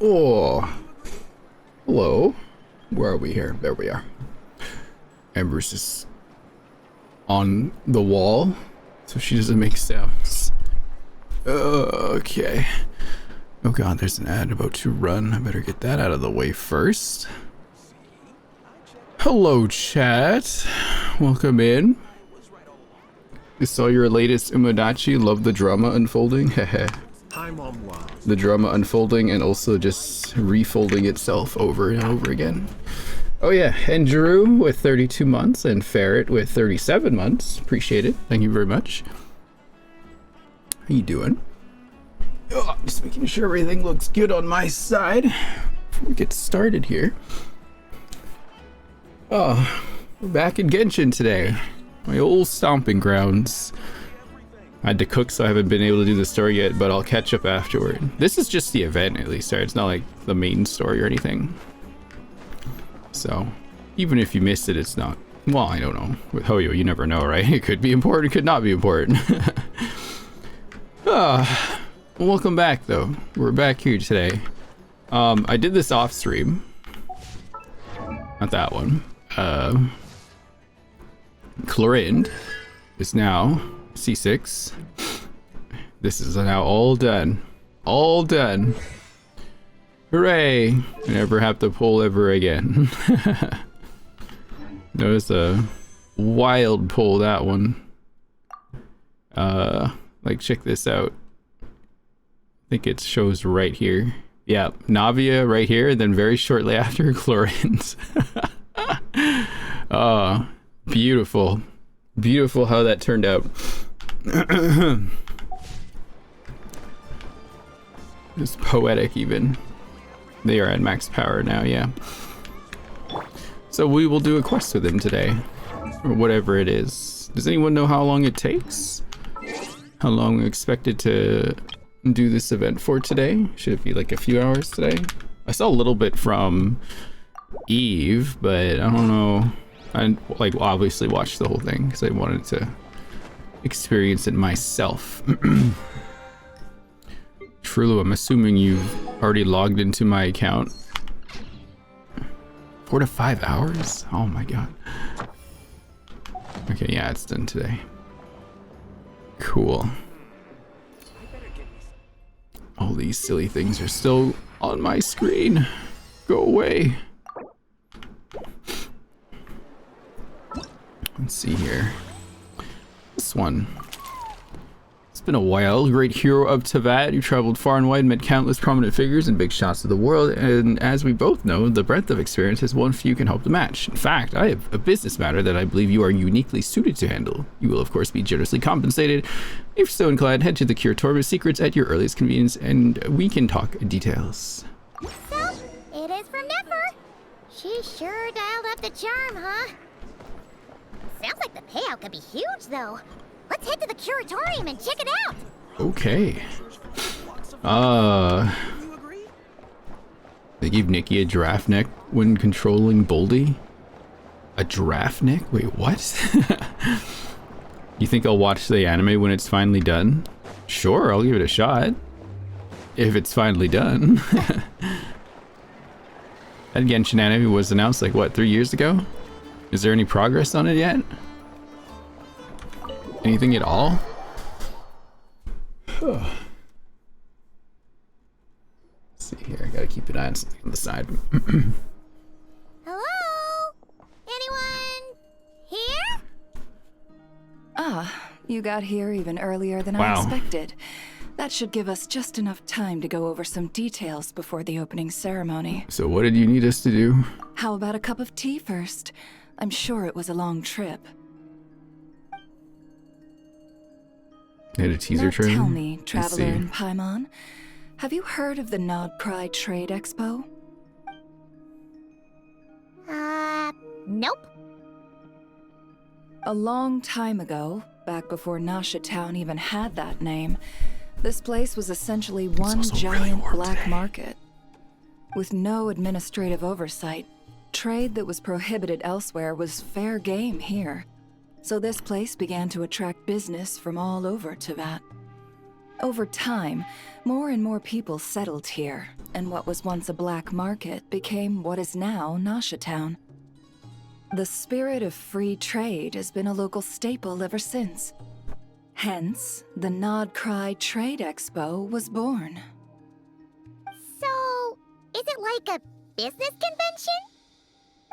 Oh, hello. Where are we here? There we are. Amber's just on the wall, so she doesn't make sounds. Okay. Oh god, there's an ad about to run. I better get that out of the way first. Hello, chat. Welcome in. I saw your latest Umodachi. Love the drama unfolding. Heh. The drama unfolding and also just refolding itself over and over again. Oh yeah, and Drew with 32 months and Ferret with 37 months. Appreciate it. Thank you very much. How you doing? Oh, just making sure everything looks good on my side before we get started here. Oh, we're back in Genshin today. My old stomping grounds. I had to cook, so I haven't been able to do the story yet, but I'll catch up afterward. This is just the event, at least, right? It's not like the main story or anything. So, even if you missed it, it's not... Well, I don't know. With Hoyo, you never know, right? It could be important, it could not be important. Welcome back, though. We're back here today. I did this off stream. Not that one. Chlorind is now C6. This is now all done. All done. Hooray! I never have to pull ever again. That was a wild pull, that one. Like, check this out. I think it shows right here. Yeah, Navia right here, and then very shortly after, Chlorins. Oh, beautiful. Beautiful how that turned out. It's poetic even. They are at max power now, yeah. So we will do a quest with him today. Or whatever it is. Does anyone know how long it takes? How long we expected to do this event for today? Should it be like a few hours today? I saw a little bit from Eve, but I don't know. I like obviously watched the whole thing because I wanted to experience it myself. Trulu, I'm assuming you've already logged into my account. 4 to 5 hours? Oh my god. Okay, yeah, it's done today. Cool. All these silly things are still on my screen. Go away. Let's see here. This one. It's been a while. Great hero of Teyvat. You traveled far and wide, met countless prominent figures and big shots of the world, and as we both know, the breadth of experience is one few can hope to match. In fact, I have a business matter that I believe you are uniquely suited to handle. You will, of course, be generously compensated. If so inclined, head to the Curatorium Secrets at your earliest convenience, and we can talk details. So, it is from Nefer. She sure dialed up the charm, huh? Sounds like the payout could be huge, though. Let's head to the Curatorium and check it out. Okay. They gave Nikki a giraffe neck when controlling Boldy? A giraffe neck? Wait, what? You think I'll watch the anime when it's finally done? Sure, I'll give it a shot. If it's finally done. That Genshin anime was announced like, what, 3 years ago? Is there any progress on it yet? Anything at all? Let's see here, I gotta keep an eye on something on the side. Hello? Anyone here? Ah, you got here even earlier than I expected. That should give us just enough time to go over some details before the opening ceremony. So what did you need us to do? How about a cup of tea first? I'm sure it was a long trip. Had a teaser Now trailer? tell me, traveler in Paimon, have you heard of the Nodcry Trade Expo? Nope. A long time ago, back before Nasha Town even had that name, this place was essentially one giant black market. With no administrative oversight, trade that was prohibited elsewhere was fair game here. So this place began to attract business from all over Teyvat. Over time, more and more people settled here, and what was once a black market became what is now Nasha Town. The spirit of free trade has been a local staple ever since. Hence, the Nod Cry Trade Expo was born. So, is it like a business convention?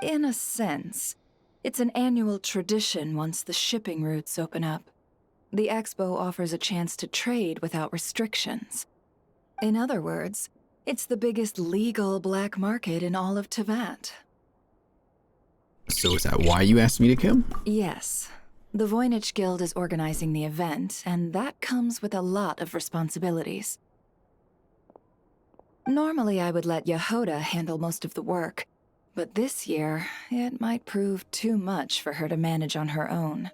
In a sense, it's an annual tradition once the shipping routes open up. The expo offers a chance to trade without restrictions. In other words, it's the biggest legal black market in all of Tevat. So is that why you asked me to come? Yes. The Voynich Guild is organizing the event, and that comes with a lot of responsibilities. Normally, I would let Yehoda handle most of the work, but this year, it might prove too much for her to manage on her own.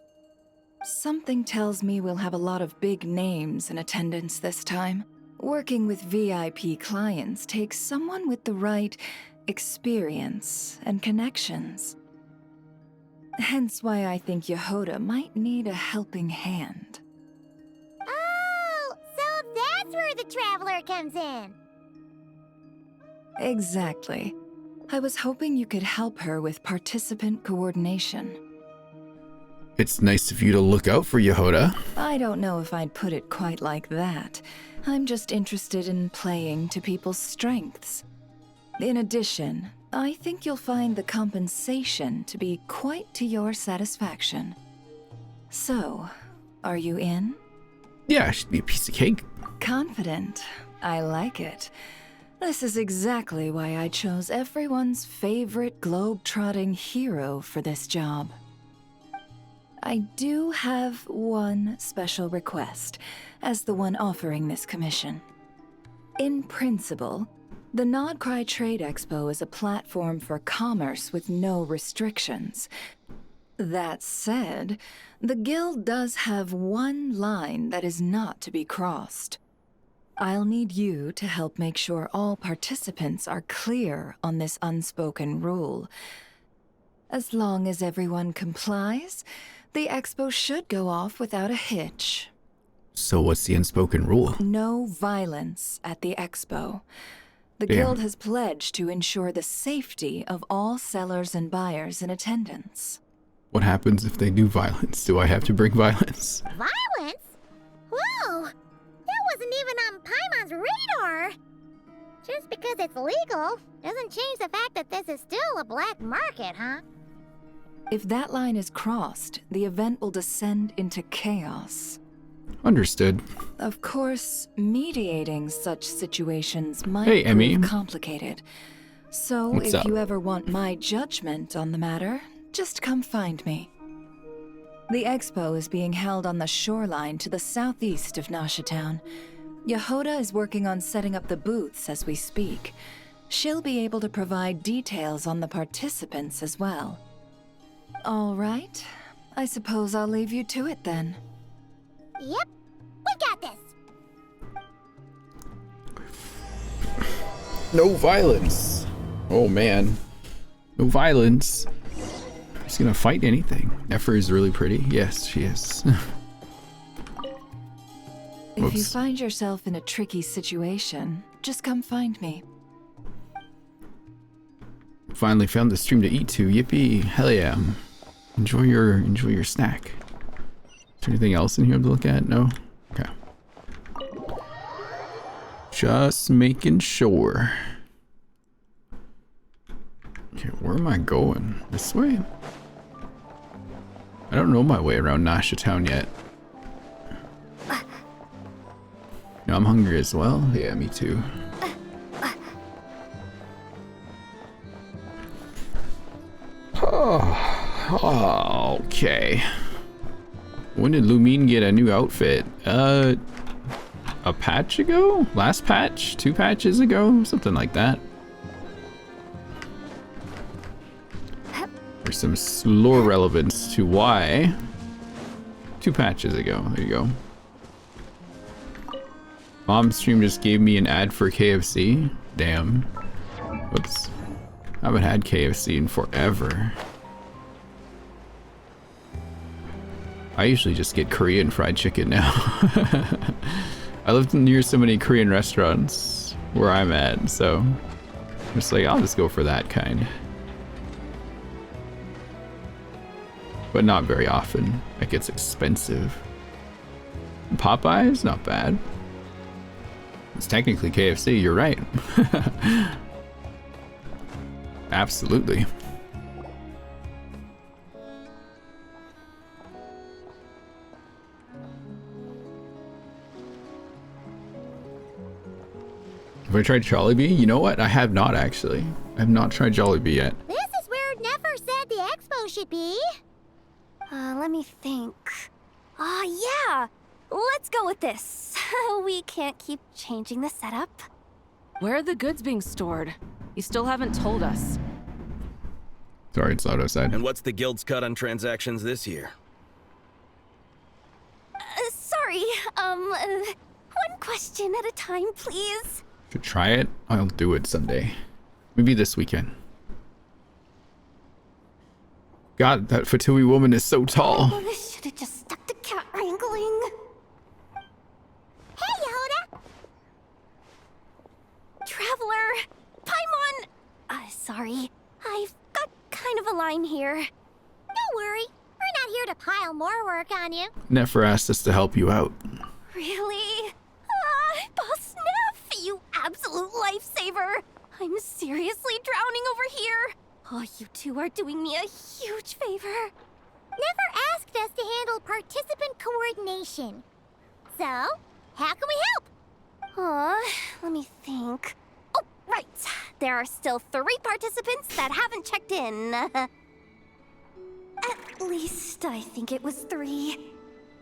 Something tells me we'll have a lot of big names in attendance this time. Working with VIP clients takes someone with the right experience and connections. Hence why I think Yehoda might need a helping hand. Oh, so that's where the Traveler comes in. Exactly. I was hoping you could help her with participant coordination. It's nice of you to look out for Yehoda. I don't know if I'd put it quite like that. I'm just interested in playing to people's strengths. In addition, I think you'll find the compensation to be quite to your satisfaction. So, are you in? Yeah, it should be a piece of cake. Confident. I like it. This is exactly why I chose everyone's favorite globe-trotting hero for this job. I do have one special request, as the one offering this commission. In principle, the Nod Cry Trade Expo is a platform for commerce with no restrictions. That said, the Guild does have one line that is not to be crossed. I'll need you to help make sure all participants are clear on this unspoken rule. As long as everyone complies, the expo should go off without a hitch. So what's the unspoken rule? No violence at the expo. The Damn. Guild has pledged to ensure the safety of all sellers and buyers in attendance. What happens if they do violence? Do I have to bring violence? Violence? Whoa! That wasn't even on Paimon's radar! Just because it's legal doesn't change the fact that this is still a black market, huh? If that line is crossed, the event will descend into chaos. Understood. Of course, mediating such situations might Hey, prove Emmy. complicated. So What's if up? you ever want my judgment on the matter, just come find me. The expo is being held on the shoreline to the southeast of Nasha Town. Yehoda is working on setting up the booths as we speak. She'll be able to provide details on the participants as well. All right. I suppose I'll leave you to it then. Yep, we got this! No violence. Oh man. No violence. She's gonna fight anything. Nefer is really pretty. Yes, she is. If you Whoops. find yourself in a tricky situation, just come find me. Finally found the stream to eat to. Yippee. Hell yeah. Enjoy your snack. Is there anything else in here to look at? No? Okay. Just making sure. Okay, where am I going? This way? I don't know my way around Nasha Town yet. No, I'm hungry as well. Yeah, me too. Oh, okay. When did Lumine get a new outfit? A patch ago? Last patch? 2 patches ago? Something like that. There's some lore relevance to why. 2 patches ago. There you go. Mom's stream just gave me an ad for KFC. Damn. Whoops. I haven't had KFC in forever. I usually just get Korean fried chicken now. I lived near so many Korean restaurants where I'm at, so I'm just like, I'll just go for that kind. But not very often. It gets expensive. Popeyes, not bad. It's technically KFC, you're right. Absolutely. Have I tried Jollibee? You know what? I have not actually. I have not tried Jollibee yet. This is where Nefer said the expo should be. Let me think. Yeah! Let's go with this. We can't keep changing the setup. Where are the goods being stored? You still haven't told us. Sorry, it's loud outside. And what's the guild's cut on transactions this year? Sorry, one question at a time, please. Should try it. I'll do it someday. Maybe this weekend. God, that Fatui woman is so tall. I should have just stuck to cat wrangling. Hey, Yehuda! Traveler! Paimon! Sorry. I've got kind of a line here. Don't worry. We're not here to pile more work on you. Nefer asked us to help you out. Really? Boss Neff, you absolute lifesaver! I'm seriously drowning over here. Oh, you two are doing me a huge favor. Never asked us to handle participant coordination. So, how can we help? Let me think. Oh, right. There are still 3 participants that haven't checked in. At least I think it was 3.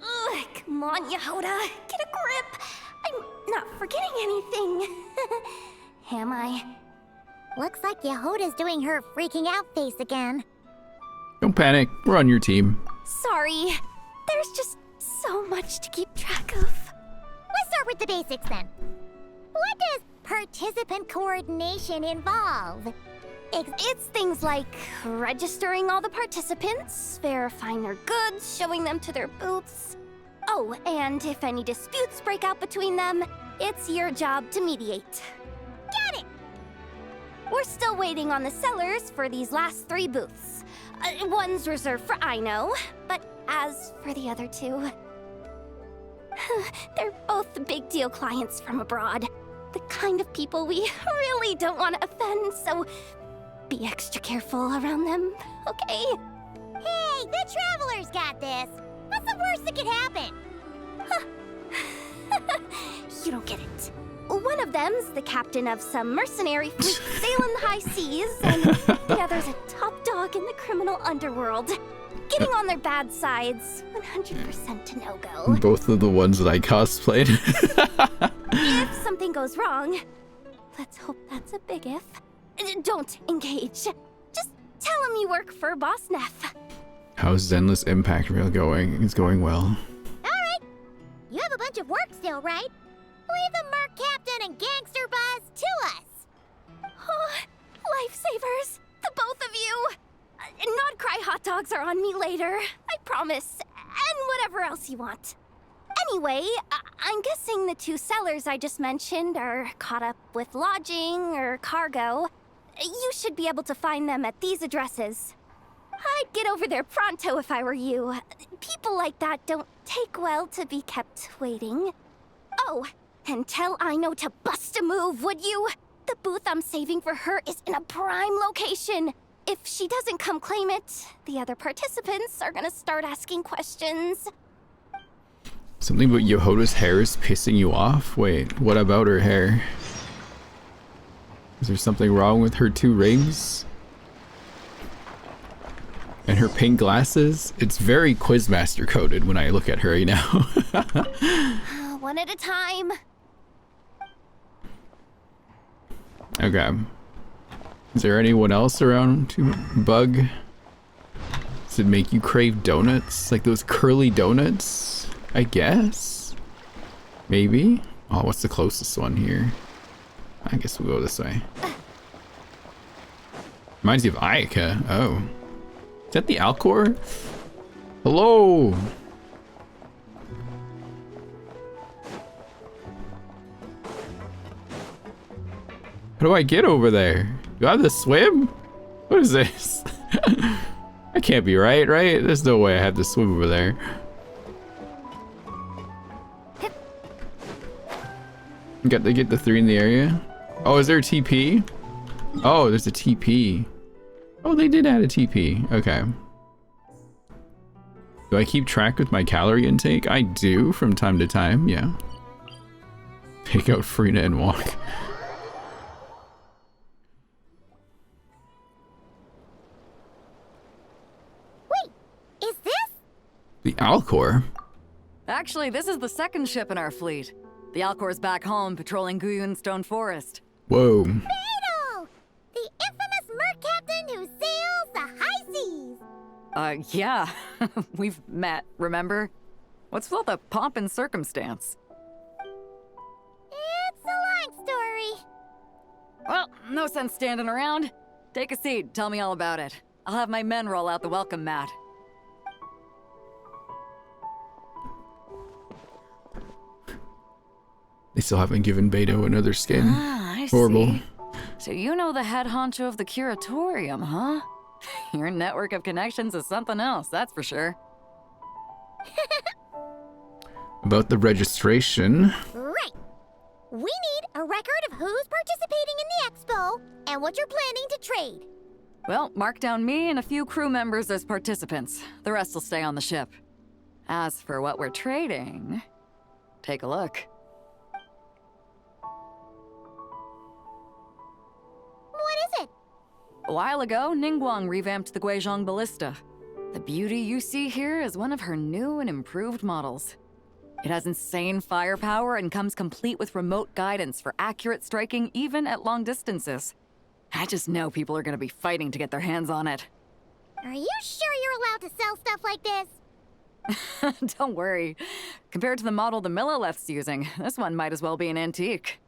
Ugh, come on, Yehuda. Get a grip. I'm not forgetting anything. Am I? Looks like Yehuda's doing her freaking out face again. Don't panic. We're on your team. Sorry. There's just so much to keep track of. Let's start with the basics then. What does participant coordination involve? It's things like registering all the participants, verifying their goods, showing them to their booths. Oh, and if any disputes break out between them, it's your job to mediate. Got it! We're still waiting on the sellers for these last 3 booths. One's reserved for Aino, but as for the other 2... they're both big deal clients from abroad. The kind of people we really don't want to offend, so be extra careful around them, okay? Hey, the Traveler's got this. What's the worst that could happen? You don't get it. One of them's the captain of some mercenary fleet sailing the high seas, and the other's a top dog in the criminal underworld. Getting on their bad sides, 100% to no-go. Both of the ones that I cosplayed. If something goes wrong, let's hope that's a big if, don't engage. Just tell him you work for Boss Neff. How's Zenless Impact Rail going? It's going well. Alright. You have a bunch of work still, right? Leave the Merc Captain and Gangster Buzz to us. Oh, lifesavers, the both of you. Not cry hot dogs are on me later, I promise. And whatever else you want. Anyway, I'm guessing the 2 sellers I just mentioned are caught up with lodging or cargo. You should be able to find them at these addresses. I'd get over there pronto if I were you. People like that don't take well to be kept waiting. Oh, and tell Aino to bust a move, would you? The booth I'm saving for her is in a prime location. If she doesn't come claim it, the other participants are gonna start asking questions. Something about Yehuda's hair is pissing you off? Wait, what about her hair? Is there something wrong with her 2 rings? And her pink glasses? It's very Quizmaster coded when I look at her right now. One at a time. Okay. Is there anyone else around to bug? Does it make you crave donuts? Like those curly donuts? I guess? Maybe? Oh, what's the closest one here? I guess we'll go this way. Reminds you of Ayaka. Oh. Is that the Alcor? Hello! do I get over there? Do I have to swim? What is this? That can't be right? There's no way I have to swim over there. Got to get the 3 in the area. Oh, is there a TP? Oh, there's a TP. Oh, they did add a TP. Okay. Do I keep track with my calorie intake? I do from time to time, yeah. Take out Frina and walk. Wait, is this? The Alcor? Actually, this is the second ship in our fleet. The Alcor's back home patrolling Guyun Stone Forest. Whoa. Beto! The infamous merc captain who sails the high seas! Yeah. We've met, remember? What's with all the pomp and circumstance? It's a long story. Well, no sense standing around. Take a seat, tell me all about it. I'll have my men roll out the welcome mat. They still haven't given Beto another skin. Ah, I Horrible. see. So you know the head honcho of the curatorium, huh? Your network of connections is something else, that's for sure. About the registration. Right. We need a record of who's participating in the expo and what you're planning to trade. Well, mark down me and a few crew members as participants. The rest will stay on the ship. As for what we're trading, take a look. What is it? A while ago, Ningguang revamped the Guizhong Ballista. The beauty you see here is one of her new and improved models. It has insane firepower and comes complete with remote guidance for accurate striking even at long distances. I just know people are gonna be fighting to get their hands on it. Are you sure you're allowed to sell stuff like this? Don't worry. Compared to the model the Milleleth's using, this one might as well be an antique.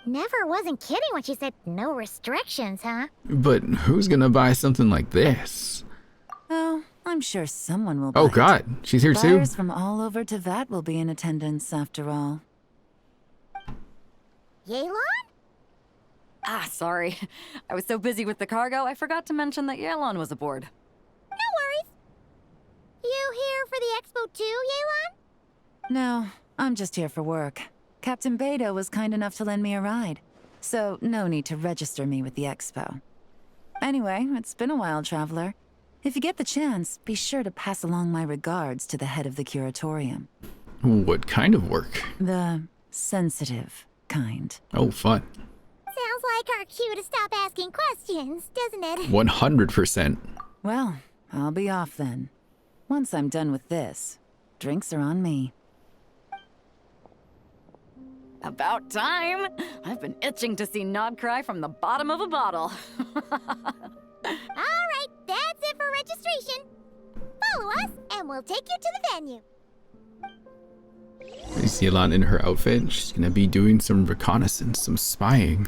Never wasn't kidding when she said no restrictions, huh? But who's gonna buy something like this? Oh, I'm sure someone will buy Oh it. god, she's here too? Buyers from all over Teyvat will be in attendance after all. Yelan? Ah, sorry. I was so busy with the cargo, I forgot to mention that Yelon was aboard. No worries. You here for the expo too, Yelan? No, I'm just here for work. Captain Beto was kind enough to lend me a ride, so no need to register me with the expo. Anyway, it's been a while, traveler. If you get the chance, be sure to pass along my regards to the head of the curatorium. What kind of work? The sensitive kind. Oh, fun. Sounds like our cue to stop asking questions, doesn't it? 100%. Well, I'll be off then. Once I'm done with this, drinks are on me. About time! I've been itching to see Nod cry from the bottom of a bottle. Alright, that's it for registration. Follow us, and we'll take you to the venue. You see a lot in her outfit. She's gonna be doing some reconnaissance, some spying.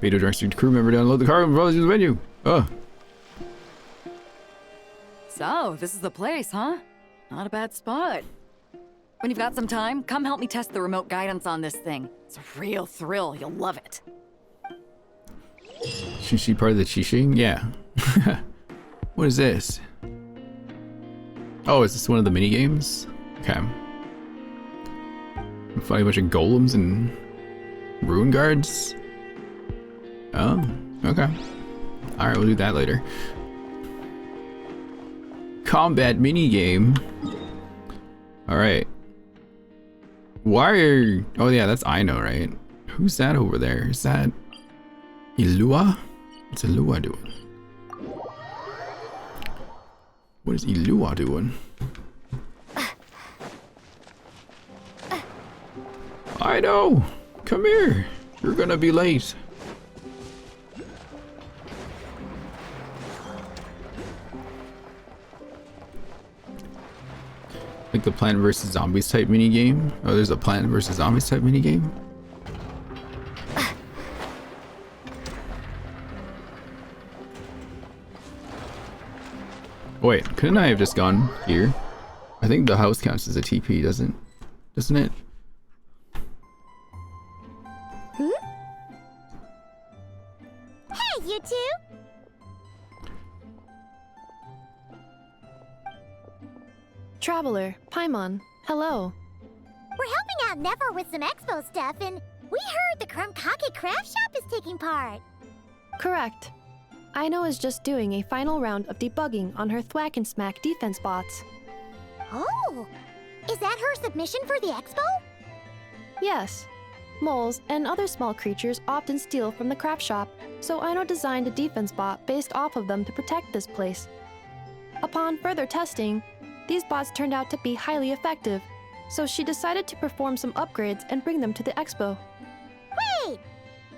Beto directs your crew member to unload the cargo and follow you to the venue. Oh. So, this is the place, huh? Not a bad spot. When you've got some time, come help me test the remote guidance on this thing. It's a real thrill, you'll love it. Is she part of the Qixing? Yeah. What is this? Oh, is this one of the mini games? Okay. I'm fighting a bunch of golems and ruin guards. Oh, okay. Alright, we'll do that later. Combat mini game. Alright. Why are... Oh yeah, that's Aino, right? Who's that over there? Is that... Ilua? What's Ilua doing? What is Ilua doing? Aino! Come here! You're gonna be late. Like the Plant vs. Zombies type mini game. Oh, there's a Plant vs. Zombies type mini game. Wait, couldn't I have just gone here? I think the house counts as a TP, doesn't it? Greetings, you two! Traveler, Paimon, hello. We're helping out Nefer with some expo stuff, and we heard the Krumkake craft shop is taking part. Correct. Aino is just doing a final round of debugging on her Thwack and Smack defense bots. Oh! Is that her submission for the expo? Yes. Moles and other small creatures often steal from the craft shop, so Aino designed a defense bot based off of them to protect this place. Upon further testing, these bots turned out to be highly effective, so she decided to perform some upgrades and bring them to the expo. Wait!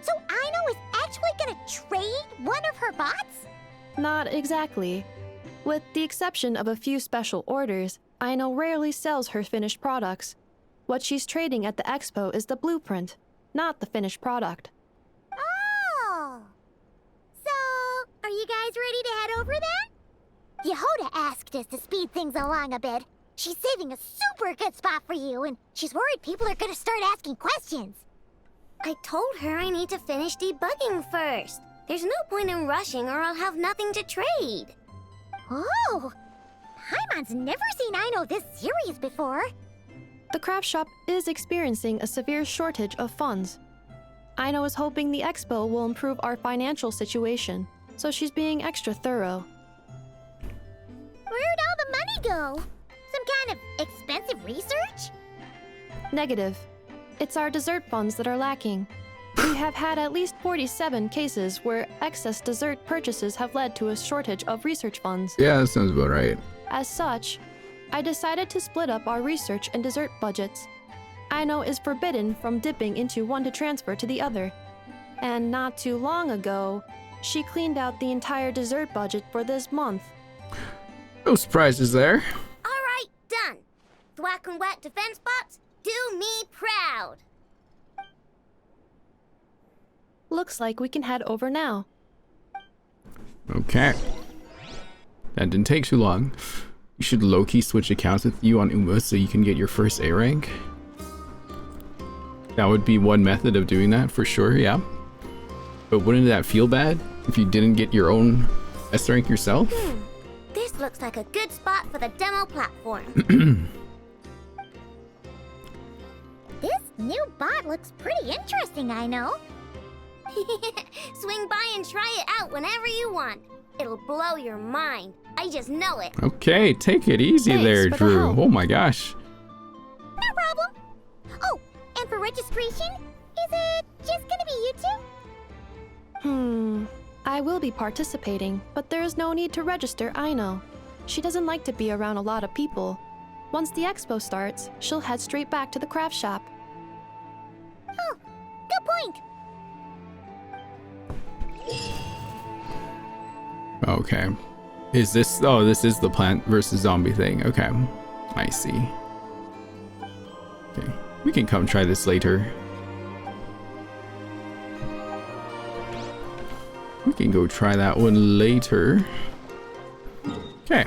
So Aino is actually gonna trade one of her bots? Not exactly. With the exception of a few special orders, Aino rarely sells her finished products. What she's trading at the expo is the blueprint, not the finished product. Oh! So, are you guys ready to head over then? Yehoda asked us to speed things along a bit. She's saving a super good spot for you, and she's worried people are gonna start asking questions. I told her I need to finish debugging first. There's no point in rushing or I'll have nothing to trade. Oh! Paimon's never seen Aino this serious before. The craft shop is experiencing a severe shortage of funds. Aino is hoping the expo will improve our financial situation, so she's being extra thorough. Where'd all the money go? Some kind of expensive research? Negative. It's our dessert funds that are lacking. We have had at least 47 cases where excess dessert purchases have led to a shortage of research funds. Yeah, that sounds about right. As such, I decided to split up our research and dessert budgets. Aino is forbidden from dipping into one to transfer to the other. And not too long ago, she cleaned out the entire dessert budget for this month. No surprises there. Alright, done. Thwack and Whack defense bots, do me proud. Looks like we can head over now. Okay. That didn't take too long. You should low-key switch accounts with you on Uma so you can get your first A rank. That would be one method of doing that for sure, yeah. But wouldn't that feel bad if you didn't get your own S rank yourself? This looks like a good spot for the demo platform. This new bot looks pretty interesting, Aino. Swing by and try it out whenever you want. It'll blow your mind. I just know it. Okay, take it easy there, Thanks for the Drew. help. Oh my gosh. No problem. Oh, and for registration, is it just gonna be you two? I will be participating, but there is no need to register, Aino. She doesn't like to be around a lot of people. Once the expo starts, she'll head straight back to the craft shop. Oh, good point. Okay. Is this... Oh, this is the plant versus zombie thing. Okay. I see. Okay. We can come try this later. We can go try that one later. Okay.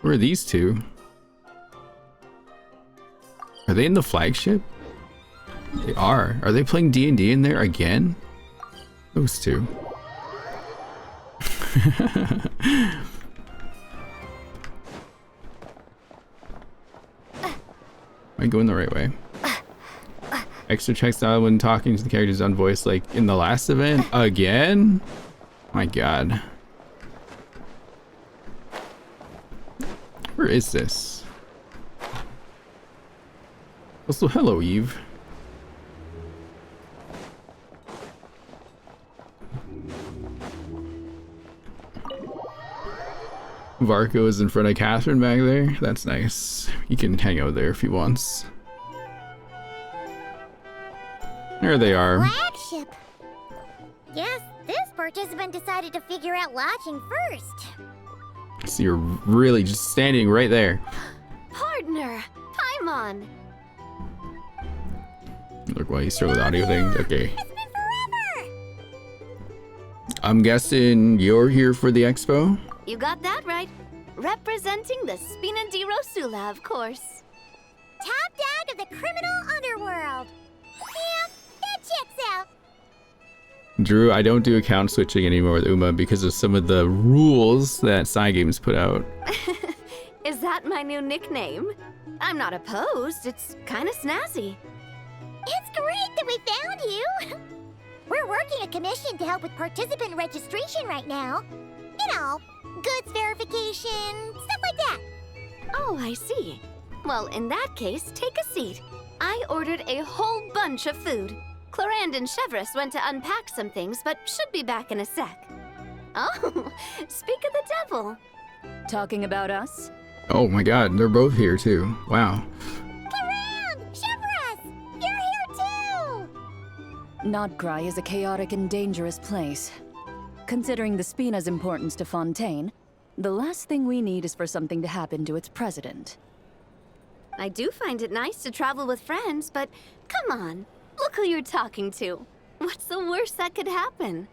Where are these two? Are they in the flagship? They are. Are they playing D&D in there again? Those two. Am I going the right way? Extra checks out when talking to the characters on voice like in the last event? Again? My god. Where is this? Also, hello, Eve. Varco is in front of Catherine back there. That's nice. He can hang out there if he wants. There they are. Flagship. Guess this participant decided to figure out lodging first. So you're really just standing right there. Partner, Paimon. Look, why you start with audio things. Okay. It's been forever. I'm guessing you're here for the expo? You got that right. Representing the Spina di Rosula, of course. Top dog of the criminal underworld. Yeah, that checks out. Drew, I don't do account switching anymore with Uma because of some of the rules that Cygames put out. Is that my new nickname? I'm not opposed. It's kind of snazzy. It's great that we found you! We're working a commission to help with participant registration right now. You know, goods verification, stuff like that. Oh, I see. Well, in that case, take a seat. I ordered a whole bunch of food. Clarand and Chevreuse went to unpack some things, but should be back in a sec. Oh, speak of the devil. Talking about us? Oh my god, they're both here too. Wow. Clarand! Chevreuse! You're here too! Nodcry is a chaotic and dangerous place. Considering the Spina's importance to Fontaine, the last thing we need is for something to happen to its president. I do find it nice to travel with friends, but come on. Look who you're talking to. What's the worst that could happen?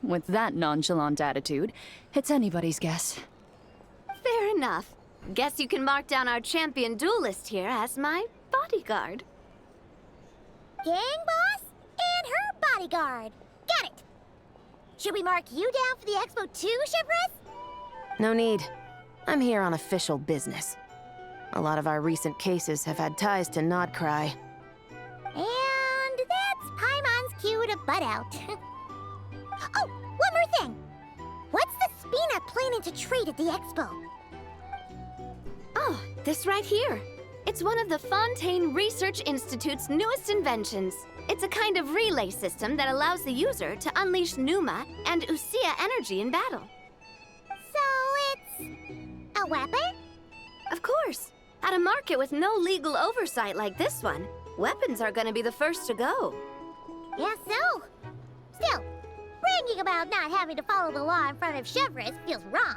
With that nonchalant attitude, it's anybody's guess. Fair enough. Guess you can mark down our champion duelist here as my bodyguard. Gang boss and her bodyguard. Got it! Should we mark you down for the expo too, Chevreuse? No need. I'm here on official business. A lot of our recent cases have had ties to Nodcry. And that's Paimon's cue to butt out. Oh, one more thing. What's the Spina planning to trade at the expo? Oh, this right here. It's one of the Fontaine Research Institute's newest inventions. It's a kind of relay system that allows the user to unleash Numa and Usia energy in battle. So it's a weapon? Of course. At a market with no legal oversight like this one, weapons are gonna be the first to go. Yeah, so. Still, bragging about not having to follow the law in front of Chevreuse feels wrong.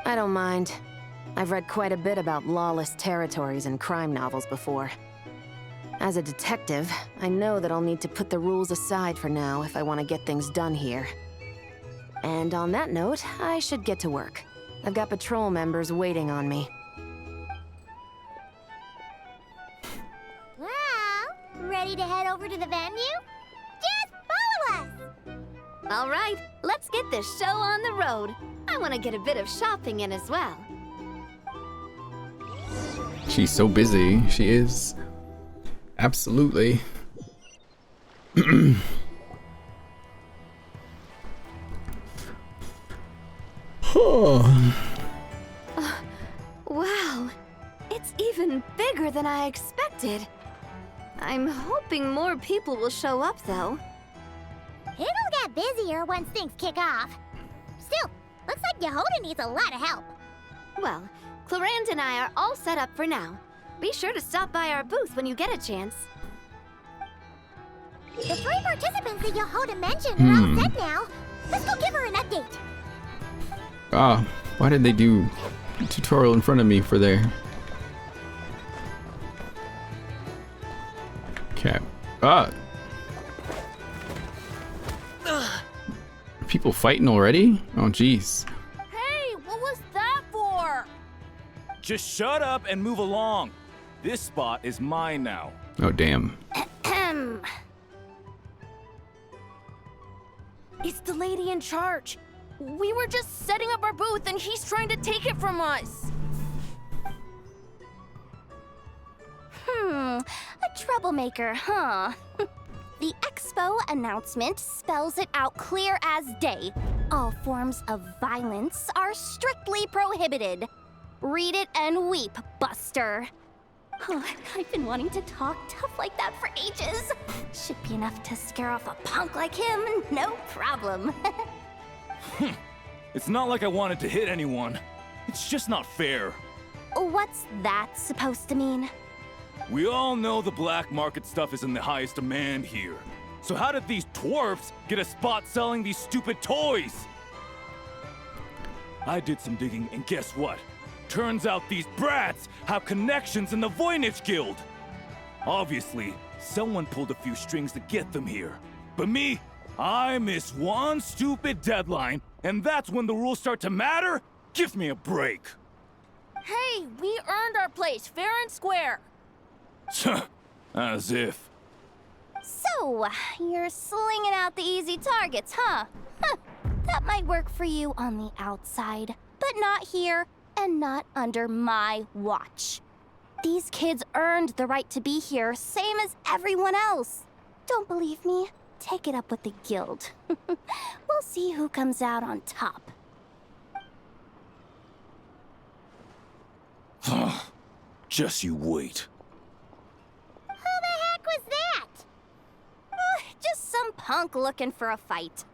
I don't mind. I've read quite a bit about lawless territories in crime novels before. As a detective, I know that I'll need to put the rules aside for now if I want to get things done here. And on that note, I should get to work. I've got patrol members waiting on me. Well, ready to head over to the venue? Just follow us! All right, let's get this show on the road. I want to get a bit of shopping in as well. She's so busy. She is. Absolutely. Wow, it's even bigger than I expected. I'm hoping more people will show up, though. It'll get busier once things kick off. Still, looks like Yehoda needs a lot of help. Well, Clarand and I are all set up for now. Be sure to stop by our booth when you get a chance. The 3 participants that Yehoda mentioned are all set now. Let's go give her an update. Ah, why did they do a tutorial in front of me for their cap? Ah! People fighting already? Oh, jeez. Hey, what was that for? Just shut up and move along. This spot is mine now. Oh, damn. It's the lady in charge. We were just setting up our booth and he's trying to take it from us. A troublemaker, huh? The expo announcement spells it out clear as day. All forms of violence are strictly prohibited. Read it and weep, Buster. Oh, I've been wanting to talk tough like that for ages. Should be enough to scare off a punk like him, no problem. It's not like I wanted to hit anyone. It's just not fair. What's that supposed to mean? We all know the black market stuff is in the highest demand here. So how did these dwarfs get a spot selling these stupid toys? I did some digging and guess what? Turns out these brats have connections in the Voynich Guild. Obviously, someone pulled a few strings to get them here. But me, I miss one stupid deadline, and that's when the rules start to matter? Give me a break. Hey, we earned our place fair and square. As if. So, you! You're slinging out the easy targets, huh? That might work for you on the outside, but not here and not under my watch. These kids earned the right to be here, same as everyone else. Don't believe me? Take it up with the guild. We'll see who comes out on top. Just you wait. Who the heck was that? Just some punk looking for a fight.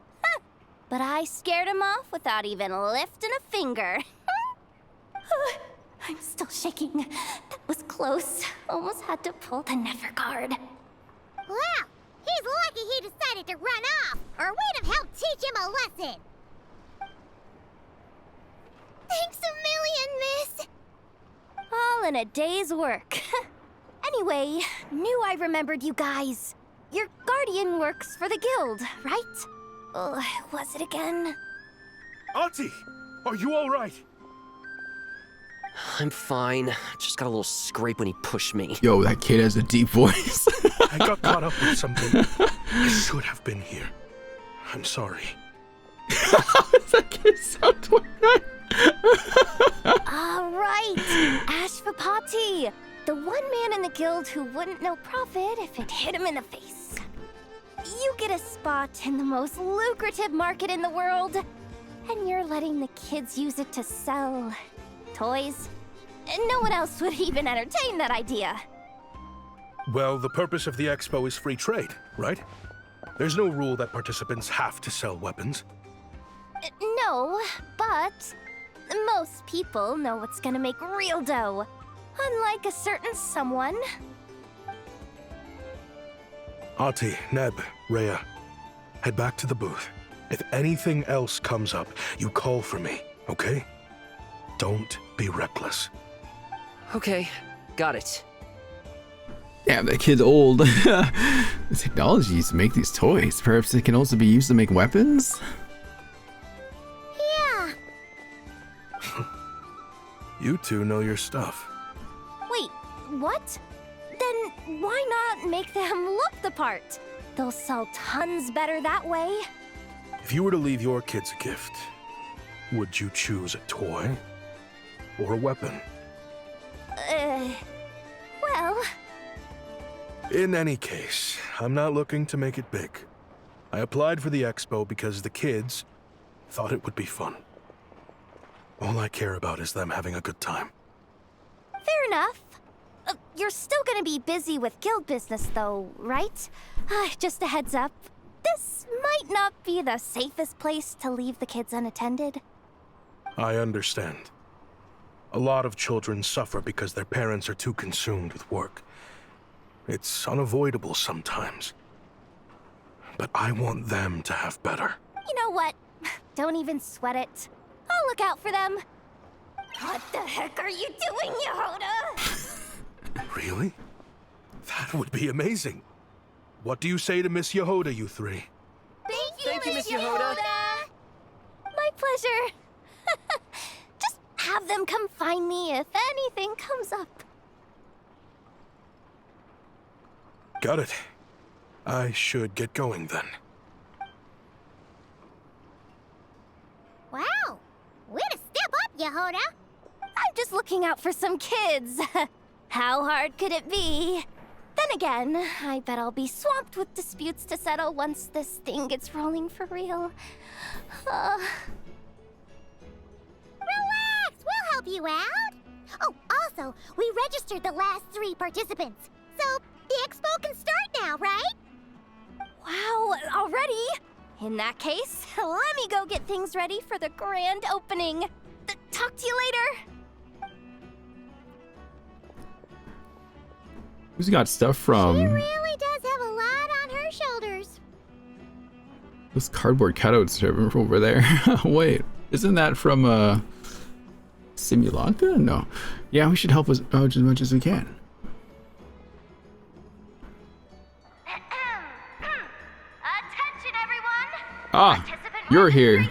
But I scared him off without even lifting a finger. I'm still shaking. That was close. Almost had to pull the Never guard. Well, he's lucky he decided to run off, or we'd have helped teach him a lesson. Thanks a million, miss. All in a day's work. Anyway, knew I remembered you guys. Your guardian works for the guild, right? Oh, was it again? Auntie, are you all right? I'm fine. Just got a little scrape when he pushed me. Yo, that kid has a deep voice. I got caught up with something. I should have been here. I'm sorry. How does that kid sound 29? Right, Ashvapati, the one man in the guild who wouldn't know profit if it hit him in the face. You get a spot in the most lucrative market in the world, and you're letting the kids use it to sell toys. No one else would even entertain that idea. Well, the purpose of the expo is free trade, right? There's no rule that participants have to sell weapons. No, but most people know what's gonna make real dough. Unlike a certain someone. Ati, Neb, Rhea, head back to the booth. If anything else comes up, you call for me, okay? Don't be reckless. Okay, got it. Damn, that kid's old. The technology used to make these toys. Perhaps it can also be used to make weapons? Yeah. You two know your stuff. Wait, what? Then why not make them look the part? They'll sell tons better that way. If you were to leave your kids a gift, would you choose a toy or a weapon? Well... In any case, I'm not looking to make it big. I applied for the expo because the kids thought it would be fun. All I care about is them having a good time. Fair enough. You're still gonna be busy with guild business though, right? Just a heads up. This might not be the safest place to leave the kids unattended. I understand. A lot of children suffer because their parents are too consumed with work. It's unavoidable sometimes. But I want them to have better. You know what? Don't even sweat it. I'll look out for them. What the heck are you doing, Yehoda? Really? That would be amazing. What do you say to Miss Yehoda, you three? Thank you, Miss Yehoda. My pleasure. Just have them come find me if anything comes up. Got it. I should get going then. Wow. Way to step up, Yehoda. I'm just looking out for some kids. How hard could it be? Then again, I bet I'll be swamped with disputes to settle once this thing gets rolling for real. Relax, we'll help you out. Oh, also, we registered the last 3 participants. So, the expo can start now, right? Wow, already? In that case, let me go get things ready for the grand opening. Talk to you later. Who's got stuff from? She really does have a lot on her shoulders. Those cardboard cutouts are over there. Wait, isn't that from Simulanka? No. Yeah, we should help us out as much as we can. Attention, everyone. Ah, you're here.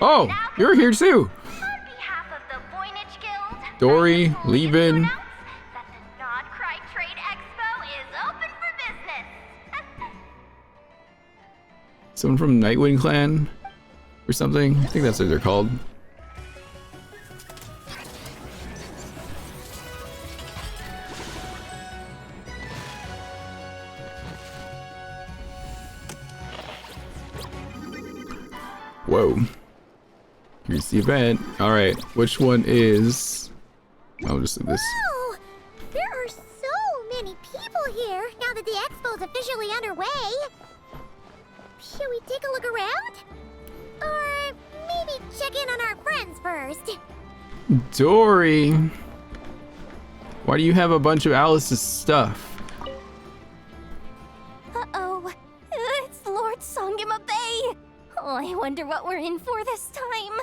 Oh, you're here too. On behalf of the Voynich Guild, Dory, Lieben. that the Nod Cry Trade Expo is open for business. Someone from Nightwind Clan or something. I think that's what they're called. Whoa. Here's the event. Alright, which one is... I'll just do this. Whoa! There are so many people here now that the expo's officially underway. Should we take a look around? Or maybe check in on our friends first? Dory! Why do you have a bunch of Alice's stuff? Uh-oh. It's Lord Songima Bay. Oh, I wonder what we're in for this time.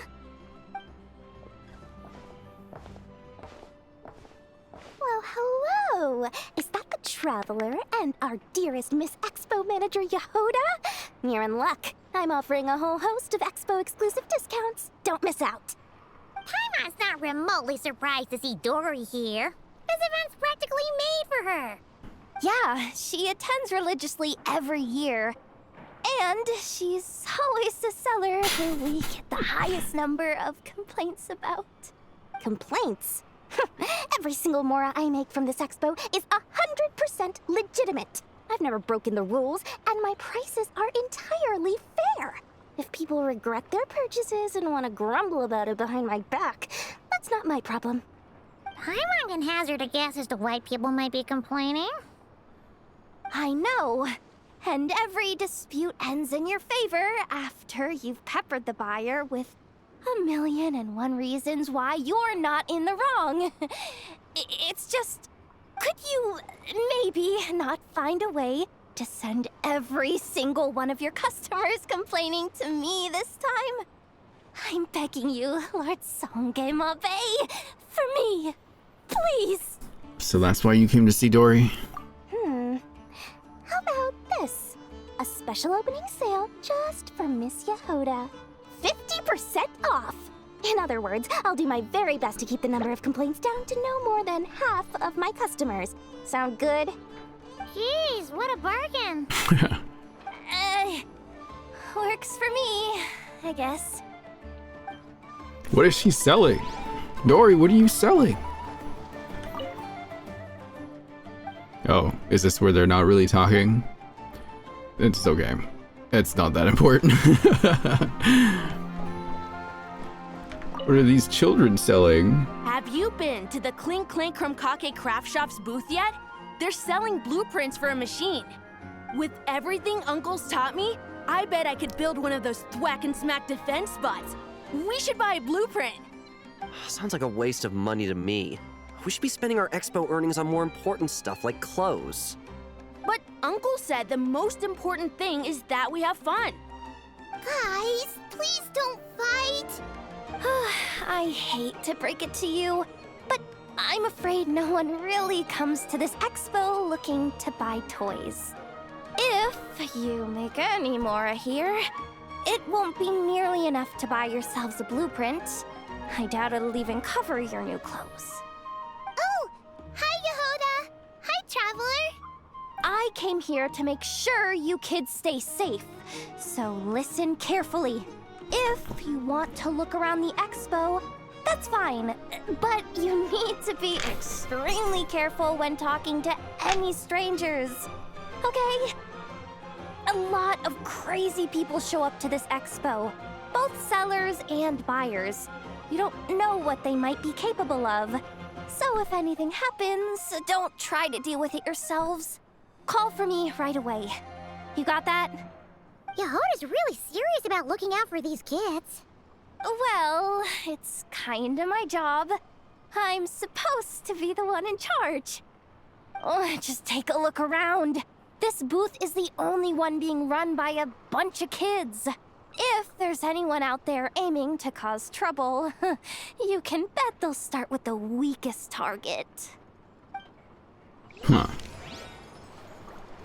Well, hello. Is that the Traveler and our dearest Miss Expo Manager Yehoda? You're in luck. I'm offering a whole host of Expo exclusive discounts. Don't miss out. Paimon's not remotely surprised to see Dory here. This event's practically made for her. Yeah, she attends religiously every year. And she's always the seller who we get the highest number of complaints about. Complaints? Every single mora I make from this expo is 100% legitimate. I've never broken the rules, and my prices are entirely fair. If people regret their purchases and want to grumble about it behind my back, that's not my problem. Paimon can hazard a guess as to why people might be complaining. I know. And every dispute ends in your favor after you've peppered the buyer with 1,000,001 reasons why you're not in the wrong. It's just, could you maybe not find a way to send every single one of your customers complaining to me this time? I'm begging you, Lord Songema Bay, for me, please. So that's why you came to see Dory? How about this? A special opening sale just for Miss Yehoda. 50% off! In other words, I'll do my very best to keep the number of complaints down to no more than half of my customers. Sound good? Jeez, what a bargain! Works for me, I guess. What is she selling? Dory, what are you selling? Oh, is this where they're not really talking? It's okay. It's not that important. What are these children selling? Have you been to the Clink Clank Krumkake Craft Shop's booth yet? They're selling blueprints for a machine. With everything Uncle's taught me, I bet I could build one of those thwack and smack defense spots. We should buy a blueprint. Sounds like a waste of money to me. We should be spending our expo earnings on more important stuff like clothes. But Uncle said the most important thing is that we have fun. Guys, please don't fight! I hate to break it to you, but I'm afraid no one really comes to this expo looking to buy toys. If you make any more here, it won't be nearly enough to buy yourselves a blueprint. I doubt it'll even cover your new clothes. Oh! Hi, Yehoda! Hi, Traveler! I came here to make sure you kids stay safe, so listen carefully. If you want to look around the expo, that's fine, but you need to be extremely careful when talking to any strangers, okay? A lot of crazy people show up to this expo, both sellers and buyers. You don't know what they might be capable of, so if anything happens, don't try to deal with it yourselves. Call for me right away. You got that? Yehoda's really serious about looking out for these kids. Well, it's kinda my job. I'm supposed to be the one in charge. Oh, just take a look around. This booth is the only one being run by a bunch of kids. If there's anyone out there aiming to cause trouble, you can bet they'll start with the weakest target. Huh.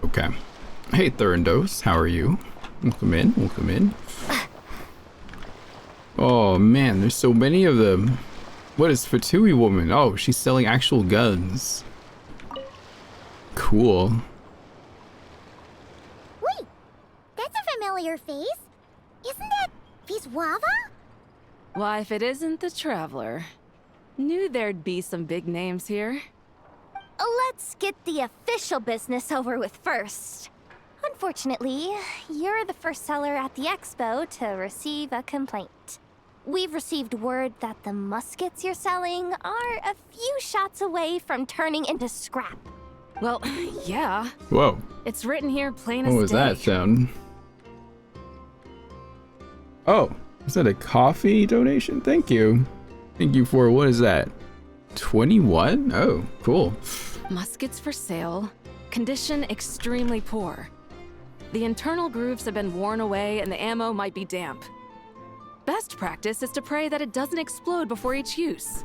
Okay. Hey, Thurandos, how are you? Welcome in, welcome in. Oh man, there's so many of them. What is Fatui Woman? Oh, she's selling actual guns. Cool. Wait! That's a familiar familiar face. Isn't that Viswava? Why, if it isn't the Traveler. Knew there'd be some big names here. Let's get the official business over with first. Unfortunately, you're the first seller at the expo to receive a complaint. We've received word that the muskets you're selling are a few shots away from turning into scrap. Well, yeah. Whoa. It's written here plain as day. What was that sound? Oh, is that a coffee donation? Thank you. Thank you for, what is that? 21? Oh, cool. Muskets for sale. Condition extremely poor. The internal grooves have been worn away and the ammo might be damp. Best practice is to pray that it doesn't explode before each use.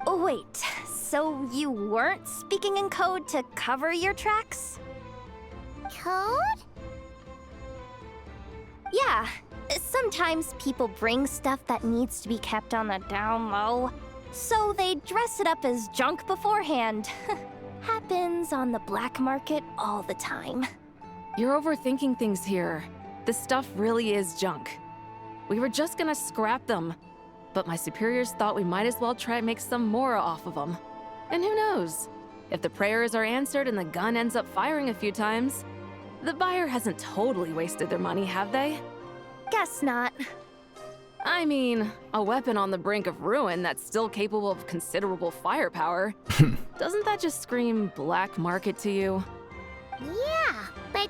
Oh, wait, so you weren't speaking in code to cover your tracks? Code? Yeah, sometimes people bring stuff that needs to be kept on the down low, so they dress it up as junk beforehand. Happens on the black market all the time. You're overthinking things here. This stuff really is junk. We were just gonna scrap them, but my superiors thought we might as well try and make some more off of them. And who knows? If the prayers are answered and the gun ends up firing a few times, the buyer hasn't totally wasted their money, have they? Guess not. I mean, a weapon on the brink of ruin that's still capable of considerable firepower. Doesn't that just scream black market to you? Yeah, but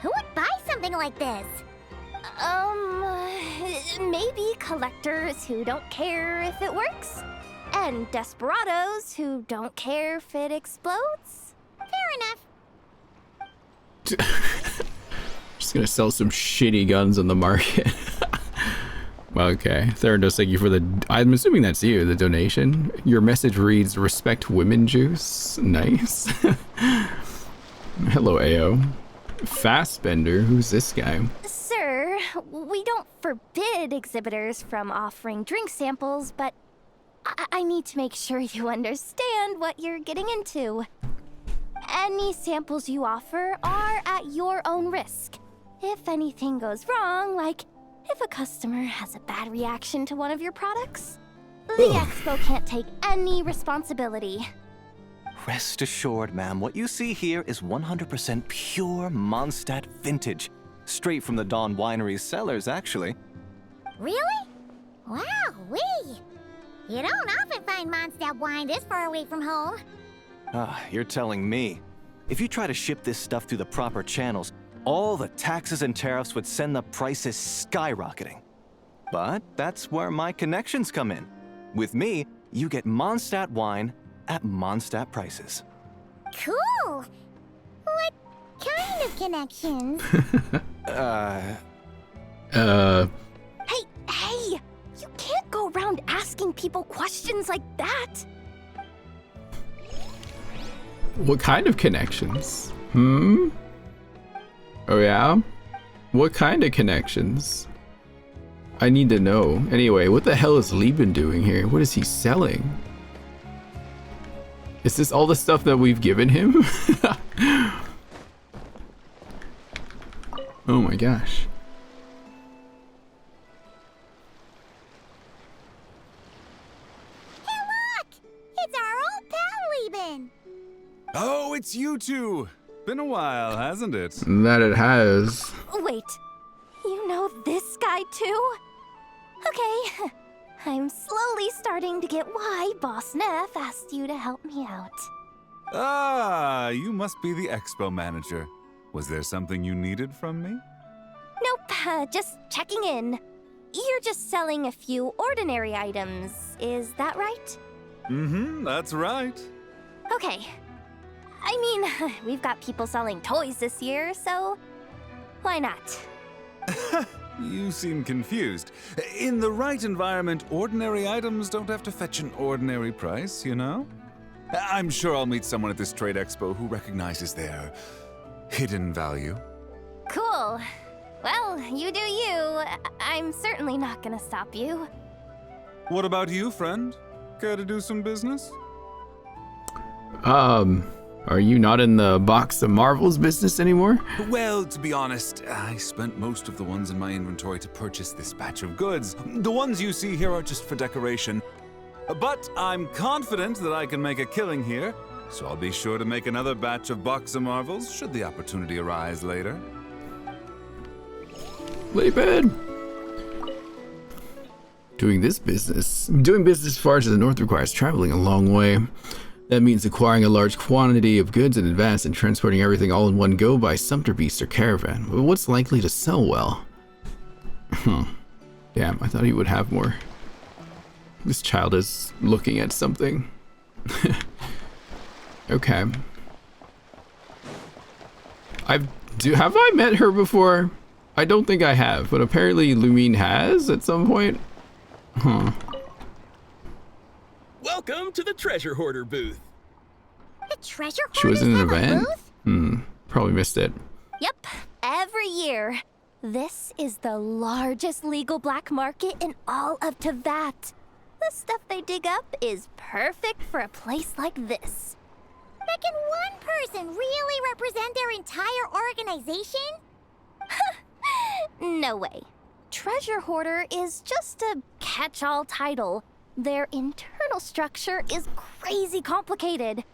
who would buy something like this? Maybe collectors who don't care if it works, and desperados who don't care if it explodes. Fair enough. Just gonna sell some shitty guns on the market. Okay, Theranos, thank you for the, I'm assuming that's you, the donation. Your message reads, respect women juice. Nice. Hello, AO. Fastbender, who's this guy? Sir, we don't forbid exhibitors from offering drink samples, but I need to make sure you understand what you're getting into. Any samples you offer are at your own risk. If anything goes wrong, like if a customer has a bad reaction to one of your products, the expo can't take any responsibility. Rest assured, ma'am, what you see here is 100% pure Mondstadt vintage. Straight from the Dawn Winery's cellars, actually. Really? Wow-wee! You don't often find Mondstadt wine this far away from home. Ah, you're telling me. If you try to ship this stuff through the proper channels, all the taxes and tariffs would send the prices skyrocketing. But that's where my connections come in. With me, you get Mondstadt wine at Mondstadt prices. Cool! What kind of connections? Hey! You can't go around asking people questions like that! What kind of connections? Oh yeah? What kind of connections? I need to know. Anyway, what the hell is Lieben doing here? What is he selling? Is this all the stuff that we've given him? Oh my gosh. Hey look! It's our old pal Lieben! Oh, it's you two! Been a while, hasn't it? That it has. Wait, you know this guy too? Okay, I'm slowly starting to get why Boss Neff asked you to help me out. Ah, you must be the expo manager. Was there something you needed from me? Nope, just checking in. You're just selling a few ordinary items, is that right? Mm-hmm, that's right. Okay. I mean, we've got people selling toys this year, so why not? You seem confused. In the right environment, ordinary items don't have to fetch an ordinary price, you know? I'm sure I'll meet someone at this trade expo who recognizes their hidden value. Cool. Well, you do you. I'm certainly not gonna stop you. What about you, friend? Care to do some business? Are you not in the box of marvels business anymore? Well, to be honest, I spent most of the ones in my inventory to purchase this batch of goods. The ones you see here are just for decoration. But I'm confident that I can make a killing here, so I'll be sure to make another batch of box of marvels should the opportunity arise later. Lay bed. Doing business far to the north requires traveling a long way. That means acquiring a large quantity of goods in advance and transporting everything all in one go by sumpter beast or caravan. But what's likely to sell well? Damn, I thought he would have more. This child is looking at something. Okay. Have I met her before? I don't think I have, but apparently Lumine has at some point. Huh. Welcome to the treasure hoarder booth. The treasure hoarder? She was in an event? Probably missed it. Yep, every year. This is the largest legal black market in all of Tevat. The stuff they dig up is perfect for a place like this. But can one person really represent their entire organization? No way. Treasure hoarder is just a catch-all title. Their internal structure is crazy complicated.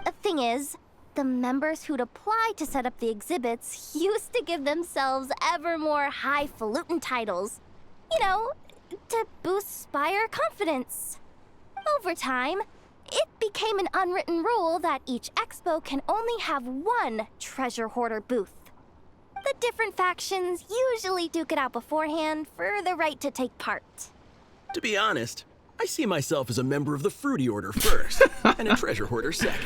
The thing is, the members who'd apply to set up the exhibits used to give themselves ever more highfalutin titles. You know, to boost Spire confidence. Over time, it became an unwritten rule that each expo can only have one treasure hoarder booth. The different factions usually duke it out beforehand for the right to take part. To be honest, I see myself as a member of the Fruity Order first, and a treasure hoarder second.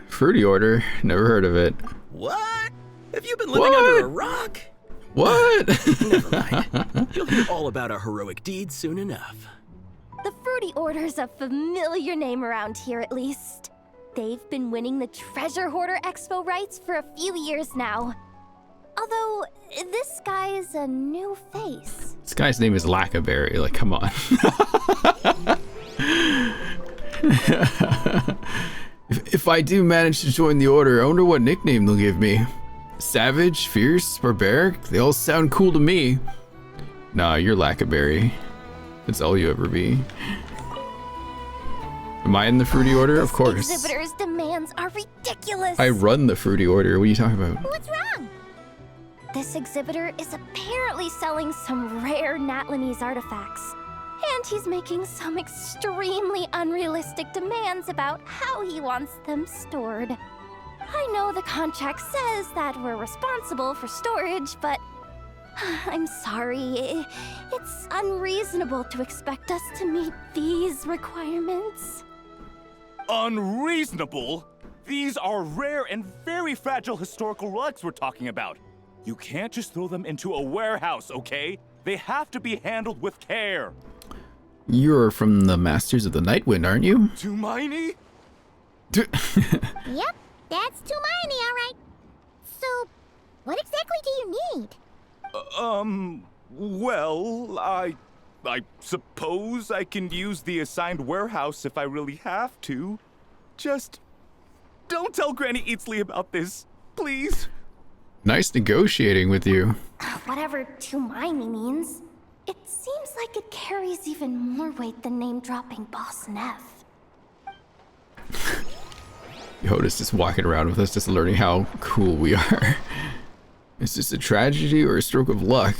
Fruity Order? Never heard of it. What? Have you been living under a rock? What? Never mind. You'll hear all about our heroic deeds soon enough. The Fruity Order's a familiar name around here, at least. They've been winning the Treasure Hoarder Expo rights for a few years now. Although, this guy's a new face. This guy's name is Lackaberry, like, come on. if I do manage to join the order, I wonder what nickname they'll give me. Savage, fierce, barbaric, they all sound cool to me. Nah, you're Lackaberry. That's all you ever be. Am I in the Fruity Order? Of course. Exhibitor's demands are ridiculous. I run the Fruity Order. What are you talking about? What's wrong? This exhibitor is apparently selling some rare Natlanese artifacts. And he's making some extremely unrealistic demands about how he wants them stored. I know the contract says that we're responsible for storage, but I'm sorry. It's unreasonable to expect us to meet these requirements. Unreasonable? These are rare and very fragile historical relics we're talking about. You can't just throw them into a warehouse, okay? They have to be handled with care. You're from the Masters of the Nightwind, aren't you? Tumaini? Yep, that's Tumaini, all right. So, what exactly do you need? Well, I suppose I can use the assigned warehouse if I really have to. Just don't tell Granny Eatsley about this, please. Nice negotiating with you. Whatever Tumaini means, it seems like it carries even more weight than name-dropping Boss Neff. Yoda's just walking around with us, just learning how cool we are. Is this a tragedy or a stroke of luck?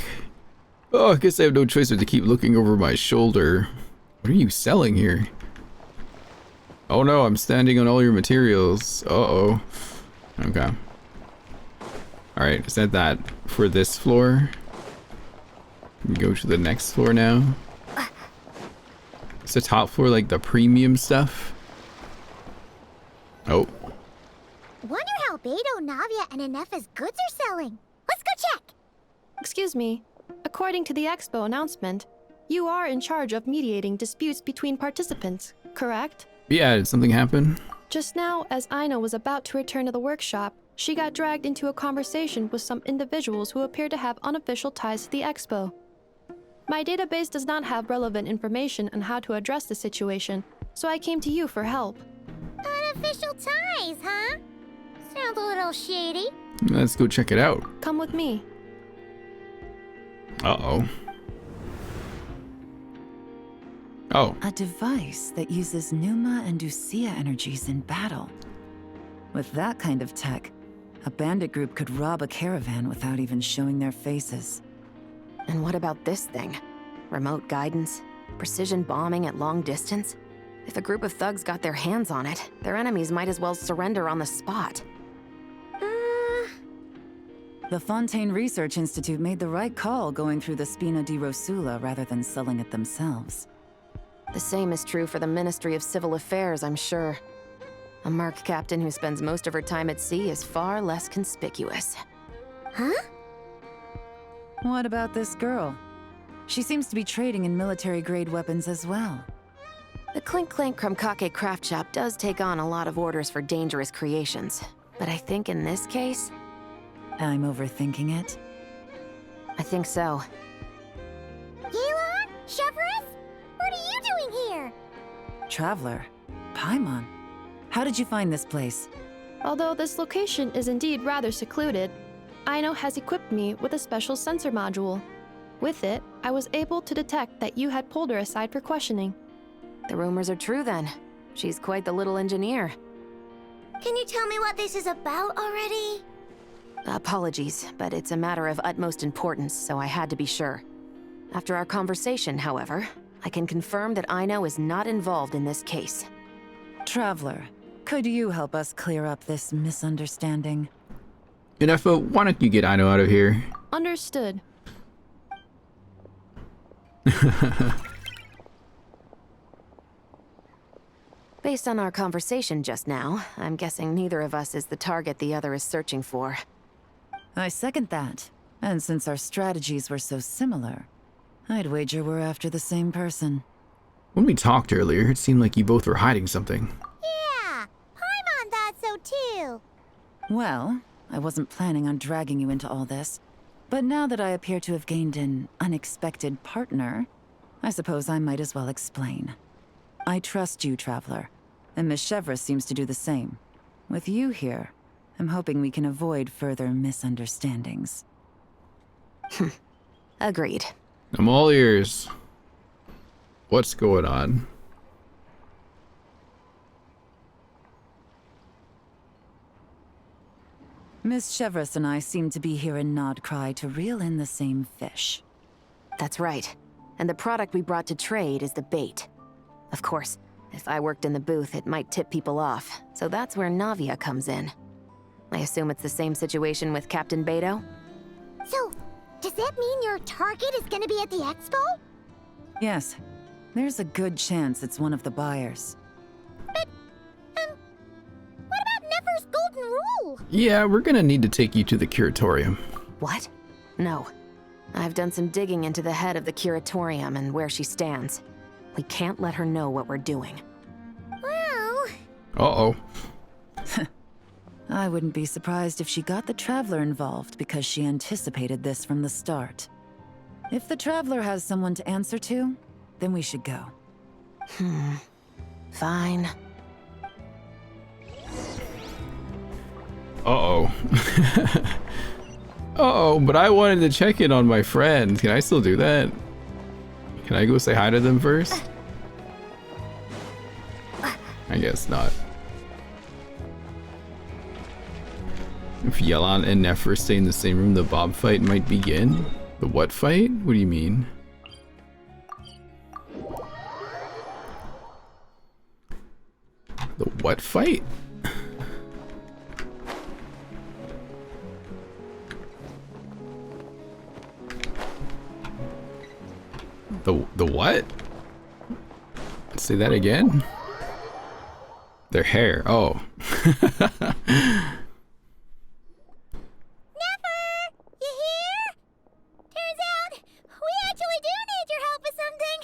Oh, I guess I have no choice but to keep looking over my shoulder. What are you selling here? Oh no, I'm standing on all your materials. Uh-oh. Okay. Alright, is that for this floor? Can we go to the next floor now? Is the top floor like the premium stuff? Oh. Wonder how Beidou, Navia, and Inef's goods are selling. Let's go check. Excuse me. According to the expo announcement, you are in charge of mediating disputes between participants, correct? Yeah, did something happen? Just now, as Aina was about to return to the workshop, she got dragged into a conversation with some individuals who appear to have unofficial ties to the expo. My database does not have relevant information on how to address the situation, so I came to you for help. Unofficial ties, huh? Sounds a little shady. Let's go check it out. Come with me. Uh-oh. Oh. A device that uses Numa and Usia energies in battle. With that kind of tech, a bandit group could rob a caravan without even showing their faces. And what about this thing? Remote guidance? Precision bombing at long distance? If a group of thugs got their hands on it, their enemies might as well surrender on the spot. The Fontaine Research Institute made the right call going through the Spina di Rosula rather than selling it themselves. The same is true for the Ministry of Civil Affairs, I'm sure. A merc captain who spends most of her time at sea is far less conspicuous. Huh? What about this girl? She seems to be trading in military-grade weapons as well. The Clink Clank Krumkake craft shop does take on a lot of orders for dangerous creations. But I think in this case... I'm overthinking it? I think so. Yelan? Chevreuse? What are you doing here? Traveler? Paimon? How did you find this place? Although this location is indeed rather secluded, Aino has equipped me with a special sensor module. With it, I was able to detect that you had pulled her aside for questioning. The rumors are true then. She's quite the little engineer. Can you tell me what this is about already? Apologies, but it's a matter of utmost importance, so I had to be sure. After our conversation, however, I can confirm that Aino is not involved in this case. Traveler, could you help us clear up this misunderstanding? Inefo, why don't you get Aino out of here? Understood. Based on our conversation just now, I'm guessing neither of us is the target the other is searching for. I second that. And since our strategies were so similar, I'd wager we're after the same person. When we talked earlier, it seemed like you both were hiding something. Yeah, Paimon thought so too. Well, I wasn't planning on dragging you into all this, but now that I appear to have gained an unexpected partner, I suppose I might as well explain. I trust you, Traveler, and Miss Chevreuse seems to do the same. With you here, I'm hoping we can avoid further misunderstandings. Agreed. I'm all ears. What's going on? Miss Chevreuse and I seem to be here in Nodcry to reel in the same fish. That's right. And the product we brought to trade is the bait. Of course, if I worked in the booth, it might tip people off, so that's where Navia comes in. I assume it's the same situation with Captain Beidou? So, does that mean your target is gonna be at the expo? Yes. There's a good chance it's one of the buyers. But, what about Nefer's golden rule? Yeah, we're gonna need to take you to the curatorium. What? No. I've done some digging into the head of the curatorium and where she stands. We can't let her know what we're doing. Well... Uh-oh. I wouldn't be surprised if she got the Traveler involved because she anticipated this from the start. If the Traveler has someone to answer to, then we should go. Fine. Uh-oh. Uh-oh, but I wanted to check in on my friends. Can I still do that? Can I go say hi to them first? I guess not. If Yelan and Nefer stay in the same room, the Bob fight might begin. The what fight? What do you mean? The what fight? The what? Let's say that again. Their hair. Oh. Nefer! You here? Turns out, we actually do need your help with something.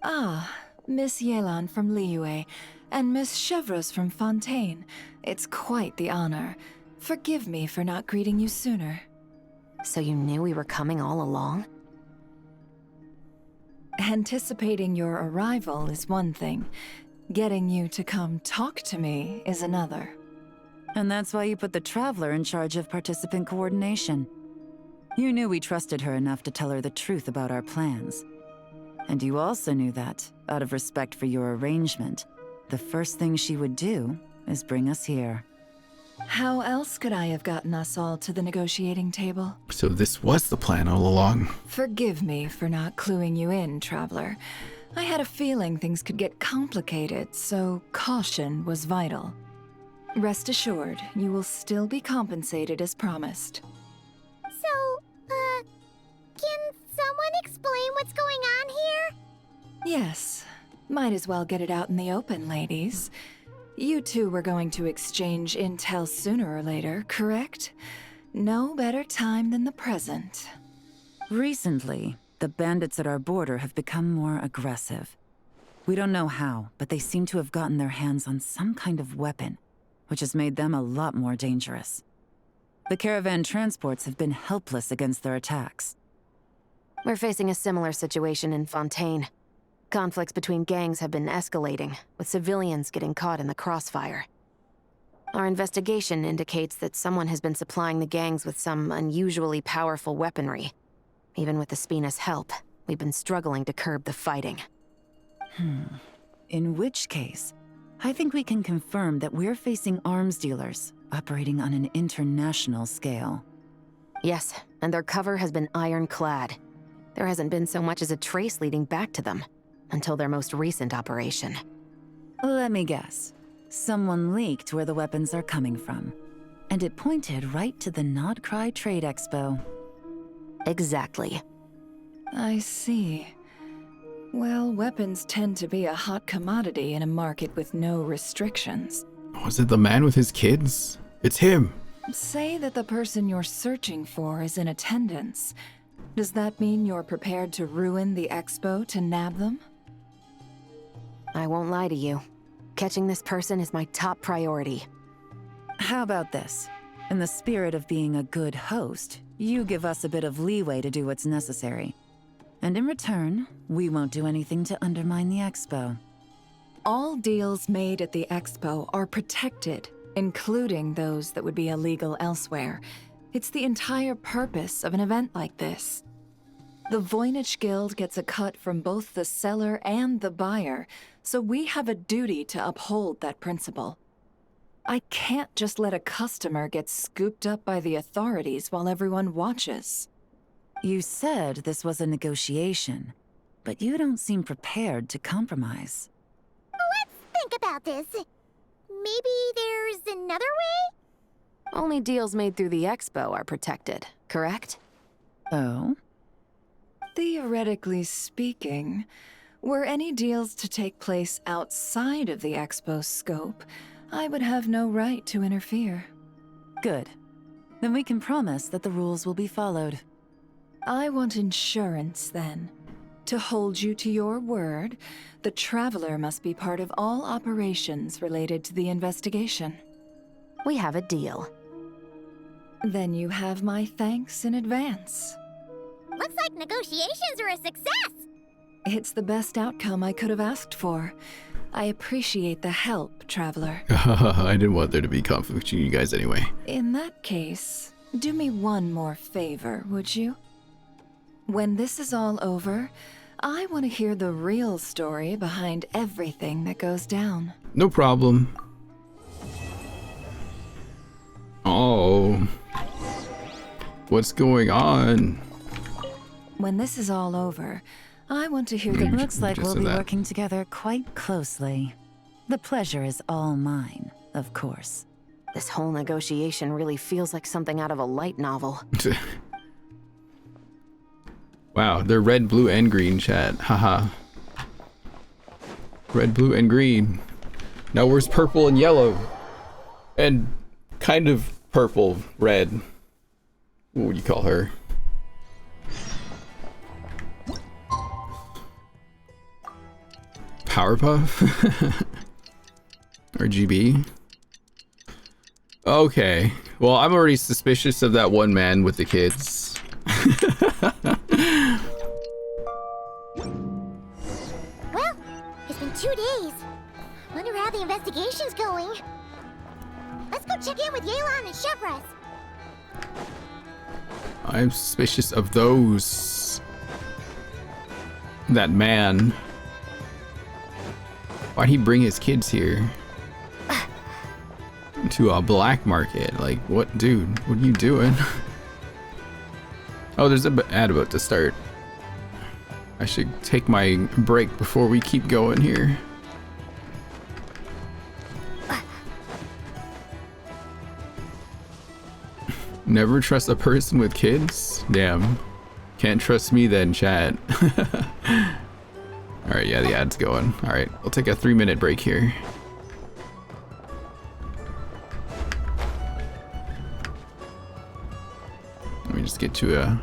Ah, Miss Yelan from Liyue, and Miss Chevreuse from Fontaine. It's quite the honor. Forgive me for not greeting you sooner. So you knew we were coming all along? Anticipating your arrival is one thing. Getting you to come talk to me is another. And that's why you put the Traveler in charge of participant coordination. You knew we trusted her enough to tell her the truth about our plans. And you also knew that, out of respect for your arrangement, the first thing she would do is bring us here. How else could I have gotten us all to the negotiating table? So this was the plan all along. Forgive me for not cluing you in, Traveler. I had a feeling things could get complicated, so caution was vital. Rest assured, you will still be compensated as promised. So, can someone explain what's going on here? Yes. Might as well get it out in the open, ladies. You two were going to exchange intel sooner or later, correct? No better time than the present. Recently, the bandits at our border have become more aggressive. We don't know how, but they seem to have gotten their hands on some kind of weapon, which has made them a lot more dangerous. The caravan transports have been helpless against their attacks. We're facing a similar situation in Fontaine. Conflicts between gangs have been escalating, with civilians getting caught in the crossfire. Our investigation indicates that someone has been supplying the gangs with some unusually powerful weaponry. Even with the Spina's help, we've been struggling to curb the fighting. In which case, I think we can confirm that we're facing arms dealers operating on an international scale. Yes, and their cover has been ironclad. There hasn't been so much as a trace leading back to them, until their most recent operation. Let me guess. Someone leaked where the weapons are coming from. And it pointed right to the Nodcry Trade Expo. Exactly. I see. Well, weapons tend to be a hot commodity in a market with no restrictions. Was it the man with his kids? It's him. Say that the person you're searching for is in attendance. Does that mean you're prepared to ruin the expo to nab them? I won't lie to you. Catching this person is my top priority. How about this? In the spirit of being a good host, you give us a bit of leeway to do what's necessary. And in return, we won't do anything to undermine the expo. All deals made at the expo are protected, including those that would be illegal elsewhere. It's the entire purpose of an event like this. The Voynich Guild gets a cut from both the seller and the buyer, so we have a duty to uphold that principle. I can't just let a customer get scooped up by the authorities while everyone watches. You said this was a negotiation, but you don't seem prepared to compromise. Let's think about this. Maybe there's another way? Only deals made through the expo are protected, correct? Oh? Theoretically speaking, were any deals to take place outside of the expo's scope, I would have no right to interfere. Good. Then we can promise that the rules will be followed. I want insurance, then. To hold you to your word, the Traveler must be part of all operations related to the investigation. We have a deal. Then you have my thanks in advance. Looks like negotiations are a success! It's the best outcome I could have asked for. I appreciate the help, Traveler. I didn't want there to be conflict between you guys anyway. In that case, do me one more favor, would you? When this is all over, I want to hear the real story behind everything that goes down. No problem. Oh. What's going on? When this is all over, I want to hear the... It looks like we'll be working together quite closely. The pleasure is all mine, of course. This whole negotiation really feels like something out of a light novel. Wow, they're red, blue, and green, chat. Haha. Red, blue, and green. Now where's purple and yellow? And kind of purple, red. What would you call her? Powerpuff? RGB? Okay. Well, I'm already suspicious of that one man with the kids. Well, it's been 2 days. Wonder how the investigation's going. Let's go check in with Yelan and Chevres. I'm suspicious of those. That man. Why'd he bring his kids here? To a black market? Like, what, dude? What are you doing? Oh, there's an ad about to start. I should take my break before we keep going here. Never trust a person with kids? Damn. Can't trust me then, chat. Alright, yeah, the ad's going. Alright, we'll take a 3-minute break here. Let me just get to a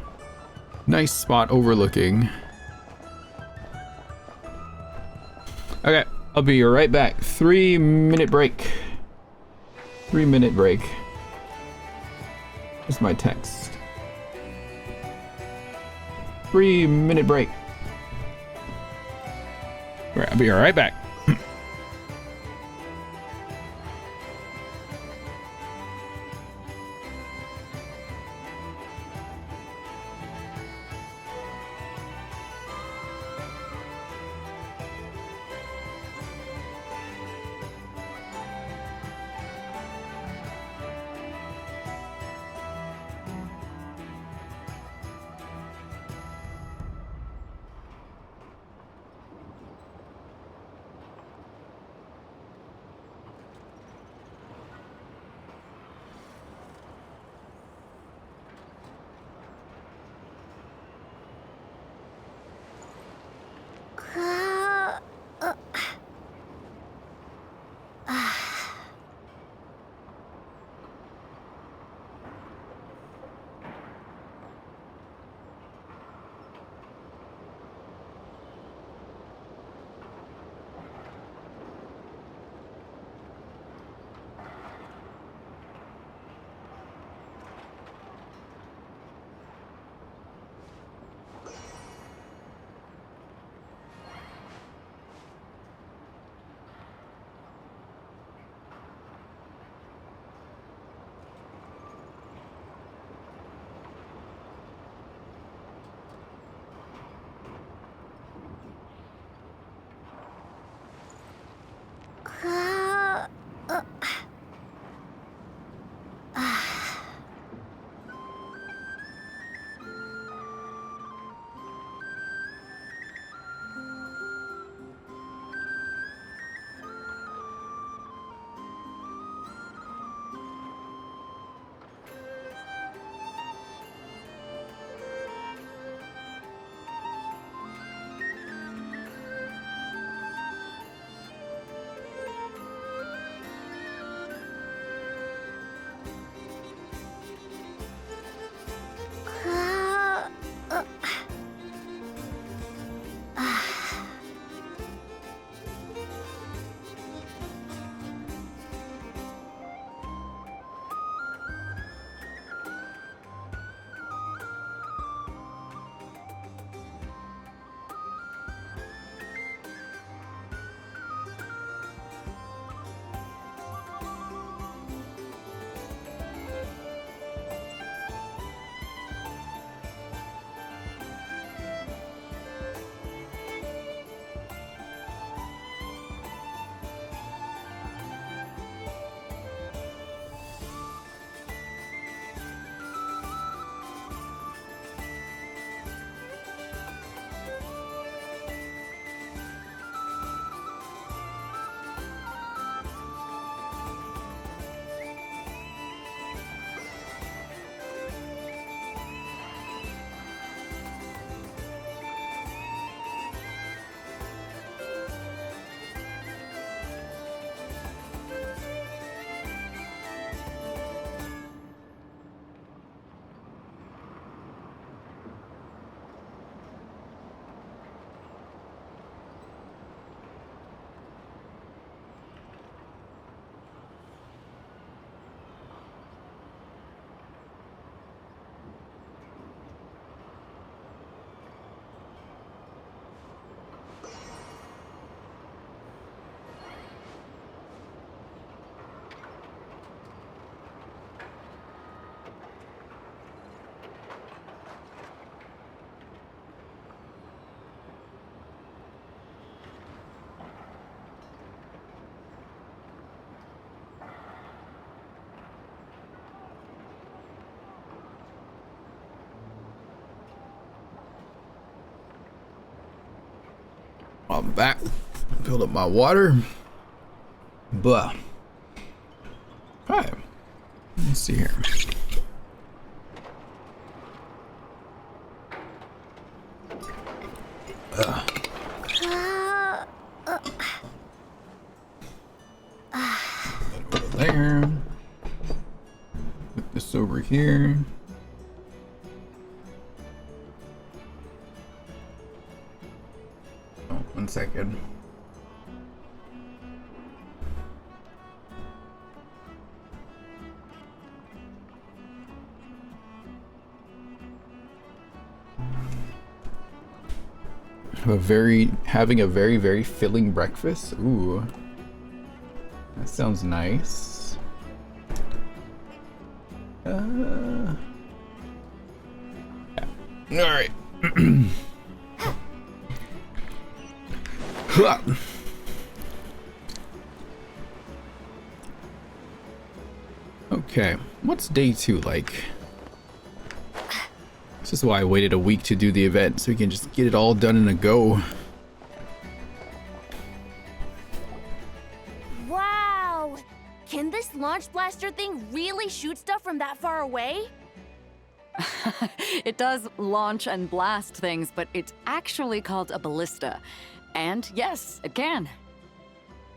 nice spot overlooking. Okay, I'll be right back. 3-minute break. 3-minute break. That's my text. 3-minute break. I'll be right back. I'm back. Filled up my water. But alright. Let's see here. There. Put this over here. Oh, 1 second. Having a very filling breakfast. Ooh, that sounds nice. Yeah. All right. Okay, what's day 2 like? This is why I waited a week to do the event, so we can just get it all done in a go. Wow! Can this launch blaster thing really shoot stuff from that far away? It does launch and blast things, but it's actually called a ballista. And yes, it can.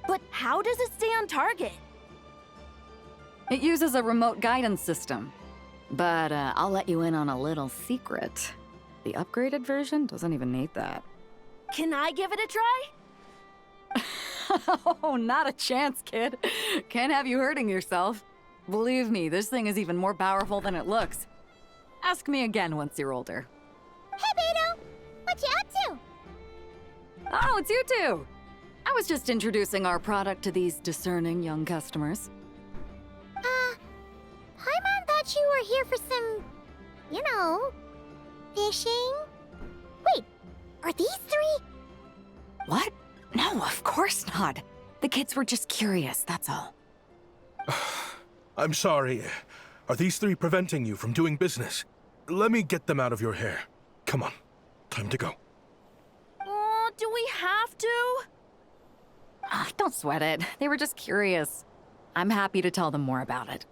But how does it stay on target? It uses a remote guidance system. But I'll let you in on a little secret. The upgraded version doesn't even need that. Can I give it a try? Oh, not a chance, kid. Can't have you hurting yourself. Believe me, this thing is even more powerful than it looks. Ask me again once you're older. Hey, Beto! What you up to? Oh, it's you two! I was just introducing our product to these discerning young customers. Paimon thought you were here for some, you know, fishing? Wait, are these 3? What? No, of course not. The kids were just curious, that's all. I'm sorry. Are these 3 preventing you from doing business? Let me get them out of your hair. Come on, time to go. Oh, do we have to? Don't sweat it. They were just curious. I'm happy to tell them more about it.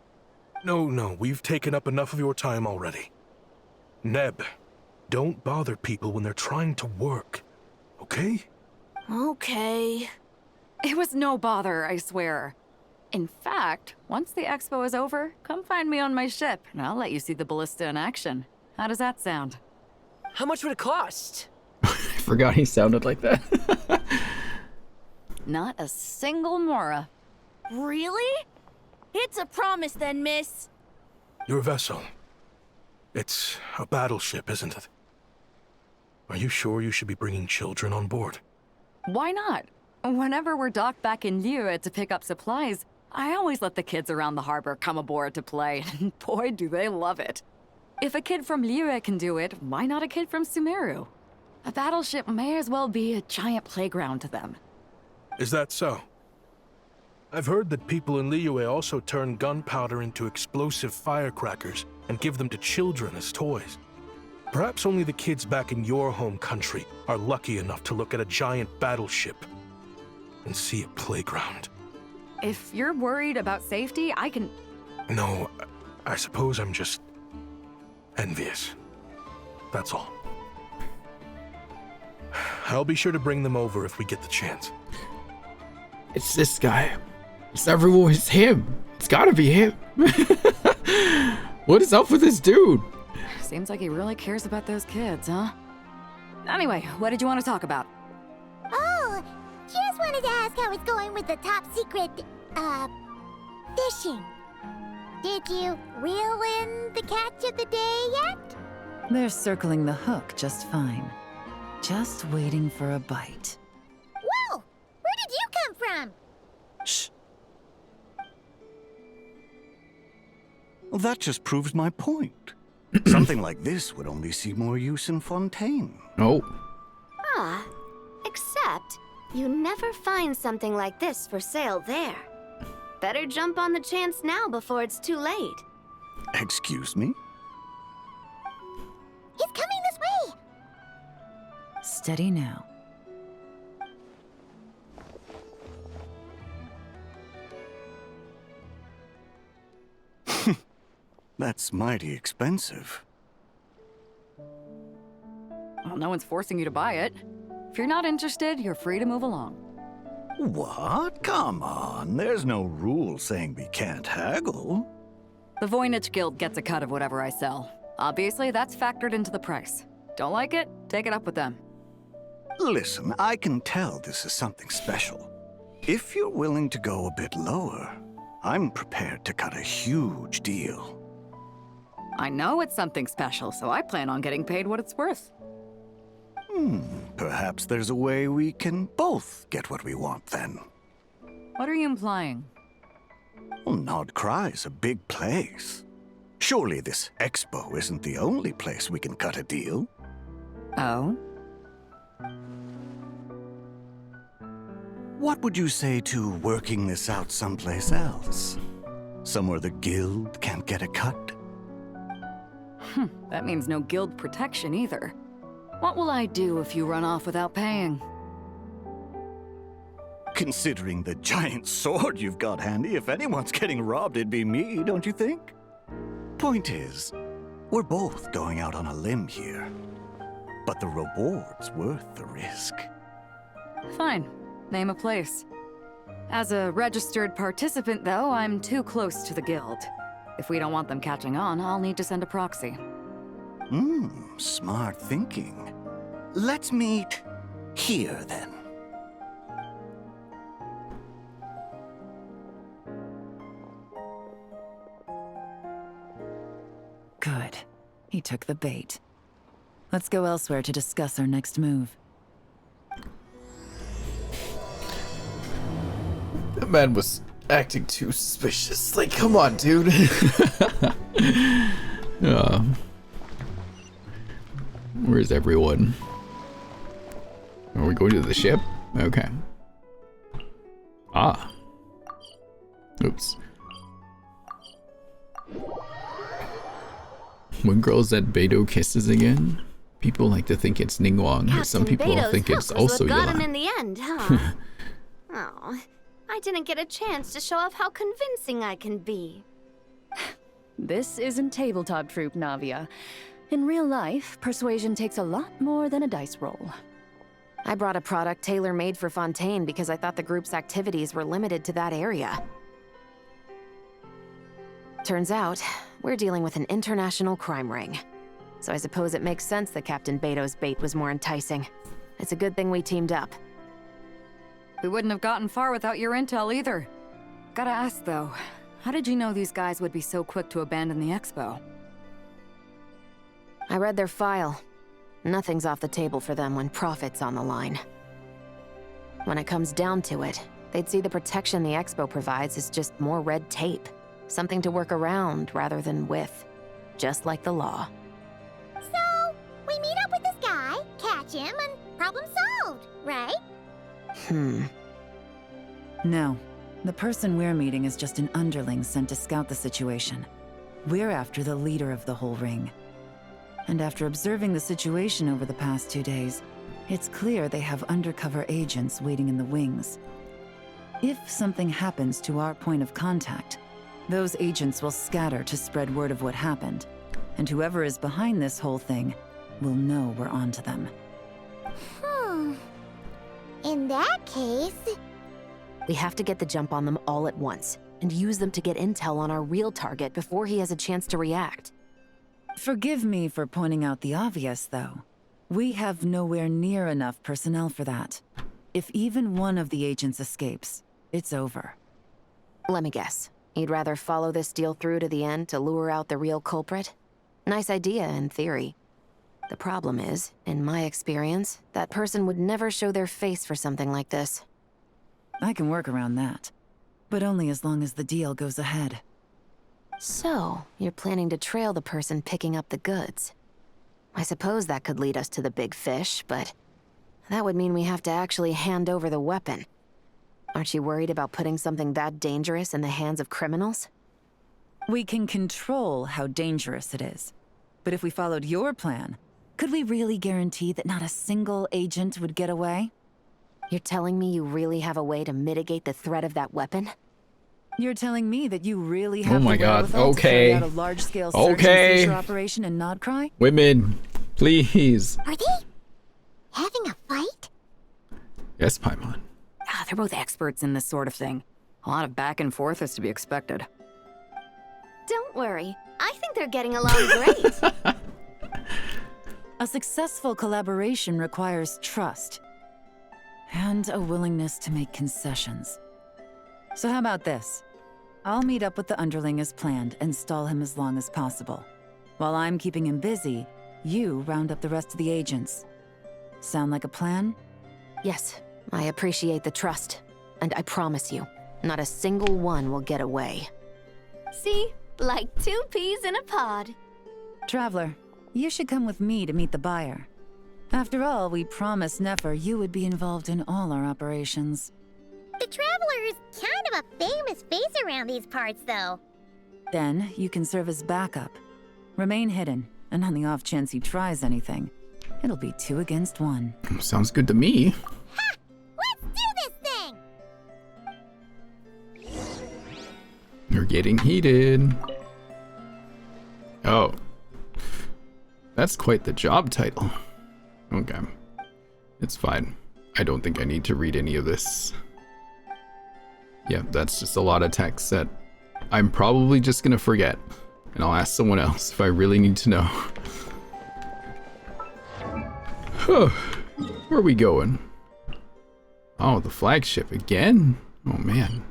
No, we've taken up enough of your time already. Neb, don't bother people when they're trying to work, okay? Okay. It was no bother, I swear. In fact, once the expo is over, come find me on my ship, and I'll let you see the ballista in action. How does that sound? How much would it cost? I forgot he sounded like that. Not a single mora. Really? It's a promise then, miss. Your vessel. It's a battleship, isn't it? Are you sure you should be bringing children on board? Why not? Whenever we're docked back in Liyue to pick up supplies, I always let the kids around the harbor come aboard to play, and boy, do they love it. If a kid from Liyue can do it, why not a kid from Sumeru? A battleship may as well be a giant playground to them. Is that so? I've heard that people in Liyue also turn gunpowder into explosive firecrackers and give them to children as toys. Perhaps only the kids back in your home country are lucky enough to look at a giant battleship and see a playground. If you're worried about safety, I can... No, I suppose I'm just envious. That's all. I'll be sure to bring them over if we get the chance. It's this guy. It's everyone. It's him. It's gotta be him. What is up with this dude? Seems like he really cares about those kids, huh? Anyway, what did you want to talk about? Oh, just wanted to ask how it's going with the top secret, fishing. Did you reel in the catch of the day yet? They're circling the hook just fine. Just waiting for a bite. Whoa! Where did you come from? Shh. Well, that just proves my point. Something like this would only see more use in Fontaine. Oh. Ah, except you never find something like this for sale there. Better jump on the chance now before it's too late. Excuse me? He's coming this way! Steady now. That's mighty expensive. Well, no one's forcing you to buy it. If you're not interested, you're free to move along. What? Come on, there's no rule saying we can't haggle. The Voynich Guild gets a cut of whatever I sell. Obviously, that's factored into the price. Don't like it? Take it up with them. Listen, I can tell this is something special. If you're willing to go a bit lower, I'm prepared to cut a huge deal. I know it's something special, so I plan on getting paid what it's worth. Perhaps there's a way we can both get what we want then. What are you implying? Well, Nod Cry's a big place. Surely this expo isn't the only place we can cut a deal. Oh? What would you say to working this out someplace else? Somewhere the guild can't get a cut? That means no guild protection either. What will I do if you run off without paying? Considering the giant sword you've got handy, if anyone's getting robbed, it'd be me, don't you think? Point is, we're both going out on a limb here. But the reward's worth the risk. Fine. Name a place. As a registered participant, though, I'm too close to the guild. If we don't want them catching on, I'll need to send a proxy. Smart thinking. Let's meet here, then. Good. He took the bait. Let's go elsewhere to discuss our next move. That man was acting too suspicious. Like, come on, dude. Where's everyone? Are we going to the ship? Okay. Ah. Oops. When girls at Beidou kisses again, people like to think it's Ningguang, but some people think it's also got him Yuan. in the end, huh? Oh, I didn't get a chance to show off how convincing I can be. This isn't tabletop troop, Navia. In real life, persuasion takes a lot more than a dice roll. I brought a product tailor-made for Fontaine because I thought the group's activities were limited to that area. Turns out, we're dealing with an international crime ring. So I suppose it makes sense that Captain Beidou's bait was more enticing. It's a good thing we teamed up. We wouldn't have gotten far without your intel either. Gotta ask though, how did you know these guys would be so quick to abandon the expo? I read their file. Nothing's off the table for them when profit's on the line. When it comes down to it, they'd see the protection the expo provides as just more red tape. Something to work around rather than with. Just like the law. So, we meet up with this guy, catch him, and problem solved, right? No. The person we're meeting is just an underling sent to scout the situation. We're after the leader of the whole ring. And after observing the situation over the past 2 days, it's clear they have undercover agents waiting in the wings. If something happens to our point of contact, those agents will scatter to spread word of what happened, and whoever is behind this whole thing will know we're onto them. In that case... We have to get the jump on them all at once, and use them to get intel on our real target before he has a chance to react. Forgive me for pointing out the obvious, though. We have nowhere near enough personnel for that. If even one of the agents escapes, it's over. Let me guess. You'd rather follow this deal through to the end to lure out the real culprit? Nice idea, in theory. The problem is, in my experience, that person would never show their face for something like this. I can work around that. But only as long as the deal goes ahead. So, you're planning to trail the person picking up the goods. I suppose that could lead us to the big fish, but that would mean we have to actually hand over the weapon. Aren't you worried about putting something that dangerous in the hands of criminals? We can control how dangerous it is. But if we followed your plan, could we really guarantee that not a single agent would get away? You're telling me you really have a way to mitigate the threat of that weapon? You're telling me that you really have Oh my the god. wherewithal to carry Okay. out a large-scale search and Okay. seizure operation in Nodcry? Women, please. Are they having a fight? Yes, Paimon. Ah, they're both experts in this sort of thing. A lot of back and forth is to be expected. Don't worry. I think they're getting along great. A successful collaboration requires trust and a willingness to make concessions. So how about this? I'll meet up with the underling as planned and stall him as long as possible. While I'm keeping him busy, you round up the rest of the agents. Sound like a plan? Yes, I appreciate the trust. And I promise you, not a single one will get away. See? Like 2 peas in a pod. Traveler, you should come with me to meet the buyer. After all, we promised Nefer you would be involved in all our operations. The Traveler is kind of a famous face around these parts, though. Then, you can serve as backup. Remain hidden, and on the off chance he tries anything, it'll be 2 against 1. Sounds good to me. Ha! Let's do this thing! You're getting heated. Oh. That's quite the job title. Okay. It's fine. I don't think I need to read any of this. Yeah, that's just a lot of text that I'm probably just gonna forget. And I'll ask someone else if I really need to know. Where are we going? Oh, the flagship again? Oh man.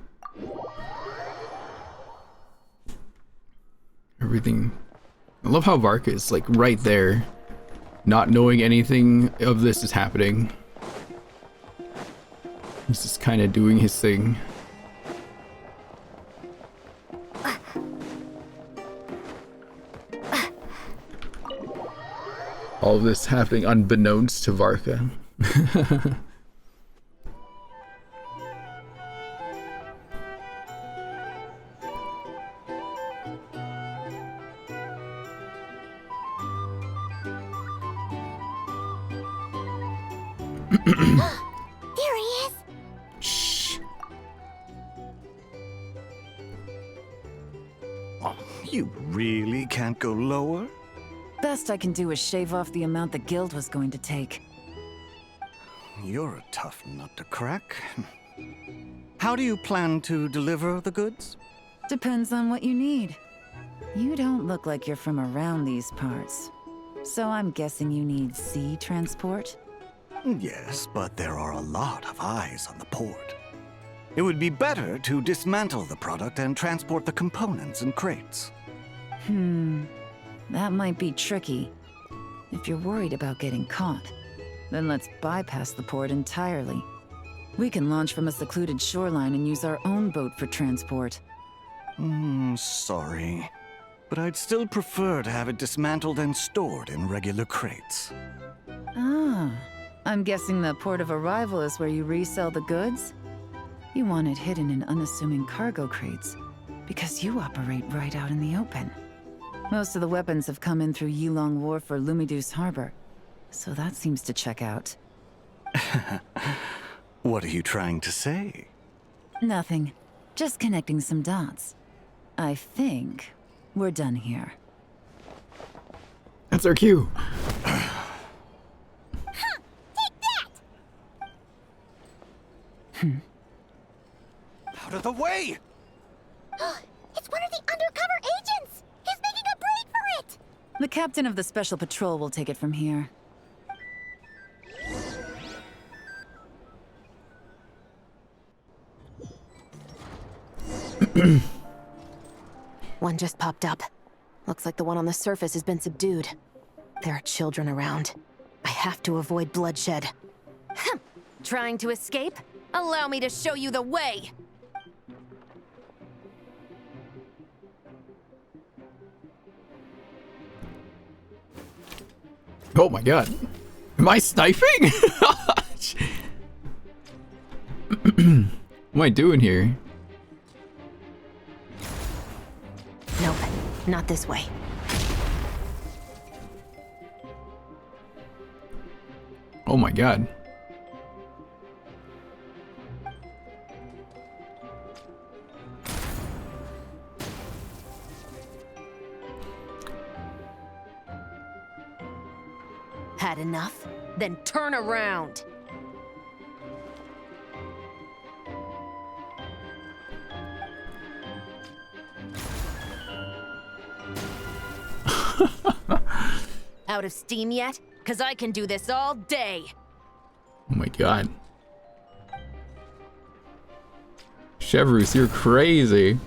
Everything. I love how Varka is like right there, not knowing anything of this is happening. He's just kind of doing his thing. All of this happening unbeknownst to Varka. There he is! Shh. Oh, you really can't go lower? Best I can do is shave off the amount the guild was going to take. You're a tough nut to crack. How do you plan to deliver the goods? Depends on what you need. You don't look like you're from around these parts. So I'm guessing you need sea transport? Yes, but there are a lot of eyes on the port. It would be better to dismantle the product and transport the components in crates. That might be tricky. If you're worried about getting caught, then let's bypass the port entirely. We can launch from a secluded shoreline and use our own boat for transport. Sorry. But I'd still prefer to have it dismantled and stored in regular crates. Ah, I'm guessing the port of arrival is where you resell the goods? You want it hidden in unassuming cargo crates, because you operate right out in the open. Most of the weapons have come in through Yilong Wharf or Lumiduce Harbor, so that seems to check out. What are you trying to say? Nothing. Just connecting some dots. I think we're done here. That's our cue. Out of the way! It's one of the undercover agents! He's making a break for it! The captain of the Special Patrol will take it from here. One just popped up. Looks like the one on the surface has been subdued. There are children around. I have to avoid bloodshed. Trying to escape? Allow me to show you the way! Oh my god. Am I sniping? What am I doing here? Nope, not this way. Oh my god. Had enough? Then turn around. Out of steam yet? 'Cause I can do this all day. Oh my god. Chevrolet, you're crazy.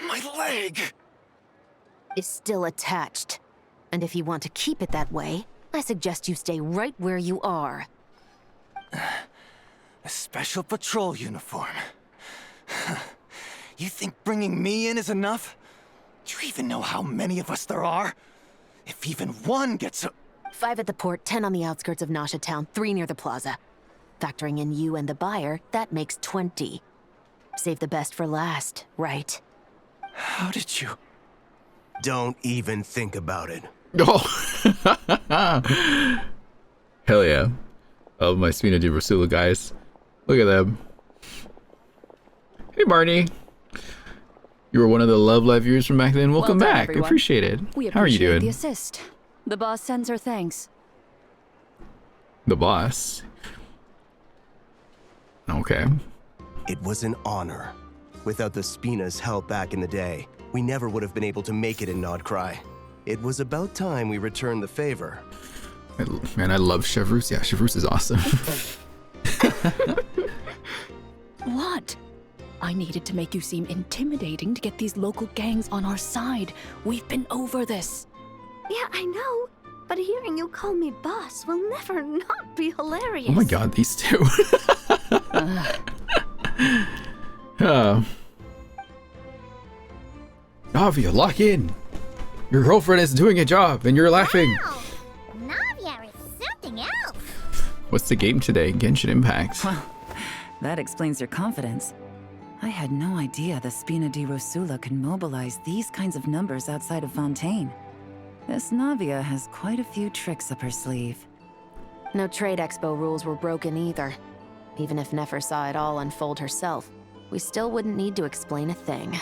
My leg is still attached. And if you want to keep it that way, I suggest you stay right where you are. A special patrol uniform. You think bringing me in is enough? Do you even know how many of us there are? If even one gets a... 5 at the port, 10 on the outskirts of Nasha Town, 3 near the plaza. Factoring in you and the buyer, that makes 20. Save the best for last, right? How did you... Don't even think about it. Oh. Hell yeah. Oh, my Spina di Rosula guys. Look at them. Hey, Barney. You were one of the Love Live viewers from back then. Welcome Well done, back. everyone. Appreciate it. We How are you appreciate doing? the assist. The boss sends her thanks. The boss. Okay. It was an honor. Without the Spina's help back in the day, we never would have been able to make it in Nodcry. It was about time we returned the favor. Man, I love Chevrolet. Yeah, Chevrolet is awesome. What? I needed to make you seem intimidating to get these local gangs on our side. We've been over this. Yeah, I know. But hearing you call me boss will never not be hilarious. Oh my god, these two. Oh. Navia, lock in. Your girlfriend is doing a job and you're laughing. Wow! Navia is something else. What's the game today? Genshin Impact. Well, that explains your confidence. I had no idea the Spina di Rosula could mobilize these kinds of numbers outside of Fontaine. This Navia has quite a few tricks up her sleeve. No trade expo rules were broken either. Even if Nefer saw it all unfold herself, we still wouldn't need to explain a thing.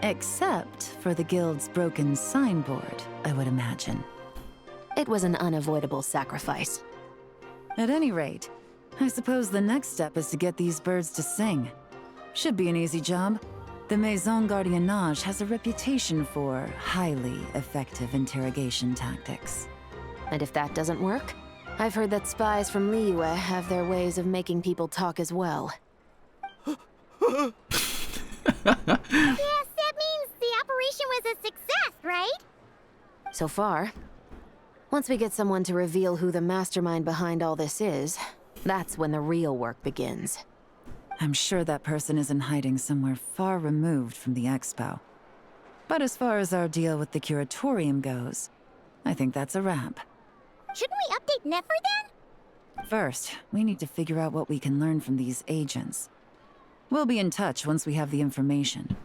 Except for the guild's broken signboard, I would imagine. It was an unavoidable sacrifice. At any rate, I suppose the next step is to get these birds to sing. Should be an easy job. The Maison Gardiennage has a reputation for highly effective interrogation tactics. And if that doesn't work, I've heard that spies from Liyue have their ways of making people talk as well. Yes, that means the operation was a success, right? So far. Once we get someone to reveal who the mastermind behind all this is, that's when the real work begins. I'm sure that person is in hiding somewhere far removed from the expo. But as far as our deal with the curatorium goes, I think that's a wrap. Shouldn't we update Nefer then? First, we need to figure out what we can learn from these agents. We'll be in touch once we have the information.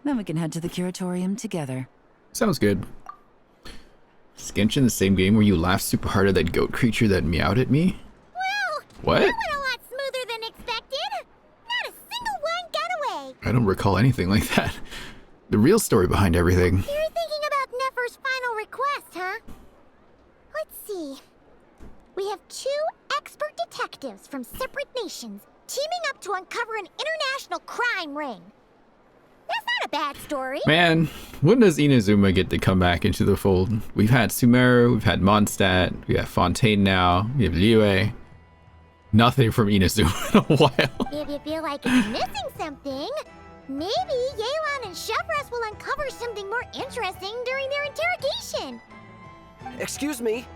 Then we can head to the curatorium together. Sounds good. Is Genshin the same game where you laughed super hard at that goat creature that meowed at me? Well, What? that went a lot smoother than expected. Not a single one got away. I don't recall anything like that. The real story behind everything. You're thinking about Nefer's final request, huh? Let's see. We have 2 expert detectives from separate nations teaming up to uncover an international crime ring. That's not a bad story. Man, when does Inazuma get to come back into the fold? We've had Sumeru, we've had Mondstadt, we have Fontaine now, we have Liyue. Nothing from Inazuma in a while. If you feel like it's missing something, maybe Yelan and Chevrolet will uncover something more interesting during their interrogation. Excuse me?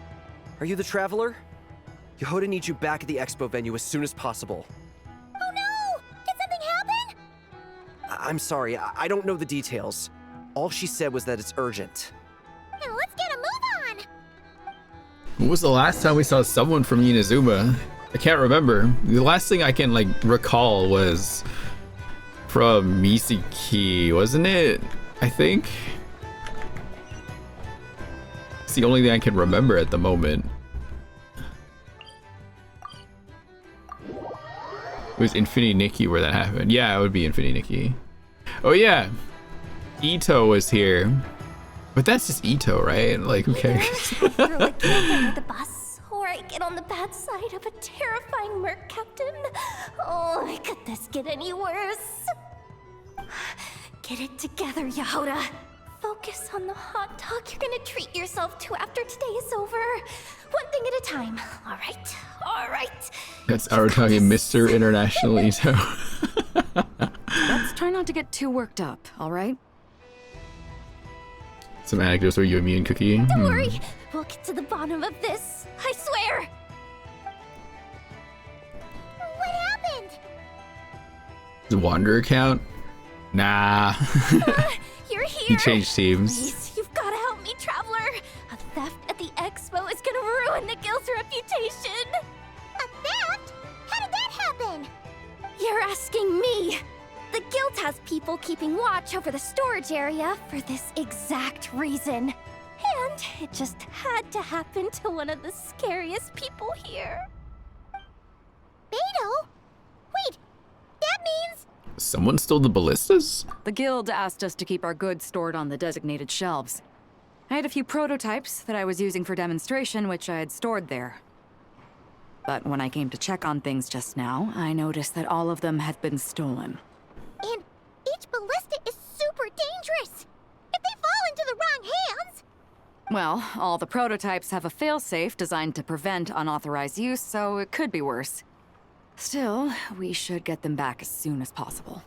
Are you the Traveler? Yehoda needs you back at the expo venue as soon as possible. Oh no! Did something happen? I'm sorry, I don't know the details. All she said was that it's urgent. Now let's get a move on! When was the last time we saw someone from Inazuma? I can't remember. The last thing I can recall was from Misaki, wasn't it? I think. It's the only thing I can remember at the moment. It was Infinity Nikki where that happened. Yeah, it would be Infinity Nikki. Oh yeah, Ito was here. But that's just Ito, right? Like, who cares? Throw a guild under the bus, or I get on the bad side of a terrifying merc captain. Oh, could this get any worse? Get it together, Yehoda. Focus on the hot dog you're gonna treat yourself to after today is over. One thing at a time. All right, all right. That's our talking Mr. International Ito. Let's try not to get too worked up, all right? Some anecdotes where you and me and Cookie. Don't worry, we'll get to the bottom of this. I swear. What happened? The Wanderer account? Nah. You're here. He changed teams. Please, you've got to help me, Traveler. A theft at the expo is gonna ruin the guild's reputation. A theft? How did that happen? You're asking me. The guild has people keeping watch over the storage area for this exact reason. And it just had to happen to one of the scariest people here. Beto? Wait, that means... Someone stole the ballistas? The guild asked us to keep our goods stored on the designated shelves. I had a few prototypes that I was using for demonstration, which I had stored there. But when I came to check on things just now, I noticed that all of them had been stolen. And each ballista is super dangerous. If they fall into the wrong hands... Well, all the prototypes have a failsafe designed to prevent unauthorized use, so it could be worse. Still, we should get them back as soon as possible.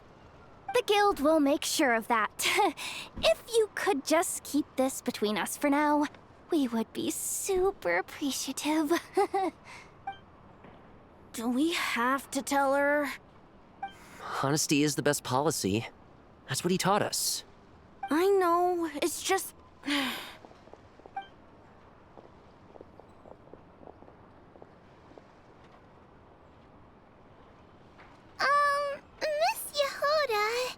The guild will make sure of that. If you could just keep this between us for now, we would be super appreciative. Do we have to tell her? Honesty is the best policy. That's what he taught us. I know, it's just... Miss Yehoda...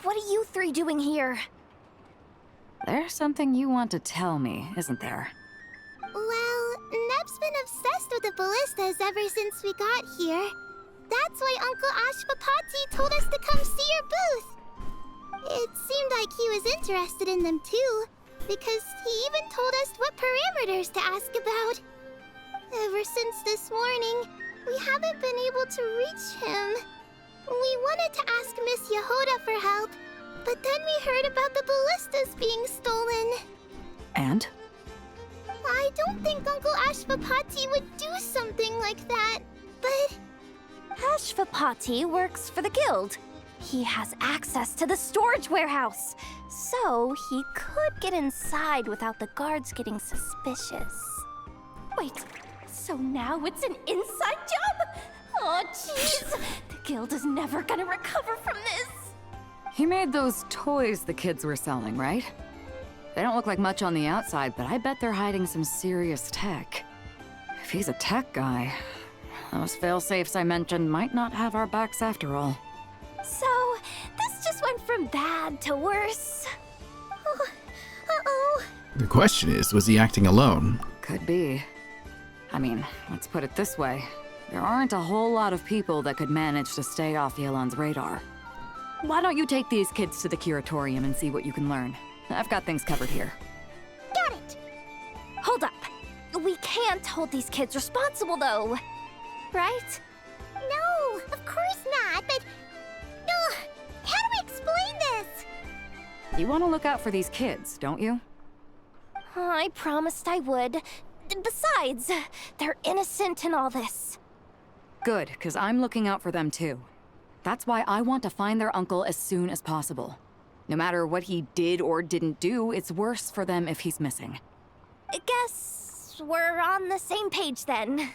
What are you three doing here? There's something you want to tell me, isn't there? Well, Neb's been obsessed with the ballistas ever since we got here. That's why Uncle Ashwapati told us to come see your booth. It seemed like he was interested in them too, because he even told us what parameters to ask about. Ever since this morning, we haven't been able to reach him. We wanted to ask Miss Yehoda for help, but then we heard about the ballistas being stolen. And? I don't think Uncle Ashwapati would do something like that, but... Ashwapati works for the guild. He has access to the storage warehouse, so he could get inside without the guards getting suspicious. Wait, so now it's an inside job? Oh, jeez! The guild is never gonna recover from this! He made those toys the kids were selling, right? They don't look like much on the outside, but I bet they're hiding some serious tech. If he's a tech guy, those fail-safes I mentioned might not have our backs after all. So, this just went from bad to worse. Oh, uh-oh. The question is, was he acting alone? Could be. I mean, let's put it this way. There aren't a whole lot of people that could manage to stay off Yelan's radar. Why don't you take these kids to the curatorium and see what you can learn? I've got things covered here. Got it! Hold up. We can't hold these kids responsible, though. Right? No, of course not, but... how do we explain this? You want to look out for these kids, don't you? I promised I would. Besides, they're innocent in all this. Good, because I'm looking out for them too. That's why I want to find their uncle as soon as possible. No matter what he did or didn't do, it's worse for them if he's missing. I guess we're on the same page then.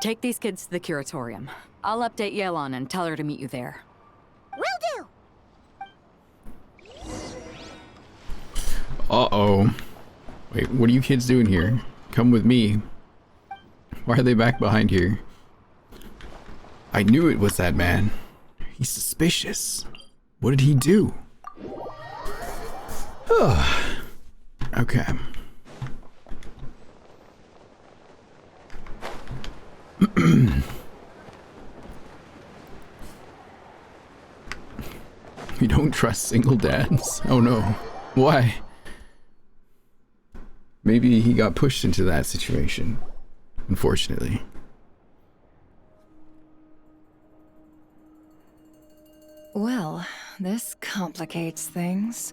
Take these kids to the curatorium. I'll update Yelan and tell her to meet you there. Will do! Uh-oh. Wait, what are you kids doing here? Come with me. Why are they back behind here? I knew it was that man. He's suspicious. What did he do? Okay. You don't trust single dads? Oh no. Why? Maybe he got pushed into that situation, unfortunately. Well, this complicates things.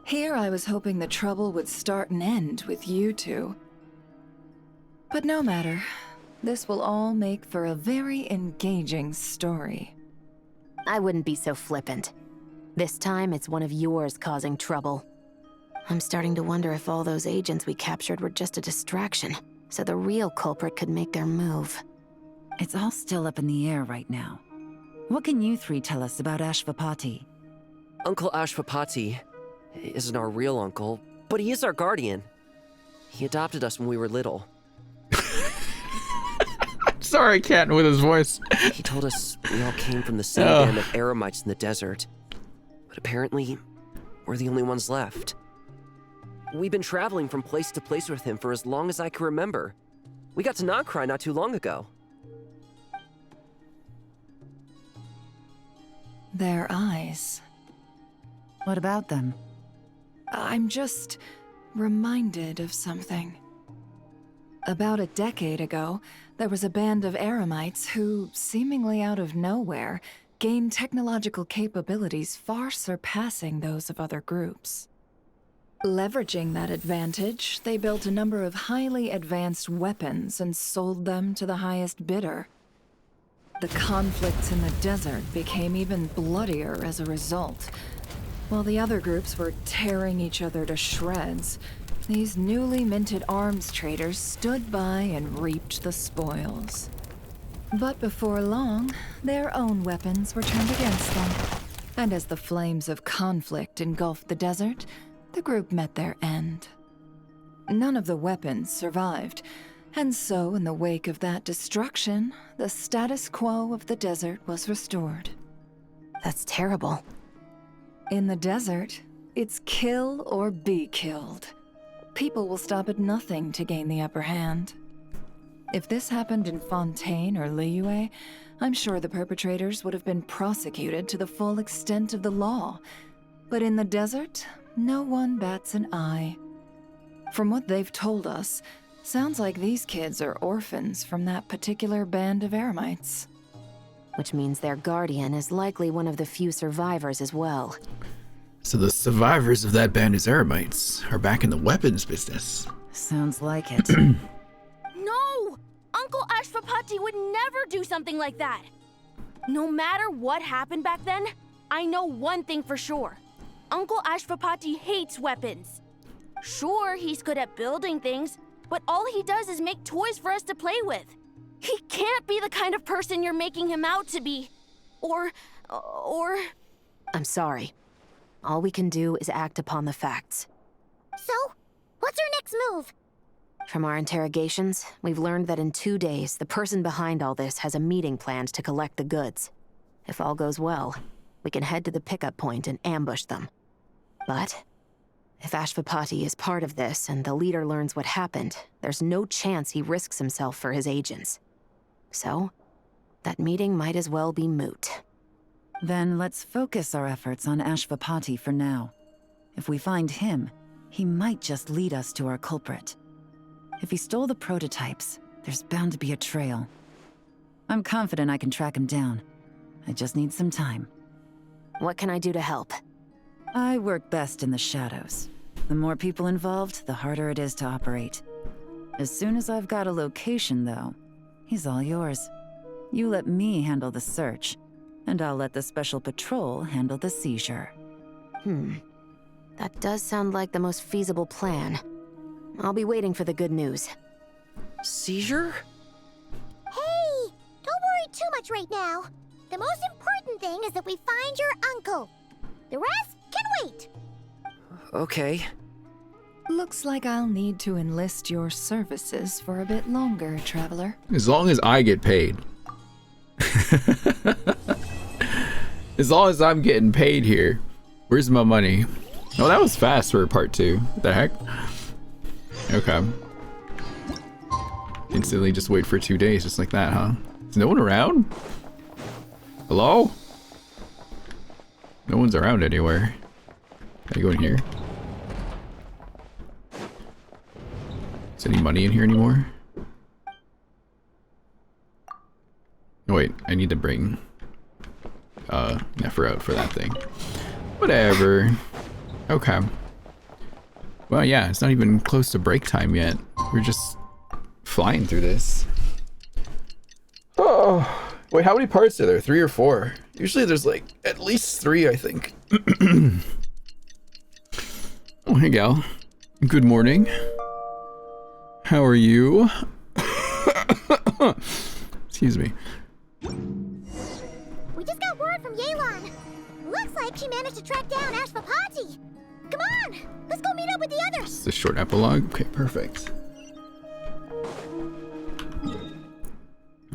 Here I was hoping the trouble would start and end with you two. But no matter. This will all make for a very engaging story. I wouldn't be so flippant. This time, it's one of yours causing trouble. I'm starting to wonder if all those agents we captured were just a distraction, so the real culprit could make their move. It's all still up in the air right now. What can you three tell us about Ashvapati? Uncle Ashvapati isn't our real uncle, but he is our guardian. He adopted us when we were little. Sorry, Cat with his voice. He told us we all came from the same band of eremites in the desert. But apparently, we're the only ones left. We've been traveling from place to place with him for as long as I can remember. We got to Nodcry not too long ago. Their eyes. What about them? I'm just reminded of something. About a decade ago, there was a band of eremites who, seemingly out of nowhere, gained technological capabilities far surpassing those of other groups. Leveraging that advantage, they built a number of highly advanced weapons and sold them to the highest bidder. The conflicts in the desert became even bloodier as a result. While the other groups were tearing each other to shreds, these newly minted arms traders stood by and reaped the spoils. But before long, their own weapons were turned against them. And as the flames of conflict engulfed the desert, the group met their end. None of the weapons survived, and so in the wake of that destruction, the status quo of the desert was restored. That's terrible. In the desert, it's kill or be killed. People will stop at nothing to gain the upper hand. If this happened in Fontaine or Liyue, I'm sure the perpetrators would have been prosecuted to the full extent of the law. But in the desert, no one bats an eye. From what they've told us, sounds like these kids are orphans from that particular band of eremites. Which means their guardian is likely one of the few survivors as well. So the survivors of that band of eremites are back in the weapons business. Sounds like it. No! Uncle Ashvapati would never do something like that. No matter what happened back then, I know one thing for sure. Uncle Ashvapati hates weapons. Sure, he's good at building things, but all he does is make toys for us to play with. He can't be the kind of person you're making him out to be. Or... I'm sorry. All we can do is act upon the facts. So, what's our next move? From our interrogations, we've learned that in 2 days, the person behind all this has a meeting planned to collect the goods. If all goes well, we can head to the pickup point and ambush them. But if Ashvapati is part of this and the leader learns what happened, there's no chance he risks himself for his agents. So, that meeting might as well be moot. Then let's focus our efforts on Ashvapati for now. If we find him, he might just lead us to our culprit. If he stole the prototypes, there's bound to be a trail. I'm confident I can track him down. I just need some time. What can I do to help? I work best in the shadows. The more people involved, the harder it is to operate. As soon as I've got a location, though, he's all yours. You let me handle the search, and I'll let the Special Patrol handle the seizure. That does sound like the most feasible plan. I'll be waiting for the good news. Seizure? Hey! Don't worry too much right now. The most important thing is that we find your uncle. The rest can wait. Okay. Looks like I'll need to enlist your services for a bit longer, Traveler. As long as I get paid. As long as I'm getting paid here. Where's my money? Oh, that was fast for part 2. What the heck? Okay. Instantly just wait for 2 days, just like that, huh? Is no one around? Hello? No one's around anywhere. Can I go in here? Is any money in here anymore? Oh wait, I need to bring Nefer out for that thing. Whatever. Okay. Well, yeah, it's not even close to break time yet. We're just flying through this. Oh, wait, how many parts are there? 3 or 4? Usually there's like at least 3, I think. Oh, hey, gal. Good morning. How are you? Excuse me. We just got word from Yelan. Looks like she managed to track down Ashvapati. Come on, let's go meet up with the others. It's a short epilogue. Okay, perfect.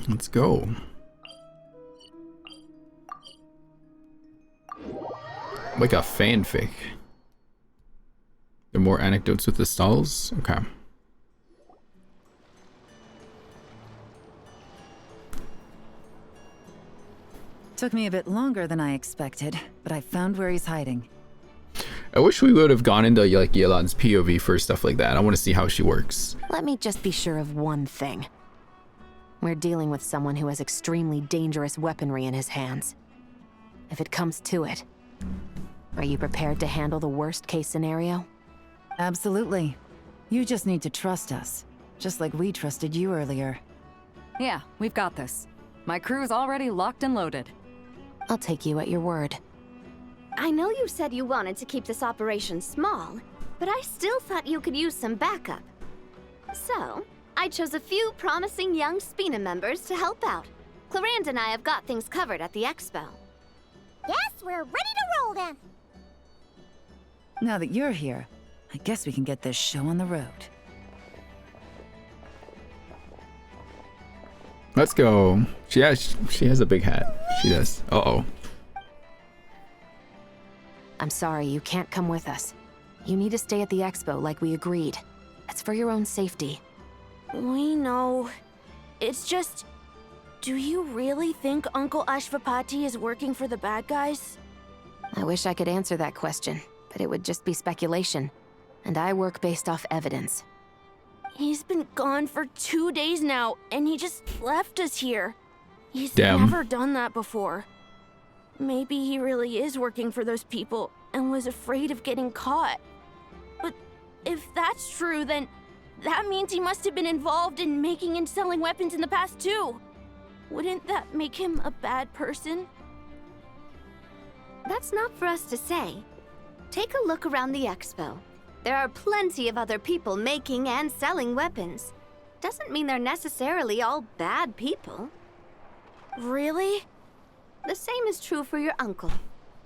Let's go. Like a fanfic. There are more anecdotes with the stalls? Okay. Took me a bit longer than I expected, but I found where he's hiding. I wish we would have gone into like Yelan's POV for stuff like that. I want to see how she works. Let me just be sure of one thing. We're dealing with someone who has extremely dangerous weaponry in his hands. If it comes to it, are you prepared to handle the worst case scenario? Absolutely. You just need to trust us, just like we trusted you earlier. Yeah, we've got this. My crew's already locked and loaded. I'll take you at your word. I know you said you wanted to keep this operation small, but I still thought you could use some backup. So, I chose a few promising young Spina members to help out. Clarand and I have got things covered at the expo. Yes, we're ready to roll then. Now that you're here, I guess we can get this show on the road. Let's go. She has a big hat. She does. Uh-oh. I'm sorry, you can't come with us. You need to stay at the expo like we agreed. It's for your own safety. We know. It's just... Do you really think Uncle Ashvapati is working for the bad guys? I wish I could answer that question, but it would just be speculation. And I work based off evidence. He's been gone for 2 days now, and he just left us here. He's Damn. never done that before. Maybe he really is working for those people and was afraid of getting caught. But if that's true, then that means he must have been involved in making and selling weapons in the past too. Wouldn't that make him a bad person? That's not for us to say. Take a look around the expo. There are plenty of other people making and selling weapons. Doesn't mean they're necessarily all bad people. Really? The same is true for your uncle.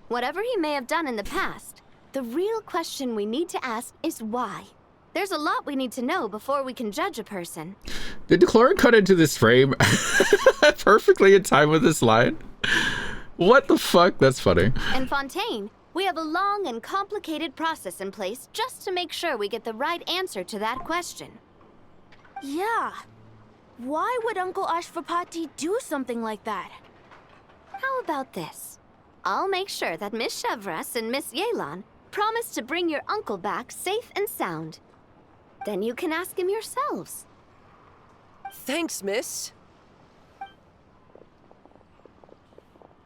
Whatever he may have done in the past, the real question we need to ask is why. There's a lot we need to know before we can judge a person. Did Chlorine cut into this frame perfectly in time with this line? What the fuck? That's funny. In Fontaine, we have a long and complicated process in place just to make sure we get the right answer to that question. Yeah. Why would Uncle Ashvapati do something like that? How about this? I'll make sure that Miss Chevras and Miss Yelan promise to bring your uncle back safe and sound. Then you can ask him yourselves. Thanks, miss.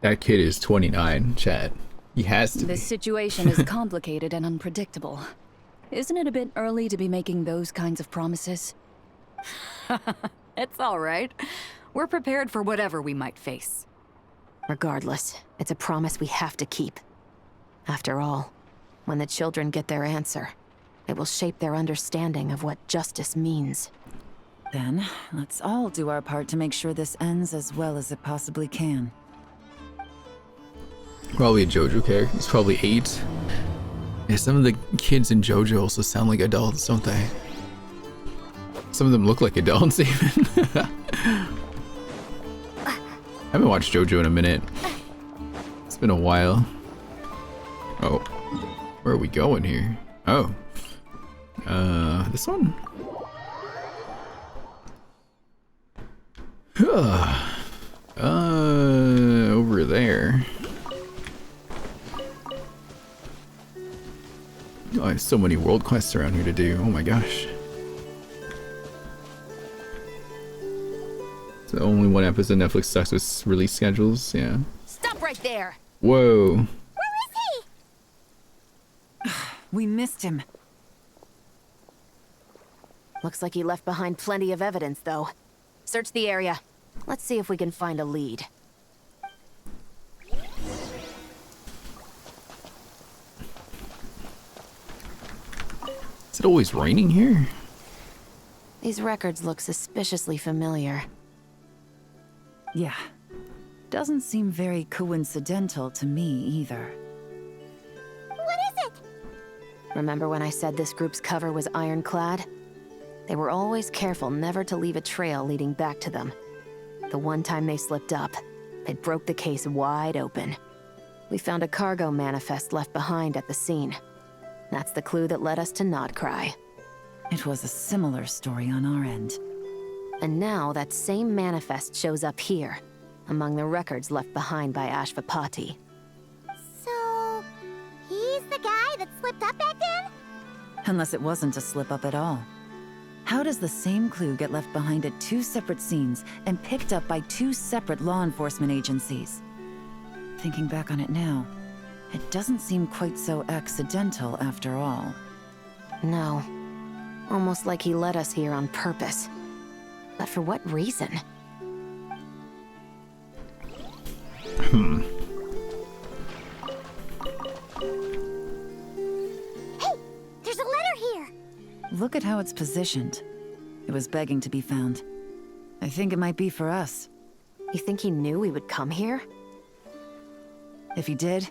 That kid is 29, chat. He has to This be. situation is complicated and unpredictable. Isn't it a bit early to be making those kinds of promises? It's all right. We're prepared for whatever we might face. Regardless, it's a promise we have to keep. After all, when the children get their answer, it will shape their understanding of what justice means. Then, let's all do our part to make sure this ends as well as it possibly can. Probably a JoJo character. He's probably 8. Yeah, some of the kids in JoJo also sound like adults, don't they? Some of them look like adults even. I haven't watched JoJo in a minute. It's been a while. Oh, where are we going here? Oh, this one? Over there. I have so many world quests around here to do. Oh my gosh. So only one episode. Netflix sucks with release schedules. Yeah. Stop right there. Whoa. We missed him. Looks like he left behind plenty of evidence, though. Search the area. Let's see if we can find a lead. Is it always raining here? These records look suspiciously familiar. Yeah. Doesn't seem very coincidental to me either. What is it? Remember when I said this group's cover was ironclad? They were always careful never to leave a trail leading back to them. The one time they slipped up, it broke the case wide open. We found a cargo manifest left behind at the scene. That's the clue that led us to Nodcry. It was a similar story on our end. And now that same manifest shows up here, among the records left behind by Ashvapati. So, he's the guy that slipped up back then? Unless it wasn't a slip-up at all. How does the same clue get left behind at 2 separate scenes and picked up by 2 separate law enforcement agencies? Thinking back on it now, it doesn't seem quite so accidental after all. No. Almost like he led us here on purpose. But for what reason? Hey! There's a letter here! Look at how it's positioned. It was begging to be found. I think it might be for us. You think he knew we would come here? If he did,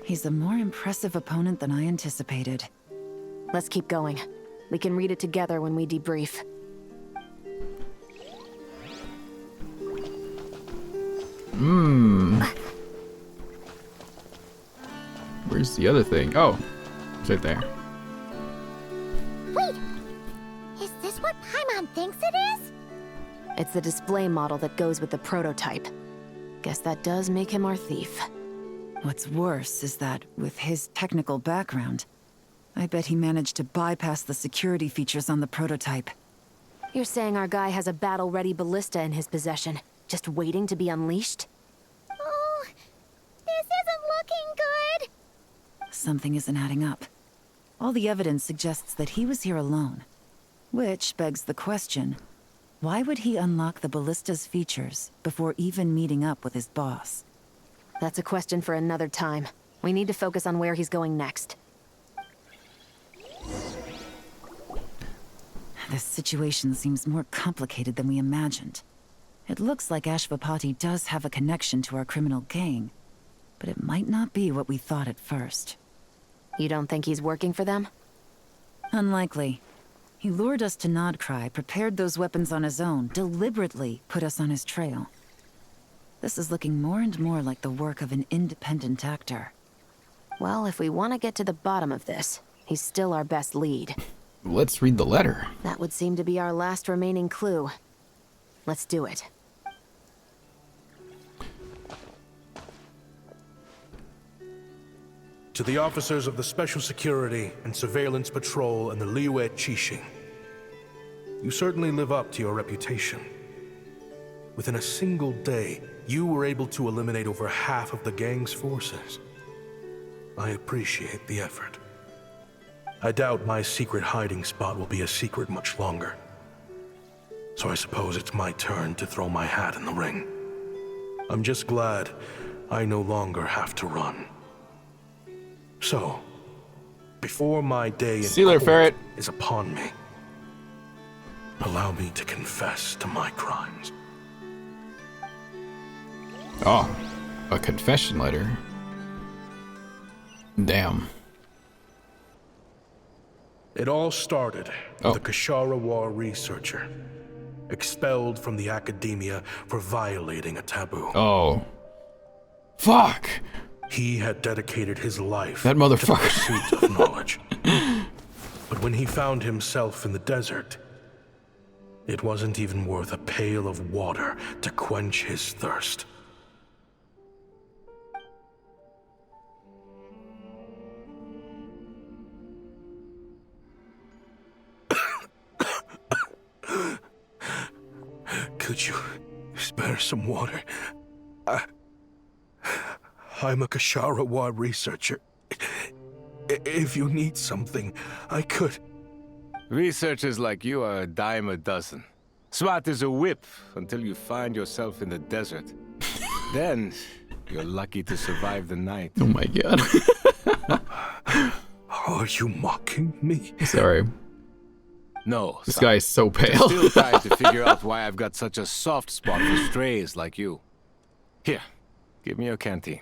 he's a more impressive opponent than I anticipated. Let's keep going. We can read it together when we debrief. Where's the other thing? Oh, it's right there. Wait! Is this what Paimon thinks it is? It's the display model that goes with the prototype. Guess that does make him our thief. What's worse is that, with his technical background, I bet he managed to bypass the security features on the prototype. You're saying our guy has a battle-ready ballista in his possession, just waiting to be unleashed? Oh, this isn't looking good! Something isn't adding up. All the evidence suggests that he was here alone. Which begs the question, why would he unlock the ballista's features before even meeting up with his boss? That's a question for another time. We need to focus on where he's going next. This situation seems more complicated than we imagined. It looks like Ashvapati does have a connection to our criminal gang, but it might not be what we thought at first. You don't think he's working for them? Unlikely. He lured us to Nodcry, prepared those weapons on his own, deliberately put us on his trail. This is looking more and more like the work of an independent actor. Well, if we want to get to the bottom of this, he's still our best lead. Let's read the letter. That would seem to be our last remaining clue. Let's do it. To the officers of the Special Security and Surveillance Patrol and the Liyue Qixing, you certainly live up to your reputation. Within a single day, you were able to eliminate over half of the gang's forces. I appreciate the effort. I doubt my secret hiding spot will be a secret much longer. So I suppose it's my turn to throw my hat in the ring. I'm just glad I no longer have to run. So, before my day in court is upon me, allow me to confess to my crimes. Oh, a confession letter. Damn. It all started with a Kashara War researcher, expelled from the academia for violating a taboo. Oh. Fuck! He had dedicated his life that motherfucker. to the pursuit of knowledge. But when he found himself in the desert, it wasn't even worth a pail of water to quench his thirst. some water. I'm a Kasharawa researcher. If you need something, I could... Researchers like you are a dime a dozen. Smart as a whip until you find yourself in the desert. Then, you're lucky to survive the night. Oh my god. Are you mocking me? Sorry. No, this son. guy is so pale. I'm still trying to figure out why I've got such a soft spot for strays like you. Here, give me your canteen.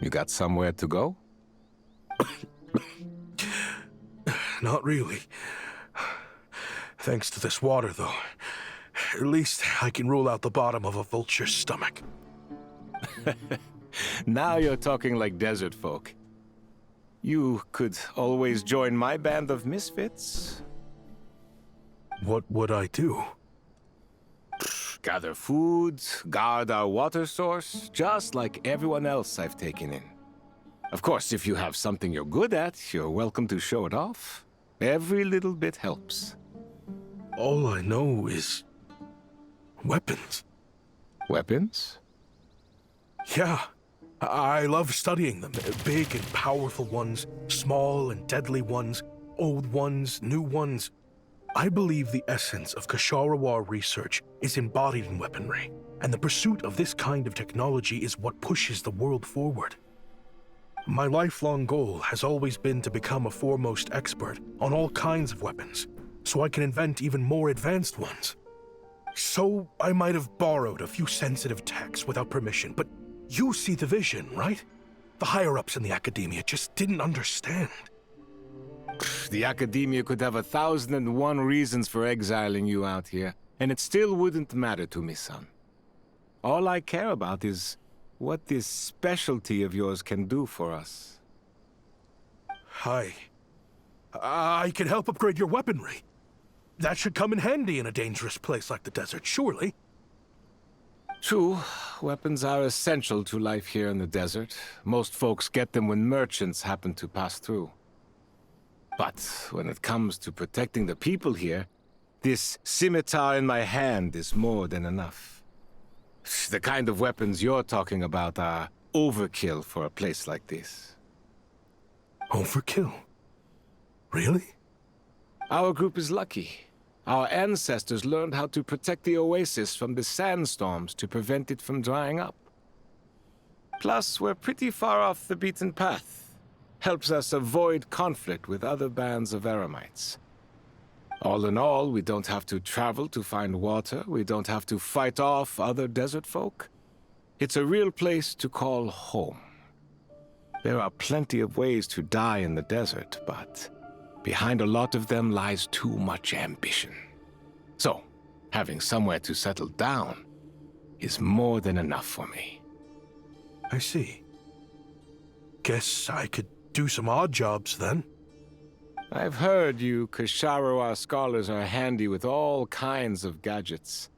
You got somewhere to go? Not really. Thanks to this water, though. At least I can rule out the bottom of a vulture's stomach. Now you're talking like desert folk. You could always join my band of misfits. What would I do? Gather food, guard our water source, just like everyone else I've taken in. Of course, if you have something you're good at, you're welcome to show it off. Every little bit helps. All I know is... weapons. Weapons? Yeah. I love studying them. Big and powerful ones, small and deadly ones, old ones, new ones. I believe the essence of Kasharawa research is embodied in weaponry, and the pursuit of this kind of technology is what pushes the world forward. My lifelong goal has always been to become a foremost expert on all kinds of weapons, so I can invent even more advanced ones. So I might have borrowed a few sensitive techs without permission, but you see the vision, right? The higher-ups in the academia just didn't understand. The academia could have 1,001 reasons for exiling you out here, and it still wouldn't matter to me, son. All I care about is what this specialty of yours can do for us. Hi. I can help upgrade your weaponry. That should come in handy in a dangerous place like the desert, surely. True, weapons are essential to life here in the desert. Most folks get them when merchants happen to pass through. But when it comes to protecting the people here, this scimitar in my hand is more than enough. The kind of weapons you're talking about are overkill for a place like this. Overkill? Really? Our group is lucky. Our ancestors learned how to protect the oasis from the sandstorms to prevent it from drying up. Plus, we're pretty far off the beaten path. Helps us avoid conflict with other bands of Eremites. All in all, we don't have to travel to find water, we don't have to fight off other desert folk. It's a real place to call home. There are plenty of ways to die in the desert, but behind a lot of them lies too much ambition. So, having somewhere to settle down is more than enough for me. I see. Guess I could do some odd jobs then. I've heard you Kasharawa scholars are handy with all kinds of gadgets.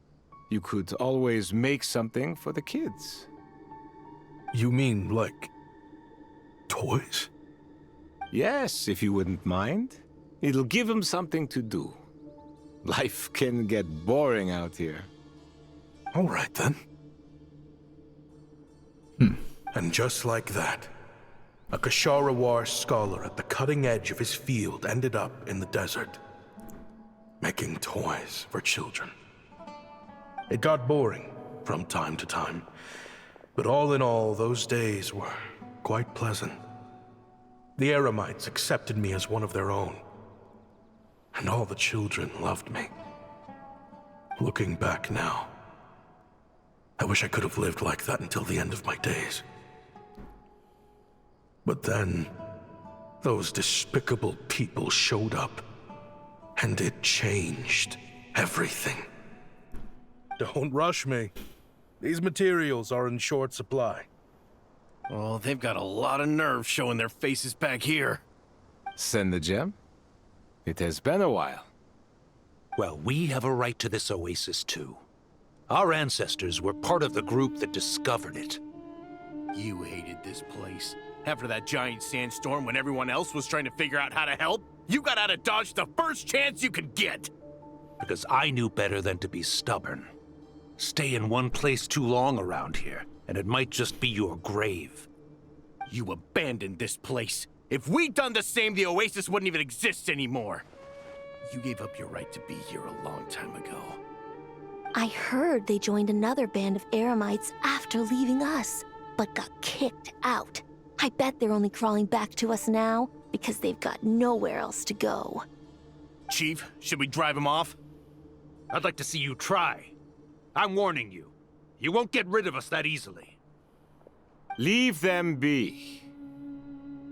You could always make something for the kids. You mean, like, toys? Yes, if you wouldn't mind. It'll give them something to do. Life can get boring out here. All right, then. And just like that, a Kasharawa scholar at the cutting edge of his field ended up in the desert, making toys for children. It got boring from time to time, but all in all, those days were quite pleasant. The Eremites accepted me as one of their own, and all the children loved me. Looking back now, I wish I could have lived like that until the end of my days. But then, those despicable people showed up, and it changed everything. Don't rush me. These materials are in short supply. Oh, they've got a lot of nerve showing their faces back here. Send the gem? It has been a while. Well, we have a right to this oasis too. Our ancestors were part of the group that discovered it. You hated this place. After that giant sandstorm when everyone else was trying to figure out how to help, you got out of Dodge the first chance you could get! Because I knew better than to be stubborn. Stay in one place too long around here, and it might just be your grave. You abandoned this place. If we'd done the same, the oasis wouldn't even exist anymore. You gave up your right to be here a long time ago. I heard they joined another band of Eremites after leaving us, but got kicked out. I bet they're only crawling back to us now because they've got nowhere else to go. Chief, should we drive him off? I'd like to see you try. I'm warning you. You won't get rid of us that easily. Leave them be.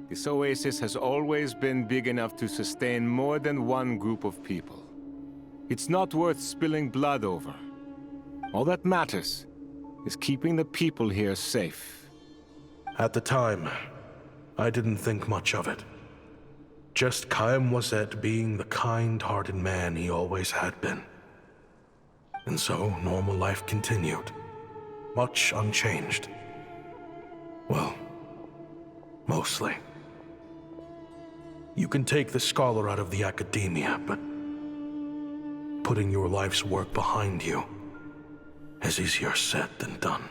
This oasis has always been big enough to sustain more than one group of people. It's not worth spilling blood over. All that matters is keeping the people here safe. At the time, I didn't think much of it. Just Chaim Wazet being the kind-hearted man he always had been. And so, normal life continued. Much unchanged. Well, mostly. You can take the scholar out of the academia, but putting your life's work behind you is easier said than done.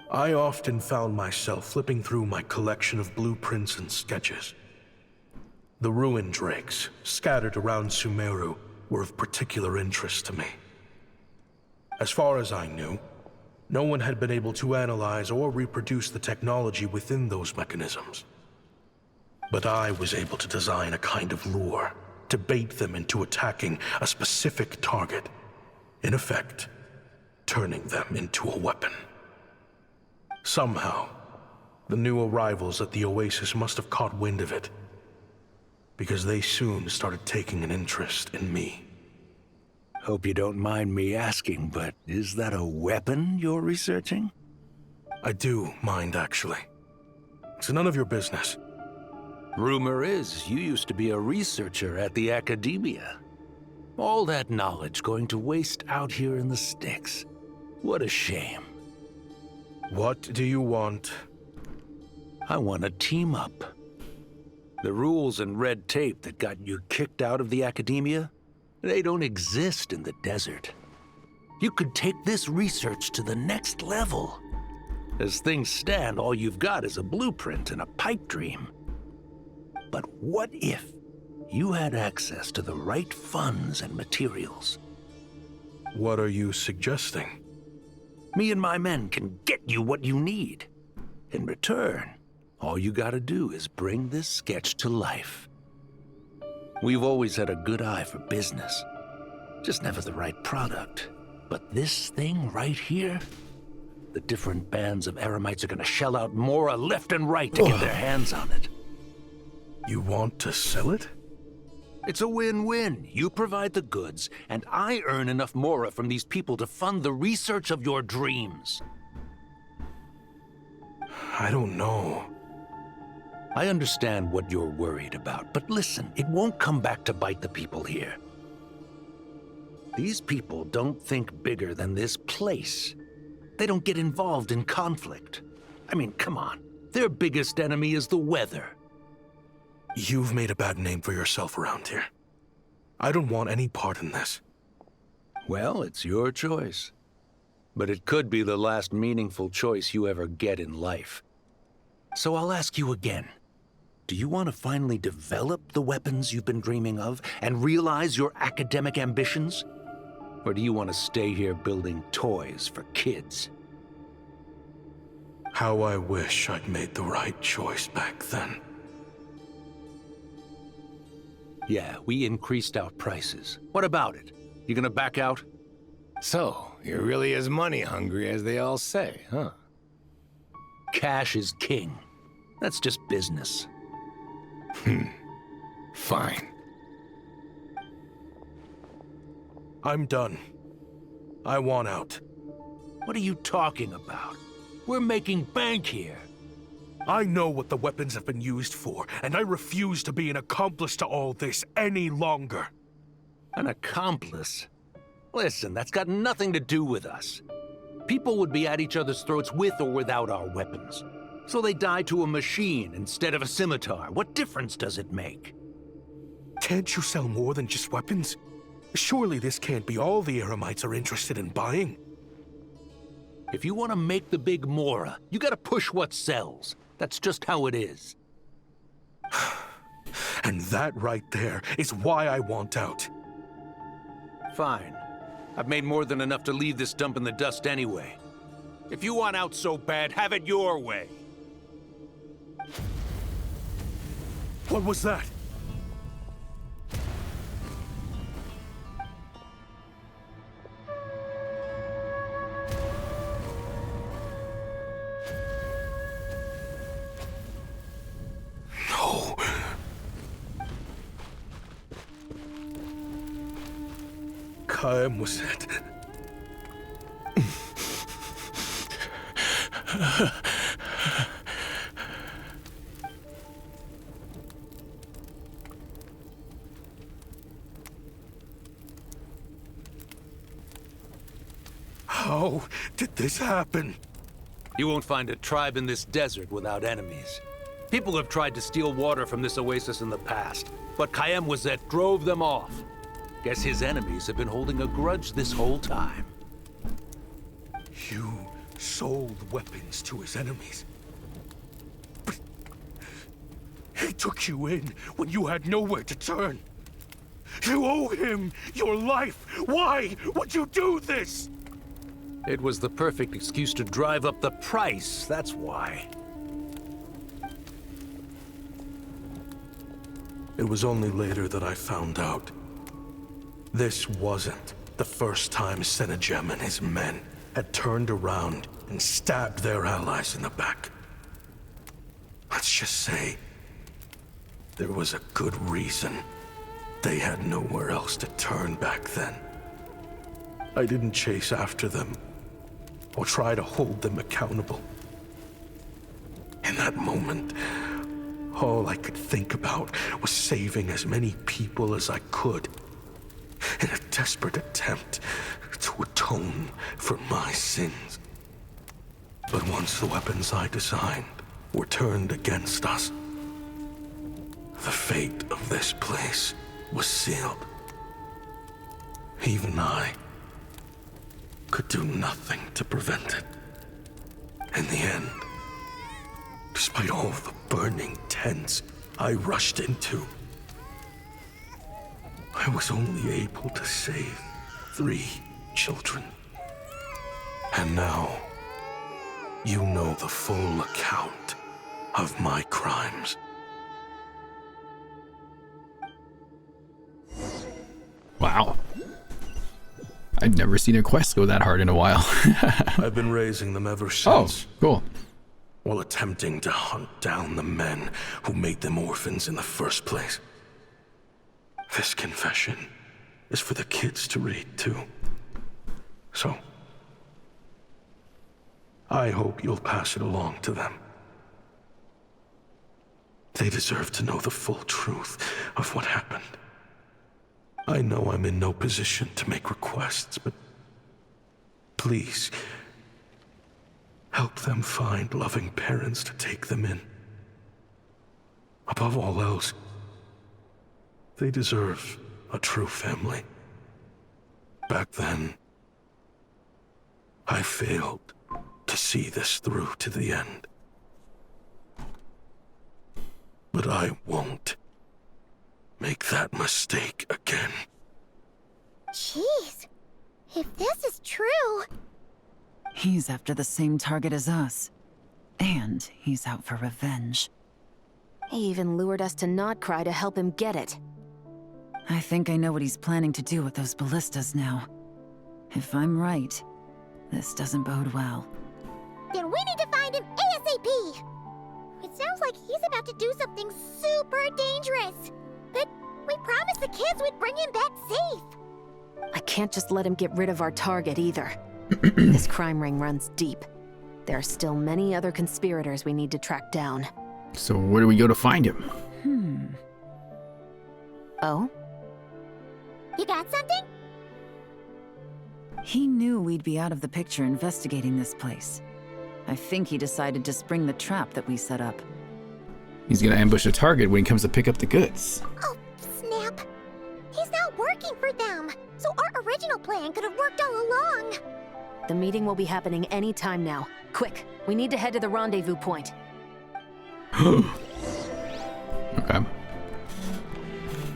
I often found myself flipping through my collection of blueprints and sketches. The ruin drakes scattered around Sumeru were of particular interest to me. As far as I knew, no one had been able to analyze or reproduce the technology within those mechanisms. But I was able to design a kind of lure to bait them into attacking a specific target, in effect, turning them into a weapon. Somehow, the new arrivals at the Oasis must have caught wind of it, because they soon started taking an interest in me. Hope you don't mind me asking, but is that a weapon you're researching? I do mind, actually. It's none of your business. Rumor is you used to be a researcher at the academia. All that knowledge going to waste out here in the sticks. What a shame. What do you want? I want to team up. The rules and red tape that got you kicked out of the academia, they don't exist in the desert. You could take this research to the next level. As things stand, all you've got is a blueprint and a pipe dream. But what if you had access to the right funds and materials? What are you suggesting? Me and my men can get you what you need. In return, all you gotta do is bring this sketch to life. We've always had a good eye for business, just never the right product. But this thing right here, the different bands of Eremites are gonna shell out more left and right to get their hands on it. You want to sell it? It's a win-win. You provide the goods, and I earn enough mora from these people to fund the research of your dreams. I don't know. I understand what you're worried about, but listen, it won't come back to bite the people here. These people don't think bigger than this place. They don't get involved in conflict. I mean, come on. Their biggest enemy is the weather. You've made a bad name for yourself around here. I don't want any part in this. Well, it's your choice. But it could be the last meaningful choice you ever get in life. So I'll ask you again. Do you want to finally develop the weapons you've been dreaming of and realize your academic ambitions? Or do you want to stay here building toys for kids? How I wish I'd made the right choice back then. Yeah, we increased our prices. What about it? You gonna back out? So, you're really as money hungry as they all say, huh? Cash is king. That's just business. Fine. I'm done. I want out. What are you talking about? We're making bank here. I know what the weapons have been used for, and I refuse to be an accomplice to all this any longer. An accomplice? Listen, that's got nothing to do with us. People would be at each other's throats with or without our weapons. So they die to a machine instead of a scimitar. What difference does it make? Can't you sell more than just weapons? Surely this can't be all the Eremites are interested in buying. If you want to make the big Mora, you gotta push what sells. That's just how it is. And that right there is why I want out. Fine. I've made more than enough to leave this dump in the dust anyway. If you want out so bad, have it your way. What was that? No. Kaem was it? How did this happen? You won't find a tribe in this desert without enemies. People have tried to steal water from this oasis in the past, but Kaem Wazet drove them off. Guess his enemies have been holding a grudge this whole time. You sold weapons to his enemies. But he took you in when you had nowhere to turn. You owe him your life. Why would you do this? It was the perfect excuse to drive up the price, that's why. It was only later that I found out. This wasn't the first time Senegem and his men had turned around and stabbed their allies in the back. Let's just say there was a good reason they had nowhere else to turn back then. I didn't chase after them or try to hold them accountable. In that moment, all I could think about was saving as many people as I could in a desperate attempt to atone for my sins. But once the weapons I designed were turned against us, the fate of this place was sealed. Even I could do nothing to prevent it. In the end, despite all the burning tents I rushed into, I was only able to save 3 children. And now, you know the full account of my crimes. Wow. I've never seen a quest go that hard in a while. I've been raising them ever since. Oh, cool. While attempting to hunt down the men who made them orphans in the first place. This confession is for the kids to read, too. So, I hope you'll pass it along to them. They deserve to know the full truth of what happened. I know I'm in no position to make requests, but please, help them find loving parents to take them in. Above all else, they deserve a true family. Back then, I failed to see this through to the end. But I won't make that mistake again. Jeez, if this is true... He's after the same target as us. And he's out for revenge. He even lured us to Nodcry to help him get it. I think I know what he's planning to do with those ballistas now. If I'm right, this doesn't bode well. Then we need to find him ASAP! It sounds like he's about to do something super dangerous. But we promised the kids we'd bring him back safe. I can't just let him get rid of our target either. This crime ring runs deep. There are still many other conspirators we need to track down. So where do we go to find him? Oh? You got something? He knew we'd be out of the picture investigating this place. I think he decided to spring the trap that we set up. He's gonna ambush a target when he comes to pick up the goods. Oh, snap. He's not working for them. So our original plan could have worked all along. The meeting will be happening any time now. Quick, we need to head to the rendezvous point. Okay.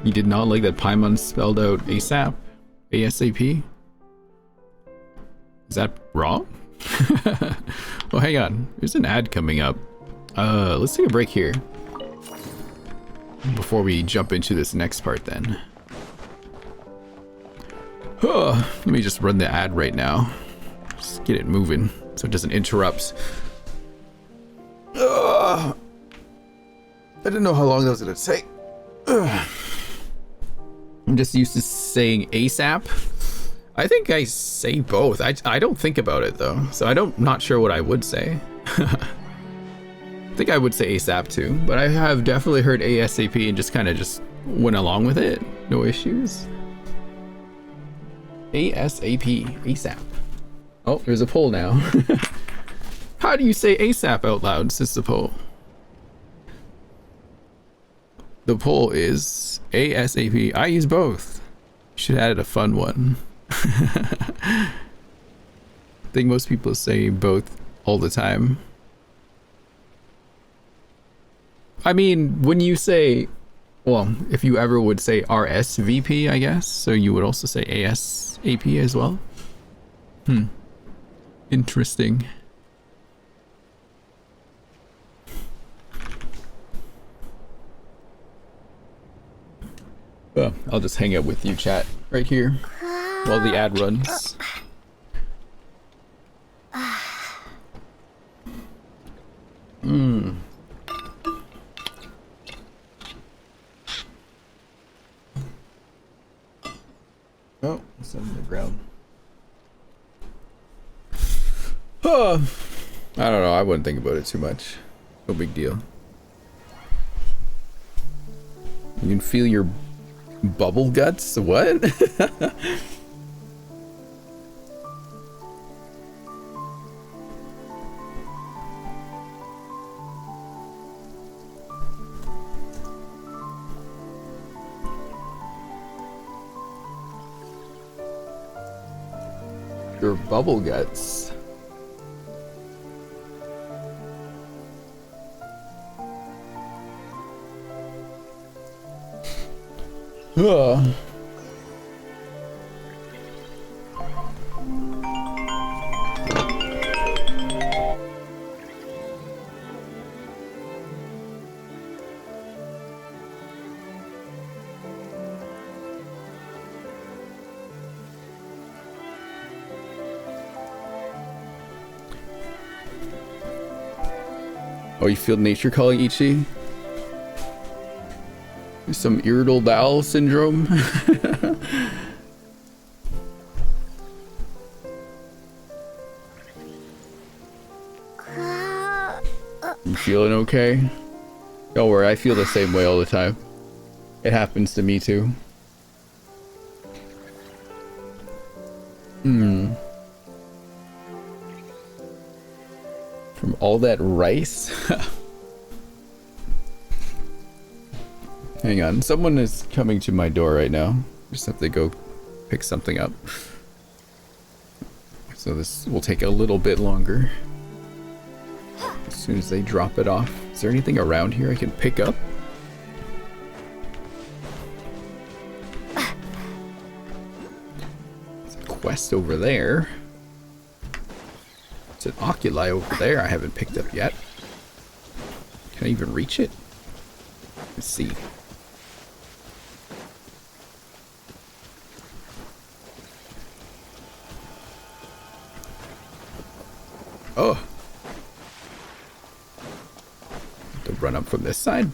You did not like that Paimon spelled out ASAP? ASAP? Is that wrong? Well, hang on. There's an ad coming up. Let's take a break here before we jump into this next part then. Let me just run the ad right now. Just get it moving so it doesn't interrupt. I didn't know how long that was gonna take. I'm just used to saying ASAP. I think I say both. I don't think about it though, so not sure what I would say. I think I would say ASAP too, but I have definitely heard ASAP and just kind of just went along with it. No issues. ASAP, ASAP. Oh, there's a poll now. How do you say ASAP out loud, says the poll? The poll is ASAP. I use both. Should add a fun one. I think most people say both all the time. I mean, when you say, well, if you ever would say RSVP, I guess, so you would also say ASAP as well. Interesting. Well, I'll just hang out with you, chat, right here while the ad runs. Oh, it's on the ground. I don't know. I wouldn't think about it too much. No big deal. You can feel your bubble guts? What? Your bubble guts. Oh, you feel nature calling, Ichi? Some irritable bowel syndrome? You feeling okay? Don't worry, I feel the same way all the time. It happens to me too. From all that rice? Hang on, someone is coming to my door right now. Just have to go pick something up. So this will take a little bit longer. As soon as they drop it off. Is there anything around here I can pick up? There's a quest over there. It's an oculi over there I haven't picked up yet. Can I even reach it? Let's see. Oh. To run up from this side.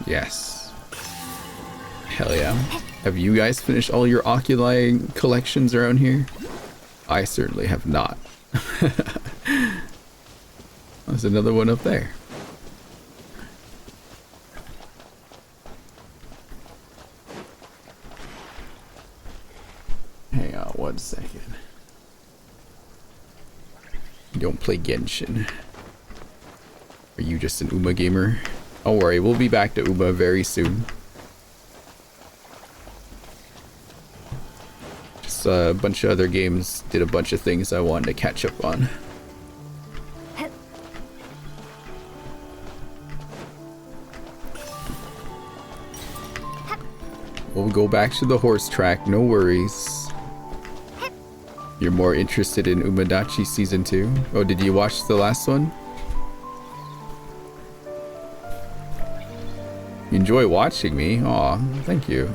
Yes. Hell yeah. Have you guys finished all your oculi collections around here? I certainly have not. there's another one up there. Hang on 1 second. You don't play Genshin. Are you just an Uma gamer? Don't worry, we'll be back to Uma very soon. Just a bunch of other games, did a bunch of things I wanted to catch up on. We'll go back to the horse track, no worries. You're more interested in Umadachi Season 2? Oh, did you watch the last one? You enjoy watching me? Aw, thank you.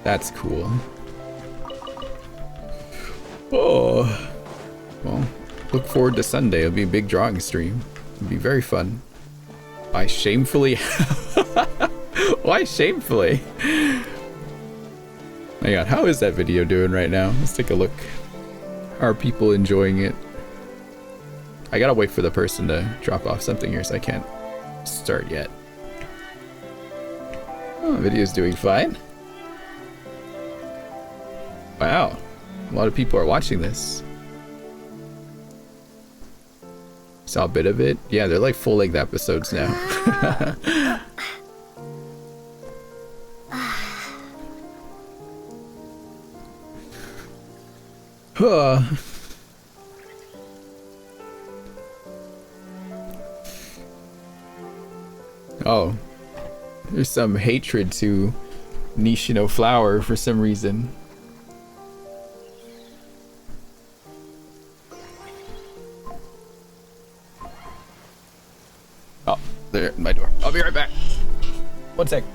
That's cool. Oh. Well, look forward to Sunday. It'll be a big drawing stream. It'll be very fun. Why shamefully? Why shamefully? My god, how is that video doing right now? Let's take a look. Are people enjoying it? I gotta wait for the person to drop off something here, so I can't start yet. Oh, the video's doing fine. Wow, a lot of people are watching this. Saw a bit of it. Yeah, they're like full-length episodes now. Oh, there's some hatred to Nishino Flower for some reason. Oh, there at my door. I'll be right back. 1 sec.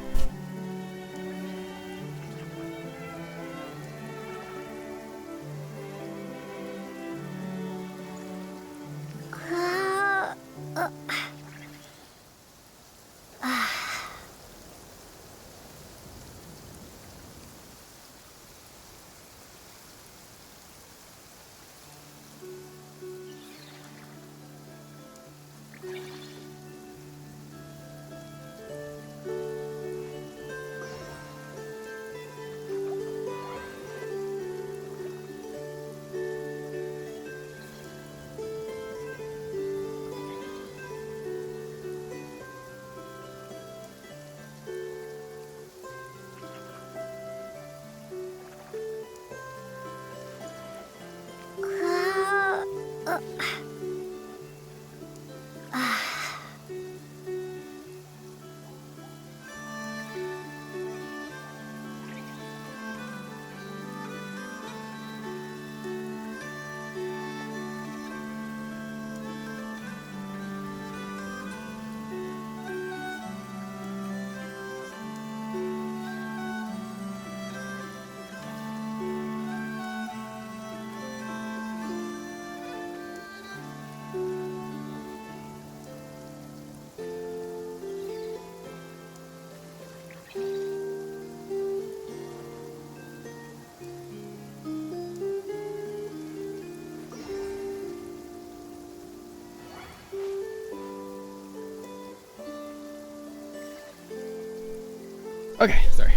Okay, sorry.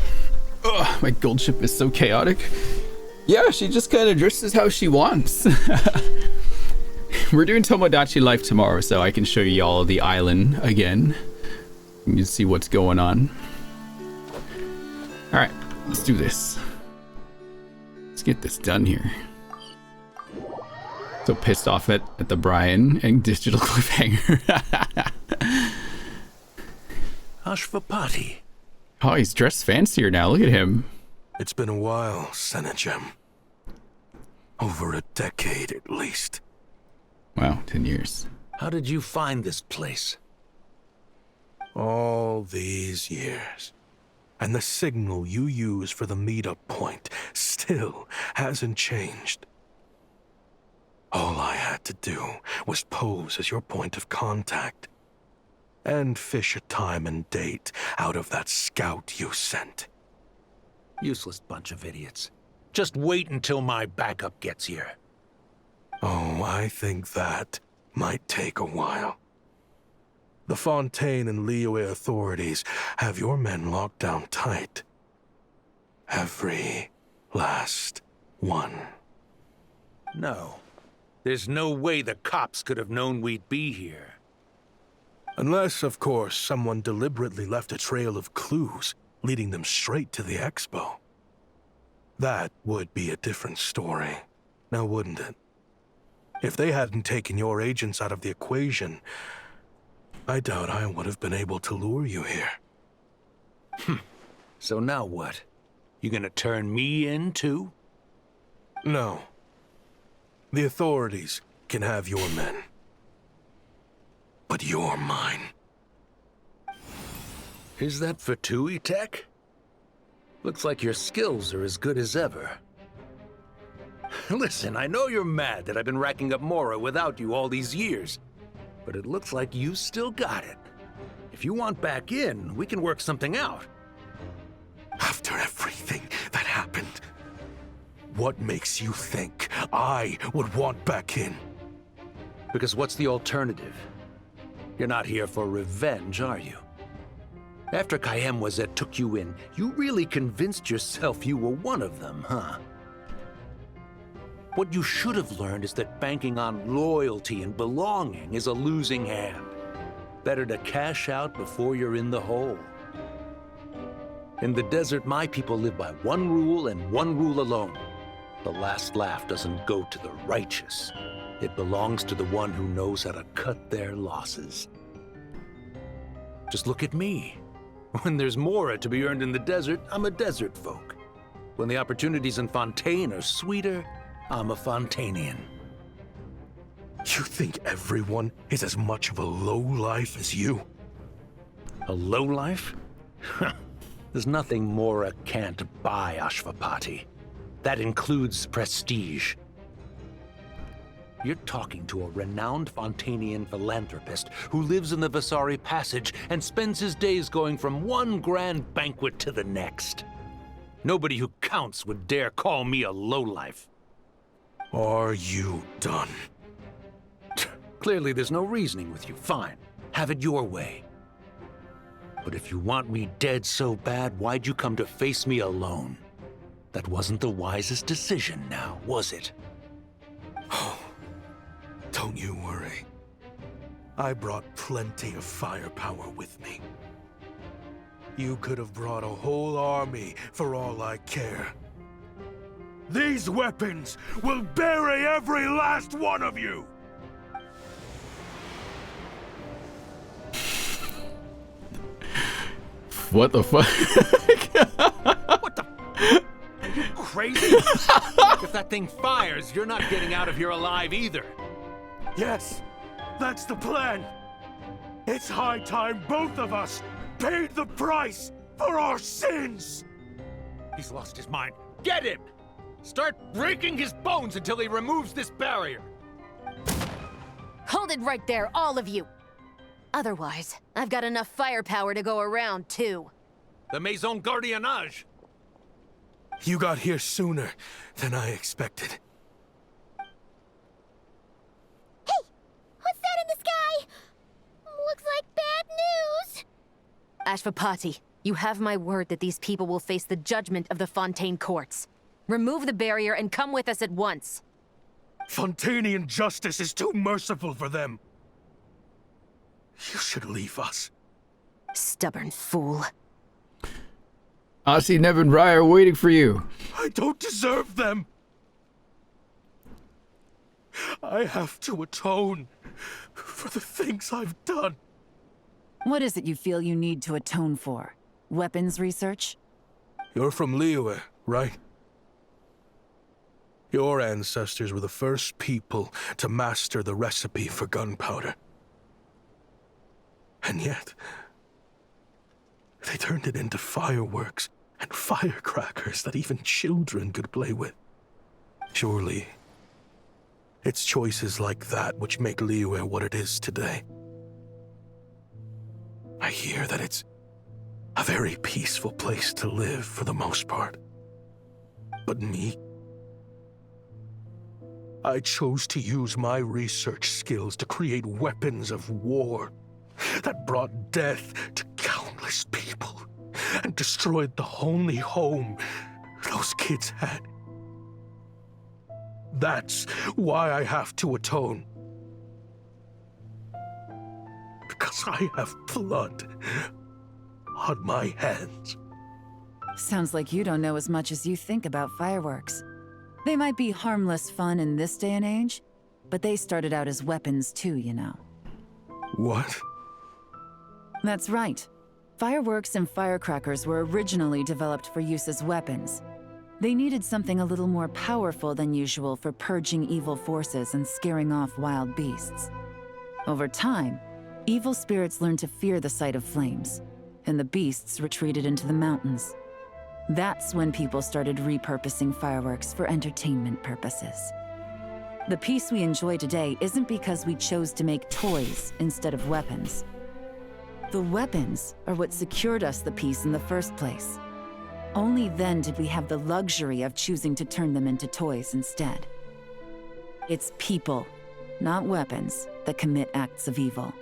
Ugh, my gold ship is so chaotic. Yeah, she just kind of dresses how she wants. We're doing Tomodachi Life tomorrow, so I can show you all the island again. You can see what's going on. Alright, let's do this. Let's get this done here. So pissed off at the Brian and digital cliffhanger. Ashvapati. Oh, he's dressed fancier now. Look at him. It's been a while, Senegem. Over a decade, at least. Wow, 10 years. How did you find this place? All these years. And the signal you use for the meetup point still hasn't changed. All I had to do was pose as your point of contact. And fish a time and date out of that scout you sent. Useless bunch of idiots. Just wait until my backup gets here. Oh, I think that might take a while. The Fontaine and Liyue authorities have your men locked down tight. Every last one. No. There's no way the cops could have known we'd be here. Unless, of course, someone deliberately left a trail of clues, leading them straight to the expo. That would be a different story, now wouldn't it? If they hadn't taken your agents out of the equation, I doubt I would have been able to lure you here. So now what? You gonna turn me in, too? No. The authorities can have your men. But you're mine. Is that Fatui tech? Looks like your skills are as good as ever. Listen, I know you're mad that I've been racking up Mora without you all these years, but it looks like you still got it. If you want back in, we can work something out. After everything that happened, what makes you think I would want back in? Because what's the alternative? You're not here for revenge, are you? After Kayemwazet took you in, you really convinced yourself you were one of them, huh? What you should have learned is that banking on loyalty and belonging is a losing hand. Better to cash out before you're in the hole. In the desert, my people live by one rule and one rule alone. The last laugh doesn't go to the righteous. It belongs to the one who knows how to cut their losses. Just look at me. When there's Mora to be earned in the desert, I'm a desert folk. When the opportunities in Fontaine are sweeter, I'm a Fontainian. You think everyone is as much of a lowlife as you? A lowlife? There's nothing Mora can't buy, Ashvapati. That includes prestige. You're talking to a renowned Fontainian philanthropist who lives in the Vasari Passage and spends his days going from one grand banquet to the next. Nobody who counts would dare call me a lowlife. Are you done? Clearly there's no reasoning with you. Fine. Have it your way. But if you want me dead so bad, why'd you come to face me alone? That wasn't the wisest decision now, was it? Oh, don't you worry. I brought plenty of firepower with me. You could have brought a whole army for all I care. These weapons will bury every last one of you! What the fuck? What the? Are you crazy? If that thing fires, you're not getting out of here alive either. Yes, that's the plan. It's high time both of us paid the price for our sins! He's lost his mind. Get him! Start breaking his bones until he removes this barrier. Hold it right there, all of you! Otherwise, I've got enough firepower to go around, too. The Maison Gardiennage! You got here sooner than I expected. Hey! What's that in the sky? Looks like bad news! Ashvapati, you have my word that these people will face the judgment of the Fontaine courts. Remove the barrier and come with us at once. Fontainian justice is too merciful for them. You should leave us. Stubborn fool. I see Nevin Ryer waiting for you. I don't deserve them. I have to atone for the things I've done. What is it you feel you need to atone for? Weapons research? You're from Liyue, right? Your ancestors were the first people to master the recipe for gunpowder. And yet, they turned it into fireworks and firecrackers that even children could play with. Surely, it's choices like that which make Liyue what it is today. I hear that it's a very peaceful place to live for the most part. But me? I chose to use my research skills to create weapons of war that brought death to countless people and destroyed the only home those kids had. That's why I have to atone. Because I have blood on my hands. Sounds like you don't know as much as you think about fireworks. They might be harmless fun in this day and age, but they started out as weapons too, you know. What? That's right. Fireworks and firecrackers were originally developed for use as weapons. They needed something a little more powerful than usual for purging evil forces and scaring off wild beasts. Over time, evil spirits learned to fear the sight of flames, and the beasts retreated into the mountains. That's when people started repurposing fireworks for entertainment purposes. The peace we enjoy today isn't because we chose to make toys instead of weapons. The weapons are what secured us the peace in the first place. Only then did we have the luxury of choosing to turn them into toys instead. It's people, not weapons, that commit acts of evil.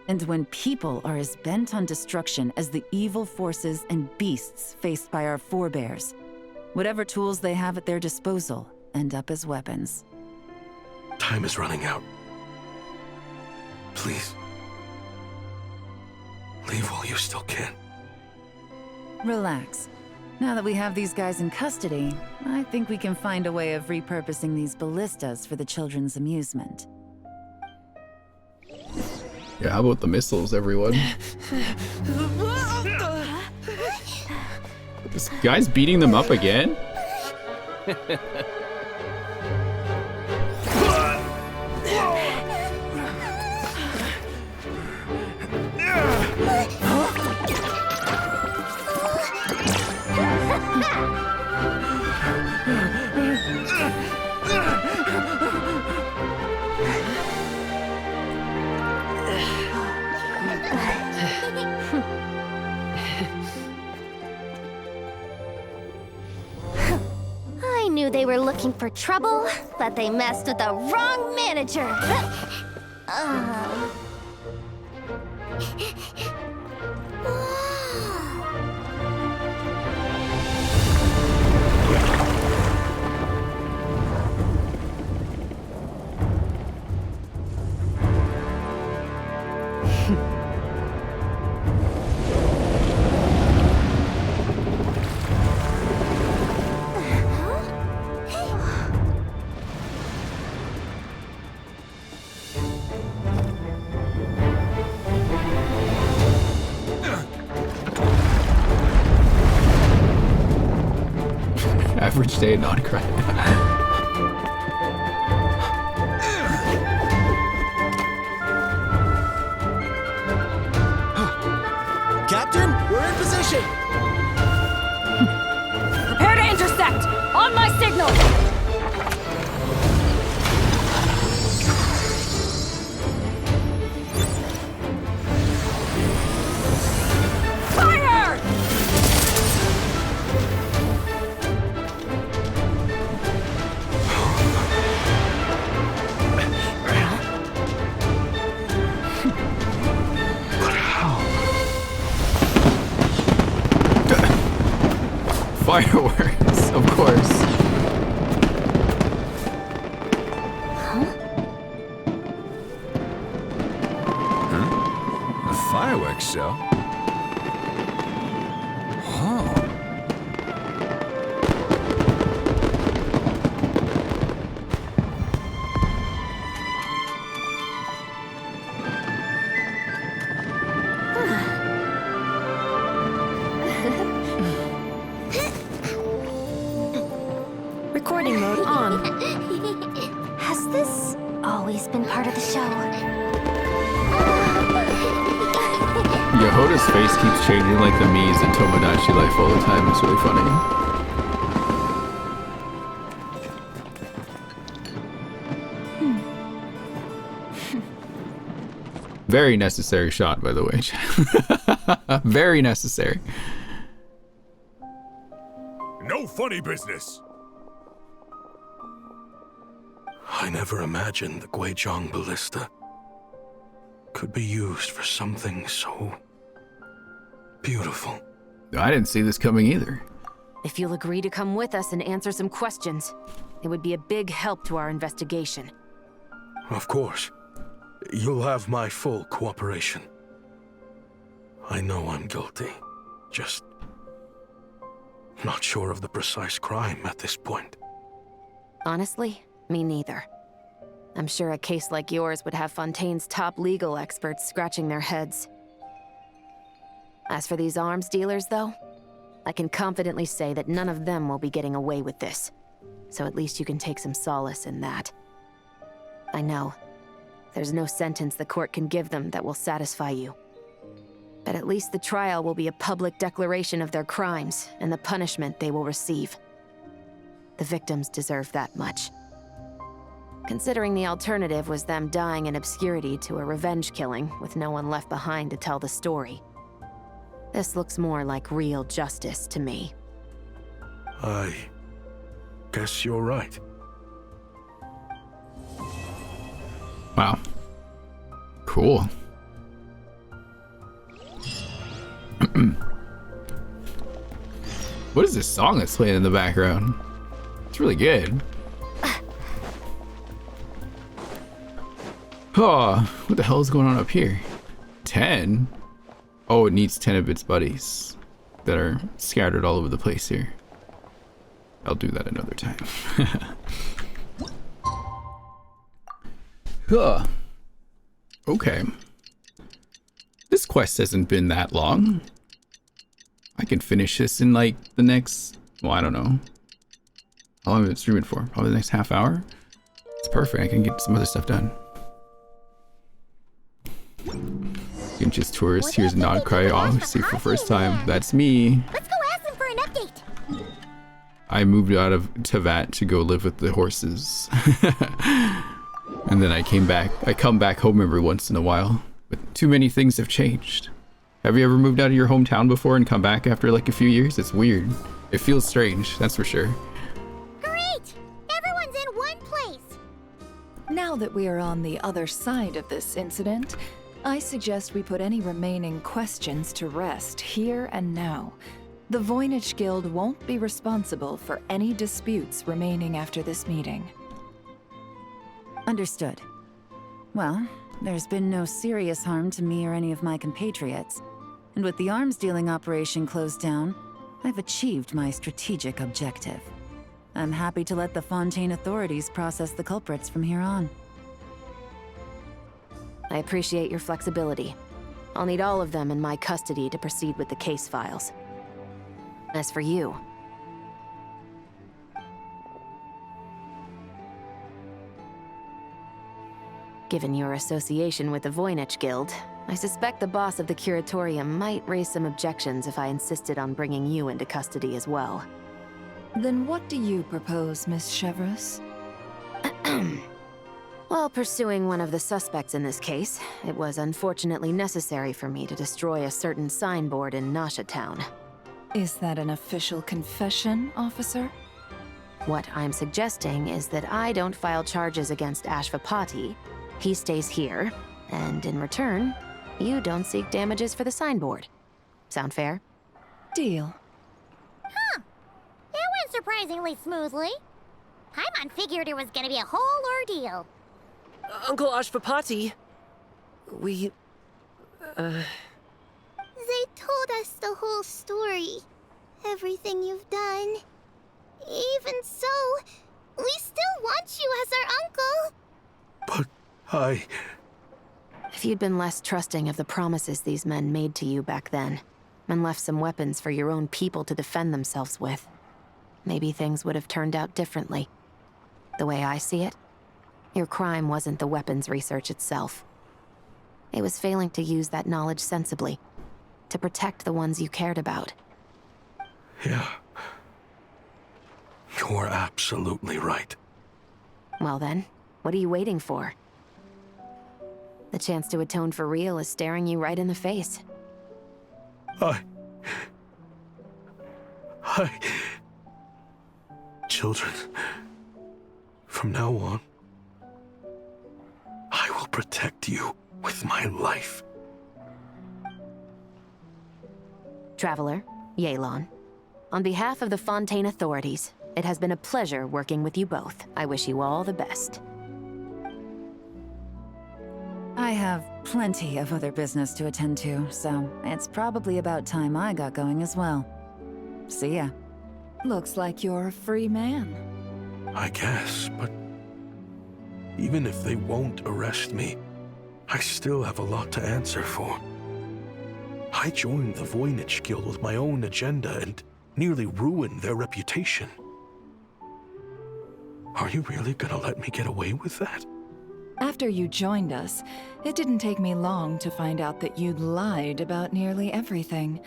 And when people are as bent on destruction as the evil forces and beasts faced by our forebears, whatever tools they have at their disposal end up as weapons. Time is running out. Please. Leave while you still can. Relax. Now that we have these guys in custody, I think we can find a way of repurposing these ballistas for the children's amusement. Yeah, how about the missiles, everyone? This guy's beating them up again? I knew they were looking for trouble, but they messed with the wrong manager. Average day not crying. Captain, we're in position! Prepare to intercept! On my signal! Fire! Fireworks, of course. Huh? A fireworks show? Oh. Recording mode on. Has this always been part of the show? Yehoda's face keeps changing like the Mii's in Tomodachi Life all the time. It's really funny. Very necessary shot, by the way. Very necessary. No funny business. I never imagined the Guizhong Ballista could be used for something so beautiful. I didn't see this coming either. If you'll agree to come with us and answer some questions, it would be a big help to our investigation. Of course. You'll have my full cooperation. I know I'm guilty. Just not sure of the precise crime at this point. Honestly, me neither. I'm sure a case like yours would have Fontaine's top legal experts scratching their heads. As for these arms dealers, though, I can confidently say that none of them will be getting away with this. So at least you can take some solace in that. I know, there's no sentence the court can give them that will satisfy you. But at least the trial will be a public declaration of their crimes and the punishment they will receive. The victims deserve that much. Considering the alternative was them dying in obscurity to a revenge killing with no one left behind to tell the story. This looks more like real justice to me. I guess you're right. Wow. Cool. What is this song that's playing in the background? It's really good. Oh, what the hell is going on up here? 10? Oh, it needs 10 of its buddies that are scattered all over the place here. I'll do that another time. Huh. Okay. This quest hasn't been that long. I can finish this in like the next, well, I don't know. How long have I been streaming for? Probably the next half hour? It's perfect. I can get some other stuff done. Inches tourist. Here's Nodcry. Oh, see for first time. That's me. Let's go ask them for an update. I moved out of Tevat to go live with the horses. And then I came back. I come back home every once in a while. But too many things have changed. Have you ever moved out of your hometown before and come back after like a few years? It's weird. It feels strange, that's for sure. Great! Everyone's in one place. Now that we are on the other side of this incident, I suggest we put any remaining questions to rest here and now. The Voynich Guild won't be responsible for any disputes remaining after this meeting. Understood. Well, there's been no serious harm to me or any of my compatriots. And with the arms dealing operation closed down, I've achieved my strategic objective. I'm happy to let the Fontaine authorities process the culprits from here on. I appreciate your flexibility. I'll need all of them in my custody to proceed with the case files. As for you, given your association with the Voynich Guild, I suspect the boss of the Curatorium might raise some objections if I insisted on bringing you into custody as well. Then what do you propose, Miss Chevreuse? While pursuing one of the suspects in this case, it was unfortunately necessary for me to destroy a certain signboard in Nasha Town. Is that an official confession, officer? What I'm suggesting is that I don't file charges against Ashvapati. He stays here, and in return, you don't seek damages for the signboard. Sound fair? Deal. Huh. That went surprisingly smoothly. Paimon figured it was gonna be a whole ordeal. Uncle Ashvapati, They told us the whole story. Everything you've done. Even so, we still want you as our uncle. But If you'd been less trusting of the promises these men made to you back then, and left some weapons for your own people to defend themselves with, maybe things would have turned out differently. The way I see it, your crime wasn't the weapons research itself. It was failing to use that knowledge sensibly, to protect the ones you cared about. Yeah. You're absolutely right. Well then, what are you waiting for? The chance to atone for real is staring you right in the face. Children, from now on, protect you with my life. Traveler, Yelan. On behalf of the Fontaine authorities, it has been a pleasure working with you both. I wish you all the best. I have plenty of other business to attend to, so it's probably about time I got going as well. See ya. Looks like you're a free man. I guess, but even if they won't arrest me, I still have a lot to answer for. I joined the Voynich Guild with my own agenda and nearly ruined their reputation. Are you really gonna let me get away with that? After you joined us, it didn't take me long to find out that you'd lied about nearly everything.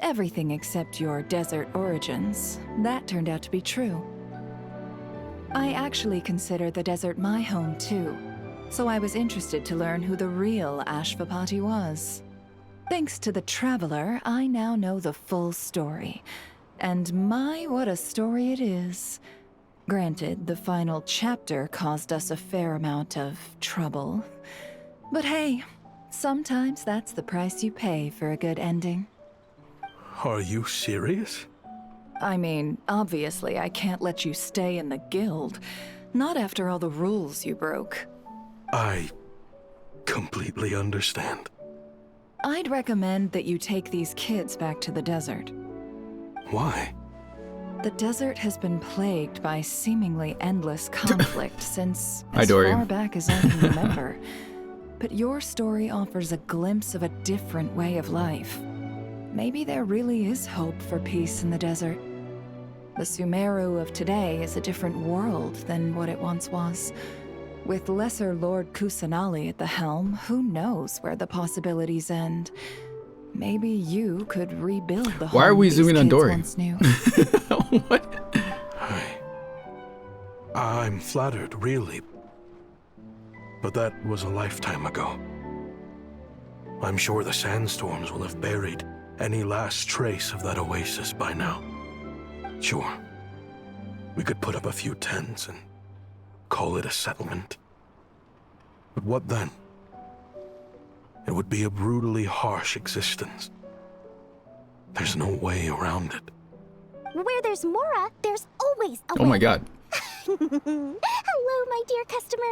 Everything except your desert origins. That turned out to be true. I actually consider the desert my home too, so I was interested to learn who the real Ashvapati was. Thanks to the Traveler, I now know the full story. And my, what a story it is. Granted, the final chapter caused us a fair amount of trouble. But hey, sometimes that's the price you pay for a good ending. Are you serious? I mean, obviously I can't let you stay in the guild. Not after all the rules you broke. I completely understand. I'd recommend that you take these kids back to the desert. Why? The desert has been plagued by seemingly endless conflict since Hi, as Dory. far back as I can remember. But your story offers a glimpse of a different way of life. Maybe there really is hope for peace in the desert. The Sumeru of today is a different world than what it once was. With Lesser Lord Kusanali at the helm, who knows where the possibilities end? Maybe you could rebuild the home Why are we these zooming on kids Dory? once knew. What? I'm flattered, really. But that was a lifetime ago. I'm sure the sandstorms will have buried any last trace of that oasis by now. Sure, we could put up a few tents and call it a settlement. But what then? It would be a brutally harsh existence. There's no way around it. Where there's Mora, there's always a Oh my way. god. Hello, my dear customer.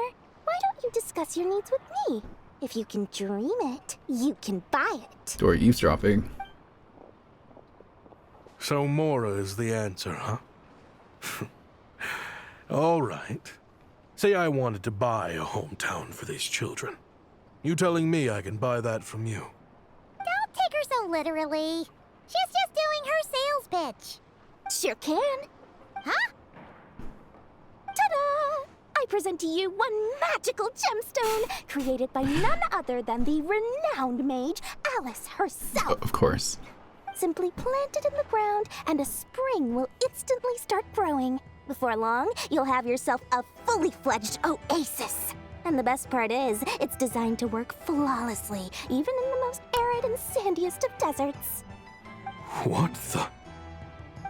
Why don't you discuss your needs with me? If you can dream it, you can buy it. Dory eavesdropping. So Mora is the answer, huh? All right. Say I wanted to buy a hometown for these children. You telling me I can buy that from you? Don't take her so literally. She's just doing her sales pitch. Sure can. Huh? Ta-da! I present to you one magical gemstone created by none other than the renowned mage Alice herself. Of course. Simply plant it in the ground and a spring will instantly start growing. Before long, you'll have yourself a fully fledged oasis. And the best part is, it's designed to work flawlessly, even in the most arid and sandiest of deserts. What the?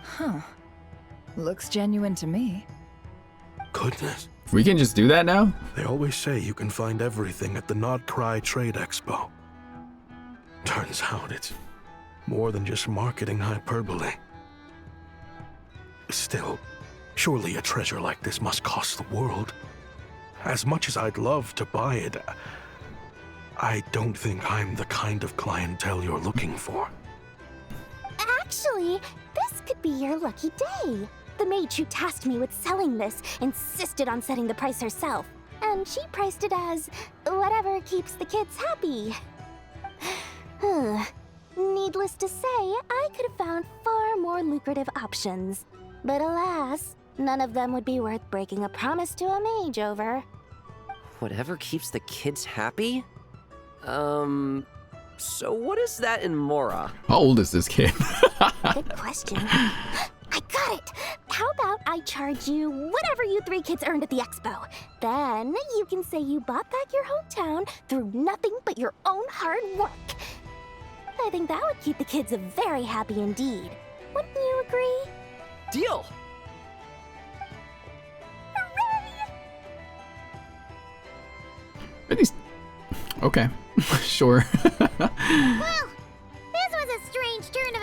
Huh. Looks genuine to me. Goodness. We can just do that now? They always say you can find everything at the Not Cry Trade Expo. Turns out it's more than just marketing hyperbole. Still, surely a treasure like this must cost the world. As much as I'd love to buy it, I don't think I'm the kind of clientele you're looking for. Actually, this could be your lucky day. The mage who tasked me with selling this insisted on setting the price herself, and she priced it as whatever keeps the kids happy. Needless to say, I could have found far more lucrative options. But alas, none of them would be worth breaking a promise to a mage over. Whatever keeps the kids happy? So what is that in Mora? How old is this kid? Good question. I got it! How about I charge you whatever you three kids earned at the expo? Then you can say you bought back your hometown through nothing but your own hard work. I think that would keep the kids very happy indeed. Wouldn't you agree? Deal! Are these Okay, sure. Well, this was a strange turn of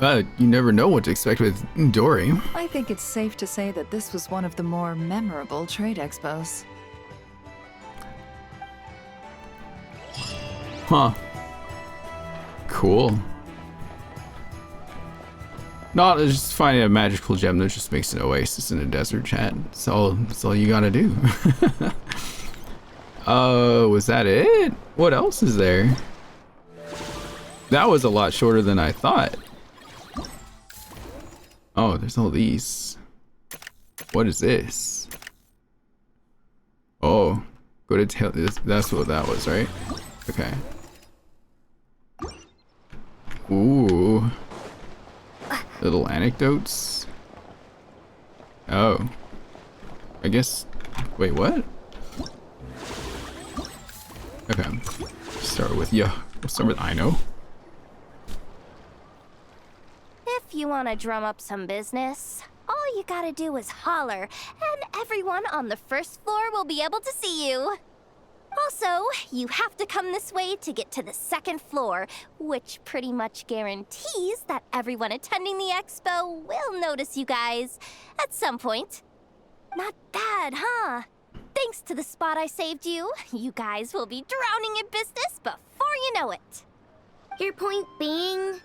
events. You never know what to expect with Dory. I think it's safe to say that this was one of the more memorable trade expos. Huh. Cool. Not just finding a magical gem that just makes an oasis in a desert, chat. That's all you gotta do. Was that it? What else is there? That was a lot shorter than I thought. Oh, there's all these. What is this? Oh, go to tell this. That's what that was, right? Okay. Ooh. Little anecdotes. Oh. I guess. Wait, what? Okay. Start with yeah. We'll start with I know. If you want to drum up some business, all you gotta do is holler, and everyone on the first floor will be able to see you. Also, you have to come this way to get to the second floor, which pretty much guarantees that everyone attending the expo will notice you guys at some point. Not bad, huh? Thanks to the spot I saved you, you guys will be drowning in business before you know it. Your point being?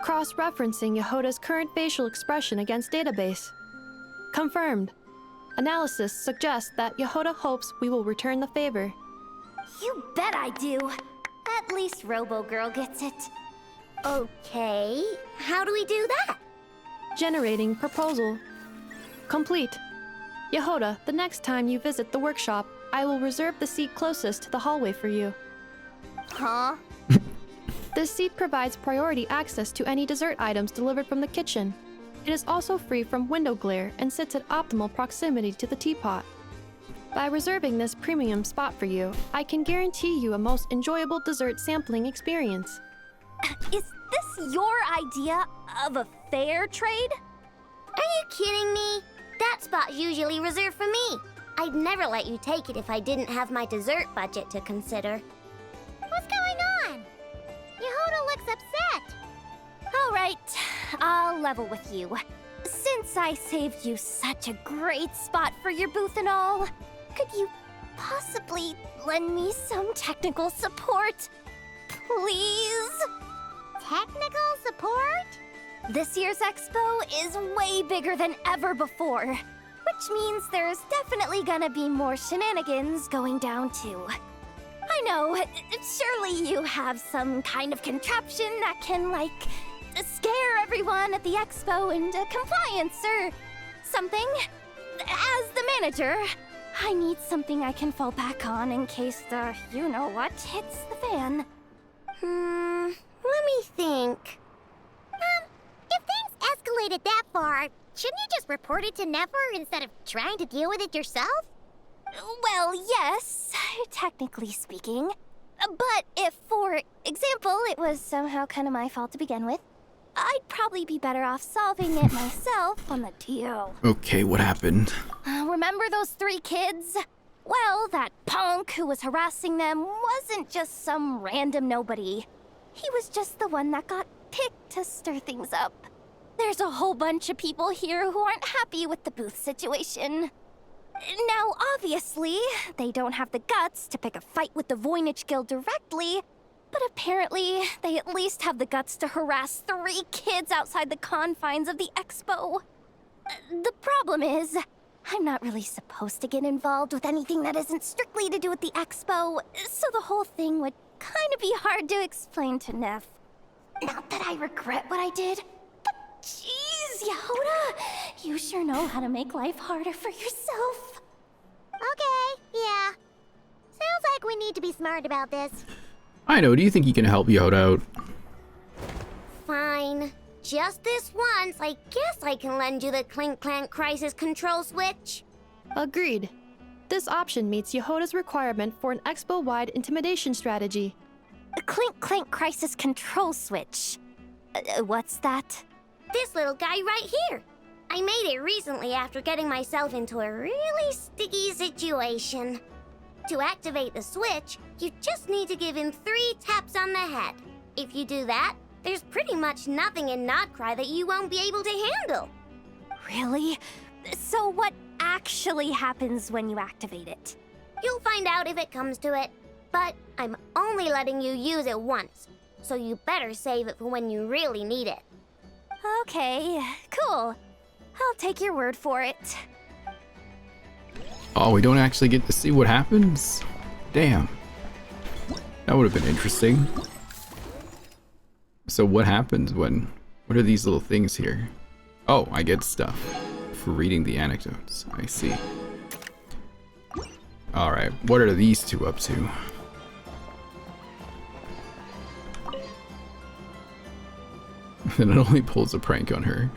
Cross-referencing Yehoda's current facial expression against database. Confirmed. Analysis suggests that Yehoda hopes we will return the favor. You bet I do. At least Robo-Girl gets it. Okay, how do we do that? Generating proposal. Complete. Yehoda, the next time you visit the workshop, I will reserve the seat closest to the hallway for you. Huh? This seat provides priority access to any dessert items delivered from the kitchen. It is also free from window glare and sits at optimal proximity to the teapot. By reserving this premium spot for you, I can guarantee you a most enjoyable dessert sampling experience. Is this your idea of a fair trade? Are you kidding me? That spot's usually reserved for me. I'd never let you take it if I didn't have my dessert budget to consider. What's going on? Yehoda looks upset. All right, I'll level with you. Since I saved you such a great spot for your booth and all, could you possibly lend me some technical support? Please? Technical support? This year's expo is way bigger than ever before, which means there's definitely gonna be more shenanigans going down too. I know, surely you have some kind of contraption that can, like, scare everyone at the expo into compliance or something. As the manager, I need something I can fall back on in case the you-know-what hits the fan. Let me think. If things escalated that far, shouldn't you just report it to Nefer instead of trying to deal with it yourself? Well, yes, technically speaking. But if, for example, it was somehow kind of my fault to begin with, I'd probably be better off solving it myself on the DO. Okay, what happened? Remember those 3 kids? Well, that punk who was harassing them wasn't just some random nobody. He was just the one that got picked to stir things up. There's a whole bunch of people here who aren't happy with the booth situation. Now, obviously, they don't have the guts to pick a fight with the Voynich Guild directly, but apparently, they at least have the guts to harass 3 kids outside the confines of the expo. The problem is, I'm not really supposed to get involved with anything that isn't strictly to do with the expo, so the whole thing would kind of be hard to explain to Neff. Not that I regret what I did, but jeez, Yehoda, you sure know how to make life harder for yourself. Okay, yeah. Sounds like we need to be smart about this. I know, do you think you can help Yoda out? Fine. Just this once, I guess I can lend you the Clink Clank Crisis Control Switch. Agreed. This option meets Yehoda's requirement for an expo-wide intimidation strategy. A Clink Clank Crisis Control Switch. What's that? This little guy right here. I made it recently after getting myself into a really sticky situation. To activate the switch, you just need to give him 3 taps on the head. If you do that, there's pretty much nothing in Nodcry that you won't be able to handle. Really? So what actually happens when you activate it? You'll find out if it comes to it, but I'm only letting you use it once, so you better save it for when you really need it. Okay, cool. I'll take your word for it. Oh, we don't actually get to see what happens? Damn. That would have been interesting. So what happens when... What are these little things here? Oh, I get stuff for reading the anecdotes. I see. Alright, what are these two up to? And it only pulls a prank on her.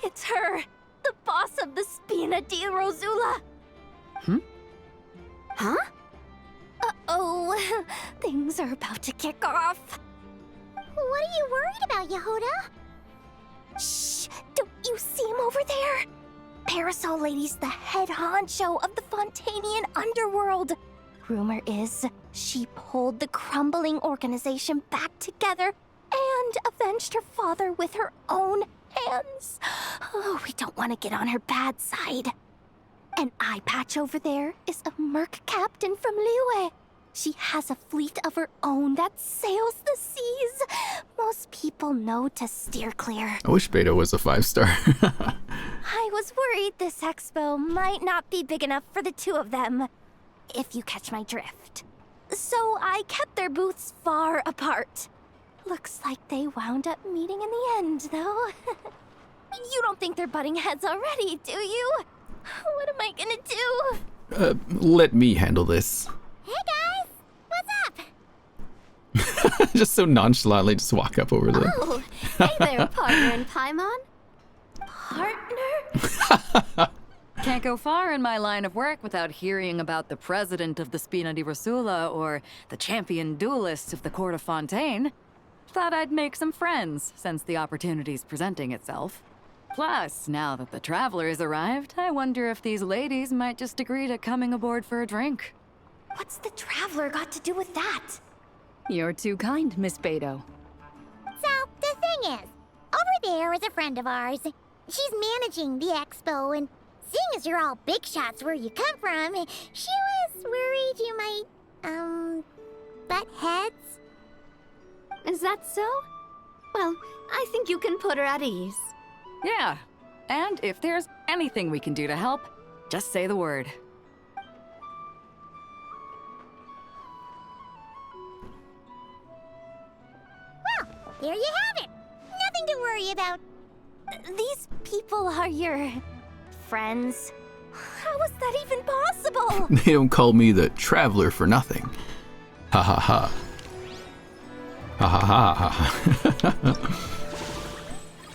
It's her, the boss of the Spina di Rosula. Huh? Uh-oh, things are about to kick off. What are you worried about, Yehoda? Shh, don't you see him over there? Parasol Lady's the head honcho of the Fontanian underworld. Rumor is she pulled the crumbling organization back together and avenged her father with her own hands. Oh, we don't want to get on her bad side. An eye patch over there is a merc captain from Liyue. She has a fleet of her own that sails the seas. Most people know to steer clear. I wish Beto was a 5-star. I was worried this expo might not be big enough for the two of them, if you catch my drift. So I kept their booths far apart. Looks like they wound up meeting in the end, though. You don't think they're butting heads already, do you? What am I gonna do? Let me handle this. Hey guys, what's up? Just so nonchalantly just walk up over there. Oh, hey there, partner in Paimon. Partner? Can't go far in my line of work without hearing about the president of the Spina di Rosula or the champion duelist of the court of Fontaine. Thought I'd make some friends since the opportunity's presenting itself. Plus, now that the traveler's arrived, I wonder if these ladies might just agree to coming aboard for a drink. What's the traveler got to do with that? You're too kind, Miss Beto. So, the thing is, over there is a friend of ours. She's managing the expo, and seeing as you're all big shots where you come from, she was worried you might, butt heads. Is that so? Well, I think you can put her at ease. Yeah, and if there's anything we can do to help, just say the word. Well, there you have it. Nothing to worry about. These people are your friends. How is that even possible? They don't call me the traveler for nothing. Ha ha ha. Ha ha ha ha.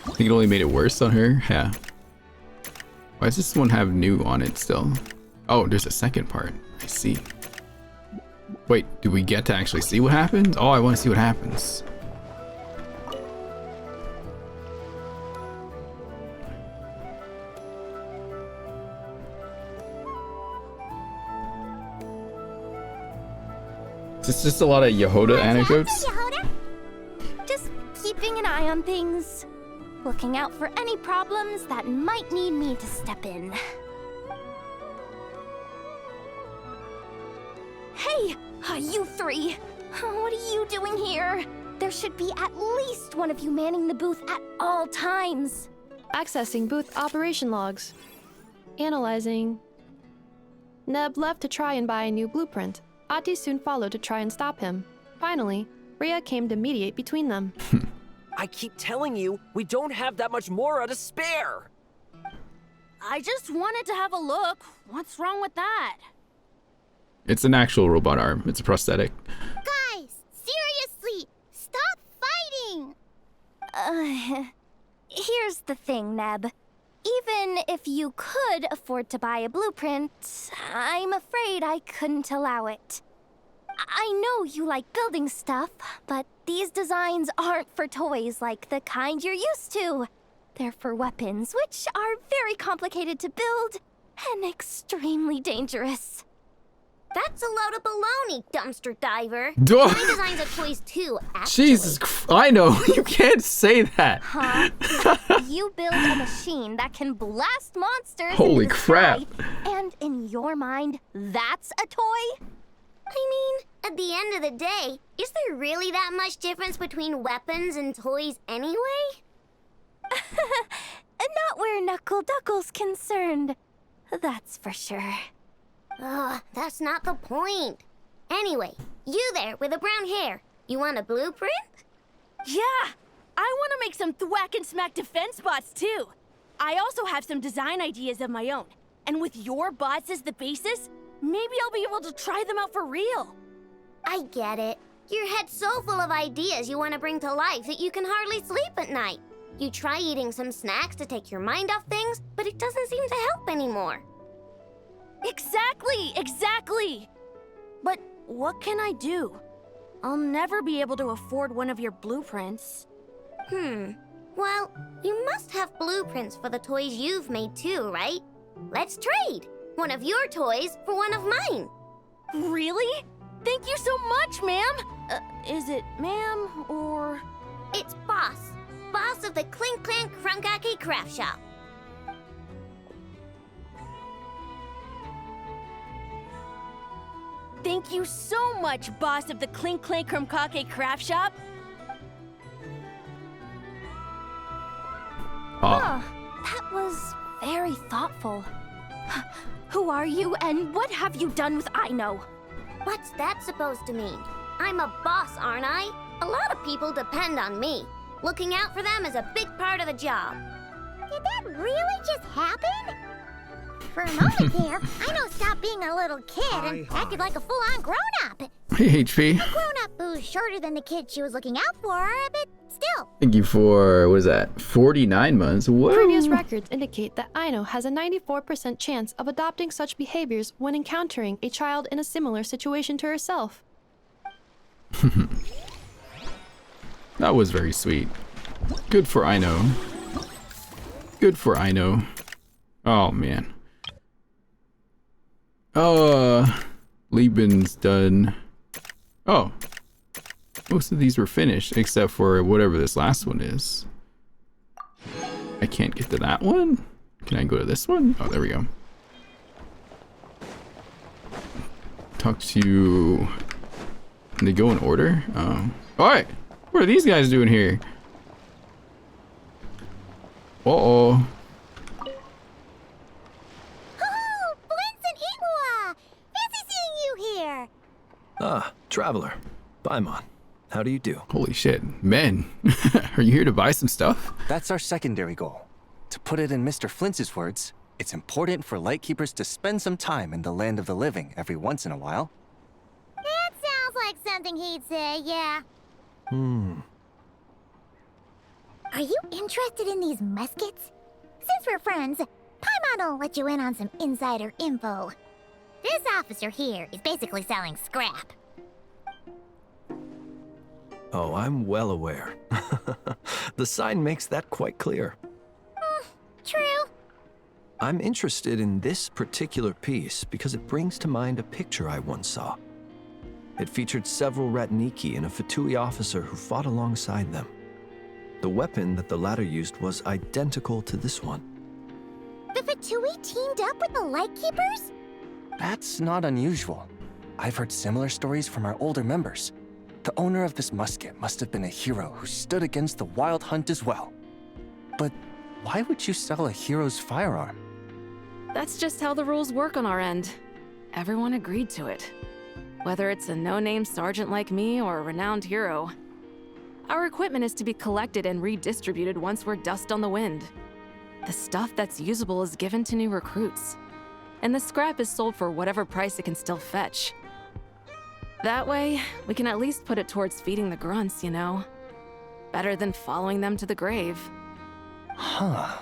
I think it only made it worse on her. Yeah. Why does this one have new on it still? Oh, there's a second part. I see. Wait, do we get to actually see what happens? Oh, I want to see what happens. Is this just a lot of Yehoda anecdotes? Yehoda? Just keeping an eye on things. Looking out for any problems that might need me to step in. Hey, you three! What are you doing here? There should be at least one of you manning the booth at all times. Accessing booth operation logs. Analyzing. Neb left to try and buy a new blueprint. Ati soon followed to try and stop him. Finally, Rhea came to mediate between them. I keep telling you, we don't have that much Mora to spare! I just wanted to have a look. What's wrong with that? It's an actual robot arm. It's a prosthetic. Guys, seriously, stop fighting! Here's the thing, Neb. Even if you could afford to buy a blueprint, I'm afraid I couldn't allow it. I know you like building stuff, but these designs aren't for toys like the kind you're used to. They're for weapons, which are very complicated to build and extremely dangerous. That's a load of baloney, dumpster diver. Duh. My designs of toys too, actually. Jesus Christ, I know, you can't say that. Huh? You build a machine that can blast monsters Holy into the crap. sky, and in your mind, that's a toy? I mean, at the end of the day, is there really that much difference between weapons and toys anyway? Not where Knuckle Duckle's concerned. That's for sure. Ugh, that's not the point. Anyway, you there with the brown hair, you want a blueprint? Yeah! I want to make some thwack and smack defense bots too. I also have some design ideas of my own. And with your bots as the basis, maybe I'll be able to try them out for real. I get it. Your head's so full of ideas you want to bring to life that you can hardly sleep at night. You try eating some snacks to take your mind off things, but it doesn't seem to help anymore. Exactly! But what can I do? I'll never be able to afford one of your blueprints. Well, you must have blueprints for the toys you've made too, right? Let's trade! One of your toys for one of mine. Really? Thank you so much, ma'am! Is it ma'am, or...? It's Boss. Boss of the Clink Clank Crunkaki Craft Shop. Thank you so much, boss of the Clink Clank Crunkaki Craft Shop. Oh, that was very thoughtful. Who are you, and what have you done with Aino? What's that supposed to mean? I'm a boss, aren't I? A lot of people depend on me. Looking out for them is a big part of the job. Did that really just happen? For a moment there, Aino stopped being a little kid and acted like a full-on grown-up. Hey, HP. A grown-up who's shorter than the kid she was looking out for, but still. Thank you for, what is that, 49 months? Whoa. Previous records indicate that Aino has a 94% chance of adopting such behaviors when encountering a child in a similar situation to herself. That was very sweet. Good for Aino. Good for Aino. Oh, man. Lieben's done. Oh. Most of these were finished, except for whatever this last one is. I can't get to that one? Can I go to this one? Oh, there we go. Talk to... Can they go in order? Oh. Alright! What are these guys doing here? Uh-oh. Ah, traveler. Paimon. How do you do? Holy shit. Men, are you here to buy some stuff? That's our secondary goal. To put it in Mr. Flintz's words, it's important for Lightkeepers to spend some time in the land of the living every once in a while. That sounds like something he'd say, yeah. Are you interested in these muskets? Since we're friends, Paimon will let you in on some insider info. This officer here is basically selling scrap. Oh, I'm well aware. The sign makes that quite clear. True. I'm interested in this particular piece because it brings to mind a picture I once saw. It featured several Ratniki and a Fatui officer who fought alongside them. The weapon that the latter used was identical to this one. The Fatui teamed up with the Lightkeepers? That's not unusual. I've heard similar stories from our older members. The owner of this musket must have been a hero who stood against the Wild Hunt as well. But why would you sell a hero's firearm? That's just how the rules work on our end. Everyone agreed to it. Whether it's a no-name sergeant like me or a renowned hero. Our equipment is to be collected and redistributed once we're dust on the wind. The stuff that's usable is given to new recruits. And the scrap is sold for whatever price it can still fetch. That way, we can at least put it towards feeding the grunts, you know? Better than following them to the grave. Huh.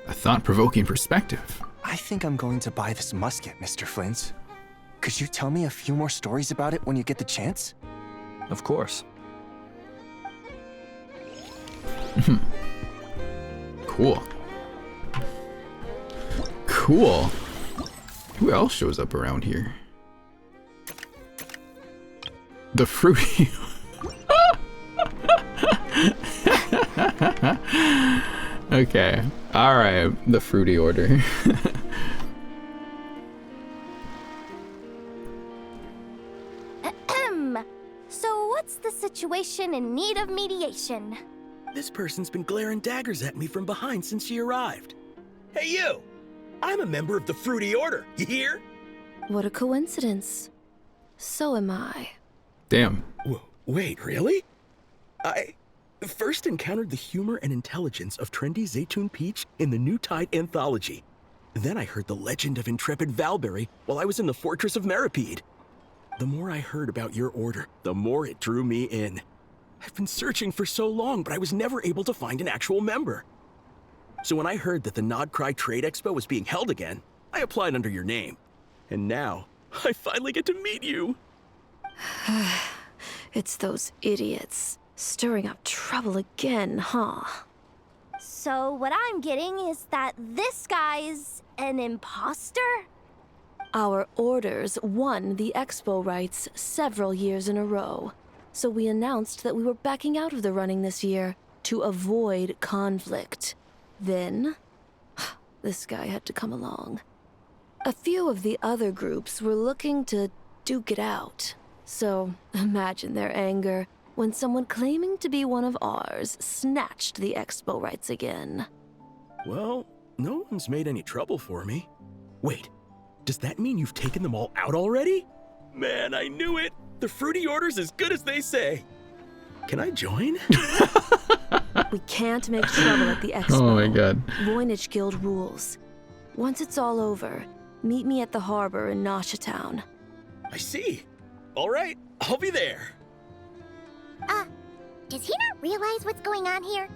A thought-provoking perspective. I think I'm going to buy this musket, Mr. Flintz. Could you tell me a few more stories about it when you get the chance? Of course. Cool. Cool. Who else shows up around here? The fruity. Okay. Alright. The fruity order. So what's the situation in need of mediation? This person's been glaring daggers at me from behind since she arrived. Hey, you! I'm a member of the Fruity Order, you hear? What a coincidence. So am I. Damn. Wait, really? I first encountered the humor and intelligence of trendy Zaytun Peach in the New Tide anthology. Then I heard the legend of intrepid Valberry while I was in the Fortress of Meripede. The more I heard about your order, the more it drew me in. I've been searching for so long, but I was never able to find an actual member. So when I heard that the Nodcry Trade Expo was being held again, I applied under your name. And now, I finally get to meet you. It's those idiots. Stirring up trouble again, huh? So what I'm getting is that this guy's an imposter? Our orders won the expo rights several years in a row. So we announced that we were backing out of the running this year to avoid conflict. Then, this guy had to come along. A few of the other groups were looking to duke it out. So imagine their anger when someone claiming to be one of ours snatched the expo rights again. Well, no one's made any trouble for me. Wait, does that mean you've taken them all out already? Man, I knew it! The Fruity Order's as good as they say. Can I join? We can't make trouble at the expo. Oh my god. Voynich Guild rules. Once it's all over, meet me at the harbor in Nasha Town. I see. All right, I'll be there. Does he not realize what's going on here?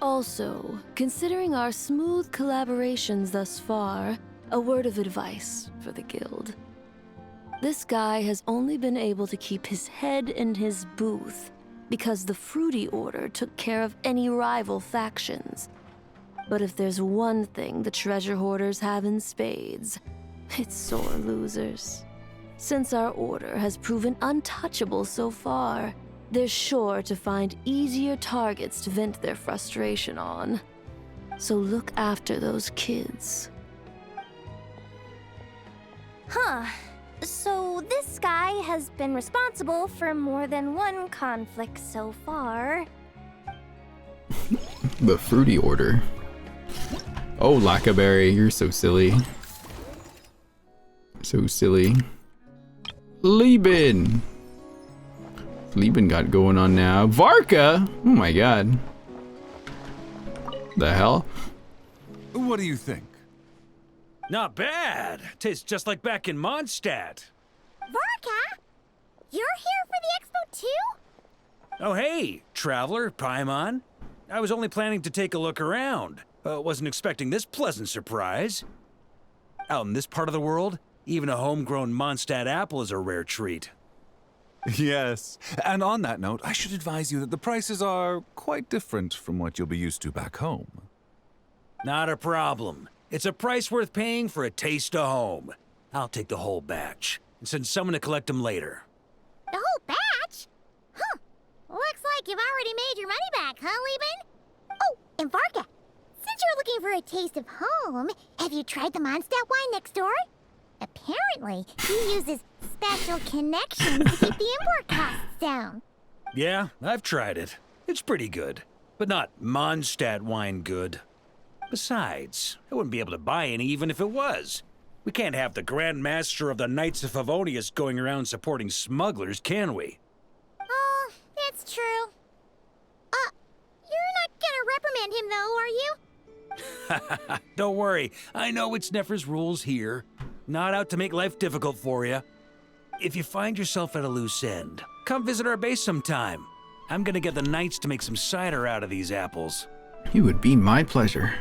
Also, considering our smooth collaborations thus far, a word of advice for the guild. This guy has only been able to keep his head in his booth because the Fruity Order took care of any rival factions. But if there's one thing the treasure hoarders have in spades, it's sore losers. Since our order has proven untouchable so far, they're sure to find easier targets to vent their frustration on. So look after those kids. Huh. So this guy has been responsible for more than one conflict so far. The Fruity Order. Oh, Lackaberry, you're so silly. So silly. Lieben! Lieben got going on now. Varka! Oh my god. The hell? What do you think? Not bad. Tastes just like back in Mondstadt. Varka? You're here for the expo too? Oh hey, traveler, Paimon. I was only planning to take a look around. Wasn't expecting this pleasant surprise. Out in this part of the world, even a homegrown Mondstadt apple is a rare treat. Yes, and on that note, I should advise you that the prices are quite different from what you'll be used to back home. Not a problem. It's a price worth paying for a taste of home. I'll take the whole batch and send someone to collect them later. The whole batch? Huh. Looks like you've already made your money back, huh, Lieben? Oh, and Varka, since you're looking for a taste of home, have you tried the Mondstadt wine next door? Apparently, he uses special connections to keep the import costs down. Yeah, I've tried it. It's pretty good, but not Mondstadt wine good. Besides, I wouldn't be able to buy any even if it was. We can't have the Grand Master of the Knights of Favonius going around supporting smugglers, can we? Oh, that's true. You're not gonna reprimand him though, are you? Don't worry, I know it's Nefer's rules here. Not out to make life difficult for you. If you find yourself at a loose end, come visit our base sometime. I'm gonna get the Knights to make some cider out of these apples. It would be my pleasure.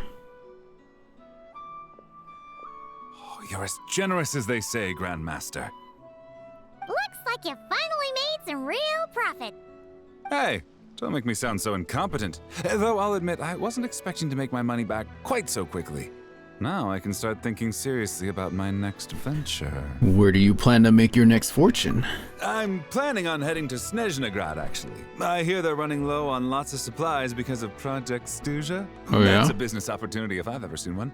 You're as generous as they say, Grandmaster. like you finally made some real profit. Hey, don't make me sound so incompetent. Though I'll admit, I wasn't expecting to make my money back quite so quickly. Now I can start thinking seriously about my next venture. Where do you plan to make your next fortune? I'm planning on heading to Snezhnograd, actually. I hear they're running low on lots of supplies because of Project Stuja. Oh, yeah? That's a business opportunity if I've ever seen one.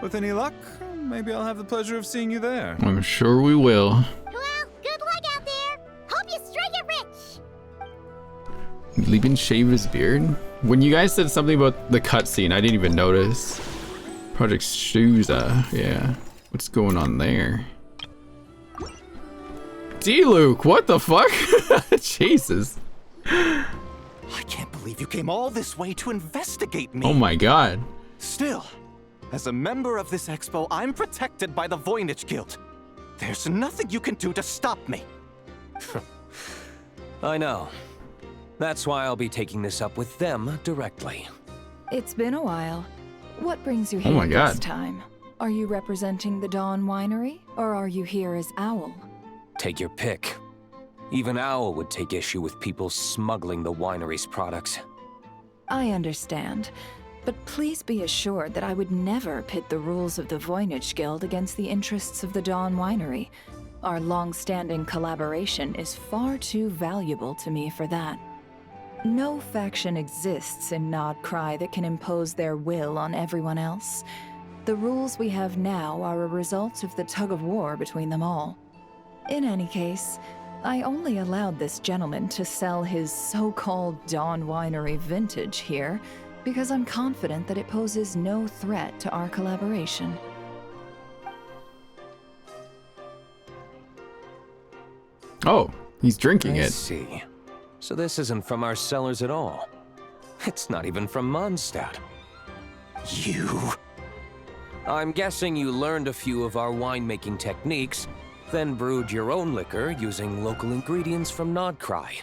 With any luck, maybe I'll have the pleasure of seeing you there. I'm sure we will. Well, good luck out there. Hope you strike it rich. Did Lieben shave his beard? When you guys said something about the cutscene, I didn't even notice. Project Stuza, yeah. What's going on there? D-Luke, what the fuck? Jesus. I can't believe you came all this way to investigate me. Oh my god. Still, as a member of this expo, I'm protected by the Voynich Guild. There's nothing you can do to stop me. I know. That's why I'll be taking this up with them directly. It's been a while. What brings you Oh here my God. this time? Are you representing the Dawn Winery, or are you here as Owl? Take your pick. Even Owl would take issue with people smuggling the winery's products. I understand, but please be assured that I would never pit the rules of the Voynich Guild against the interests of the Dawn Winery. Our long-standing collaboration is far too valuable to me for that. No faction exists in Nodcry that can impose their will on everyone else. The rules we have now are a result of the tug-of-war between them all. In any case, I only allowed this gentleman to sell his so-called Dawn Winery vintage here because I'm confident that it poses no threat to our collaboration. Oh, he's drinking I it. see. So this isn't from our cellars at all. It's not even from Mondstadt. You... I'm guessing you learned a few of our winemaking techniques, then brewed your own liquor using local ingredients from Nodcry.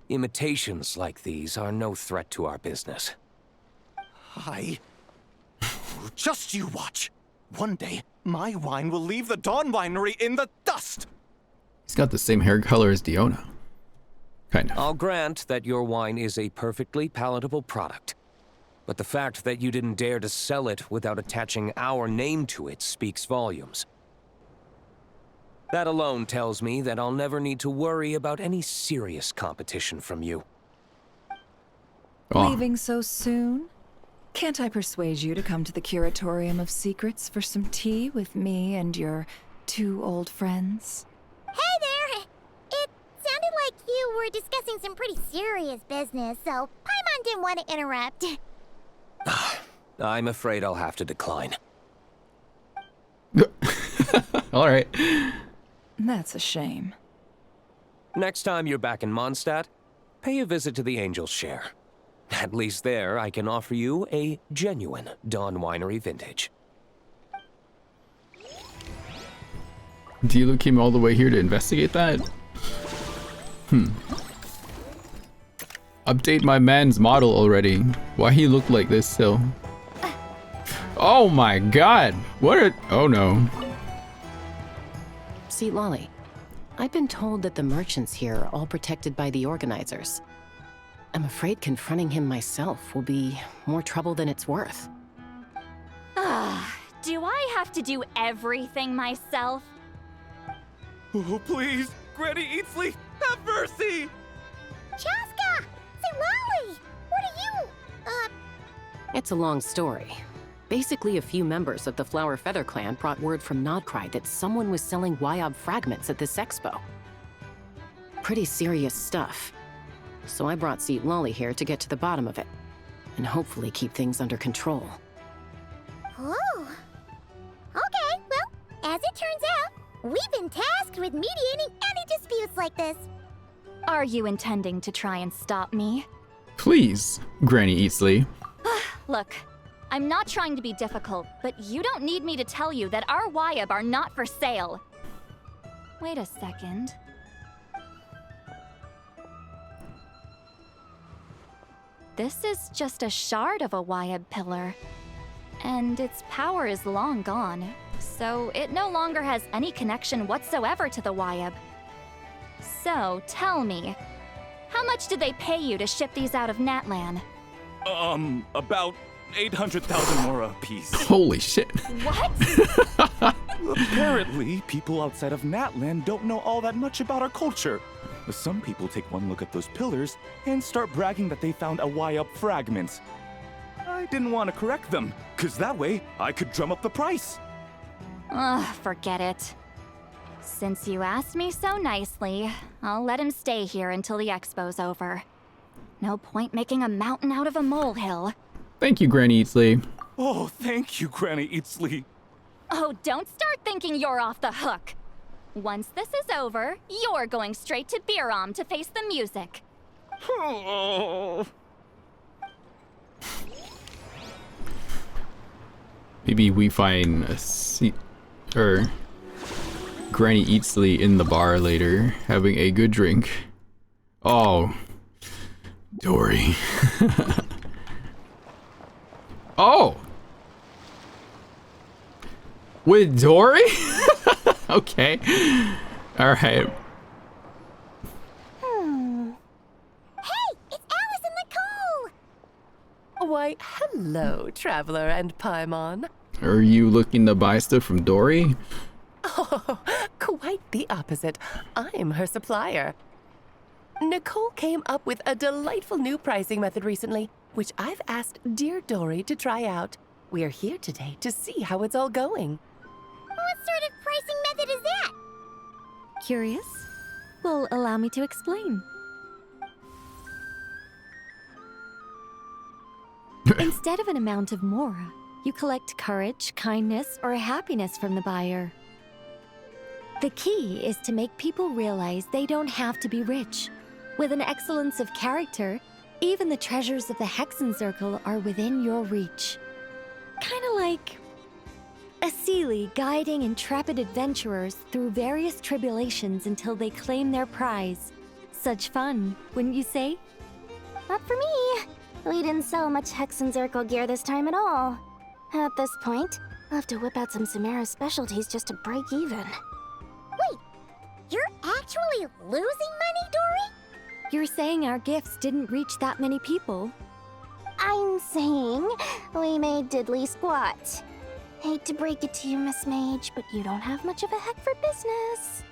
Imitations like these are no threat to our business. Just you watch. One day, my wine will leave the Dawn Winery in the dust. He's got the same hair color as Diona. Kind of. I'll grant that your wine is a perfectly palatable product. But the fact that you didn't dare to sell it without attaching our name to it speaks volumes. That alone tells me that I'll never need to worry about any serious competition from you. Oh. Leaving so soon? Can't I persuade you to come to the Curatorium of Secrets for some tea with me and your two old friends? Hey there! It sounded like you were discussing some pretty serious business, so Paimon didn't want to interrupt. I'm afraid I'll have to decline. All right. That's a shame. Next time you're back in Mondstadt, pay a visit to the Angel's Share. At least there, I can offer you a genuine Dawn Winery vintage. D-Luke came all the way here to investigate that? Update my man's model already. Why he look like this still? Oh my god! What a... Oh no. See, Lolly, I've been told that the merchants here are all protected by the organizers. I'm afraid confronting him myself will be more trouble than it's worth. Do I have to do everything myself? Oh, please, Granny Eatsley, have mercy! Chaska! Say, Lolly! What are you... It's a long story. Basically, a few members of the Flower Feather clan brought word from Nodcry that someone was selling Wyob fragments at this expo. Pretty serious stuff. So I brought Seat Lolly here to get to the bottom of it, and hopefully keep things under control. Oh. Okay, well, as it turns out, we've been tasked with mediating any disputes like this. Are you intending to try and stop me? Please, Granny Eatsley. Look, I'm not trying to be difficult, but you don't need me to tell you that our Wyob are not for sale. Wait a second. This is just a shard of a Wyob pillar, and its power is long gone, so it no longer has any connection whatsoever to the Wyob. So, tell me, how much did they pay you to ship these out of Natlan? About 800,000 more apiece. Holy shit. What? Apparently, people outside of Natlan don't know all that much about our culture. Some people take one look at those pillars and start bragging that they found a Wyop fragment. I didn't want to correct them, cause that way I could drum up the price. Ugh, forget it. Since you asked me so nicely, I'll let him stay here until the expo's over. No point making a mountain out of a molehill. Thank you, Granny Eatsley. Oh, thank you, Granny Eatsley. Oh, don't start thinking you're off the hook. Once this is over, you're going straight to Biram to face the music. Maybe we find a seat, or Granny Eatsley in the bar later, having a good drink. Oh, Dory. Oh! With Dory? Okay. Alright. Hey, it's Alice and Nicole! Why, hello, Traveler and Paimon. Are you looking to buy stuff from Dory? Oh, quite the opposite. I'm her supplier. Nicole came up with a delightful new pricing method recently, which I've asked dear Dory to try out. We're here today to see how it's all going. What sort of pricing method is that? Curious? Well, allow me to explain. Instead of an amount of mora, you collect courage, kindness, or happiness from the buyer. The key is to make people realize they don't have to be rich. With an excellence of character, even the treasures of the Hexen Circle are within your reach. Kinda like a Seelie guiding intrepid adventurers through various tribulations until they claim their prize. Such fun, wouldn't you say? Not for me. We didn't sell much Hexen Circle gear this time at all. At this point, I'll have to whip out some Samara specialties just to break even. Wait, you're actually losing money, Dory? You're saying our gifts didn't reach that many people? I'm saying we made diddly squat. Hate to break it to you, Miss Mage, but you don't have much of a heck for business.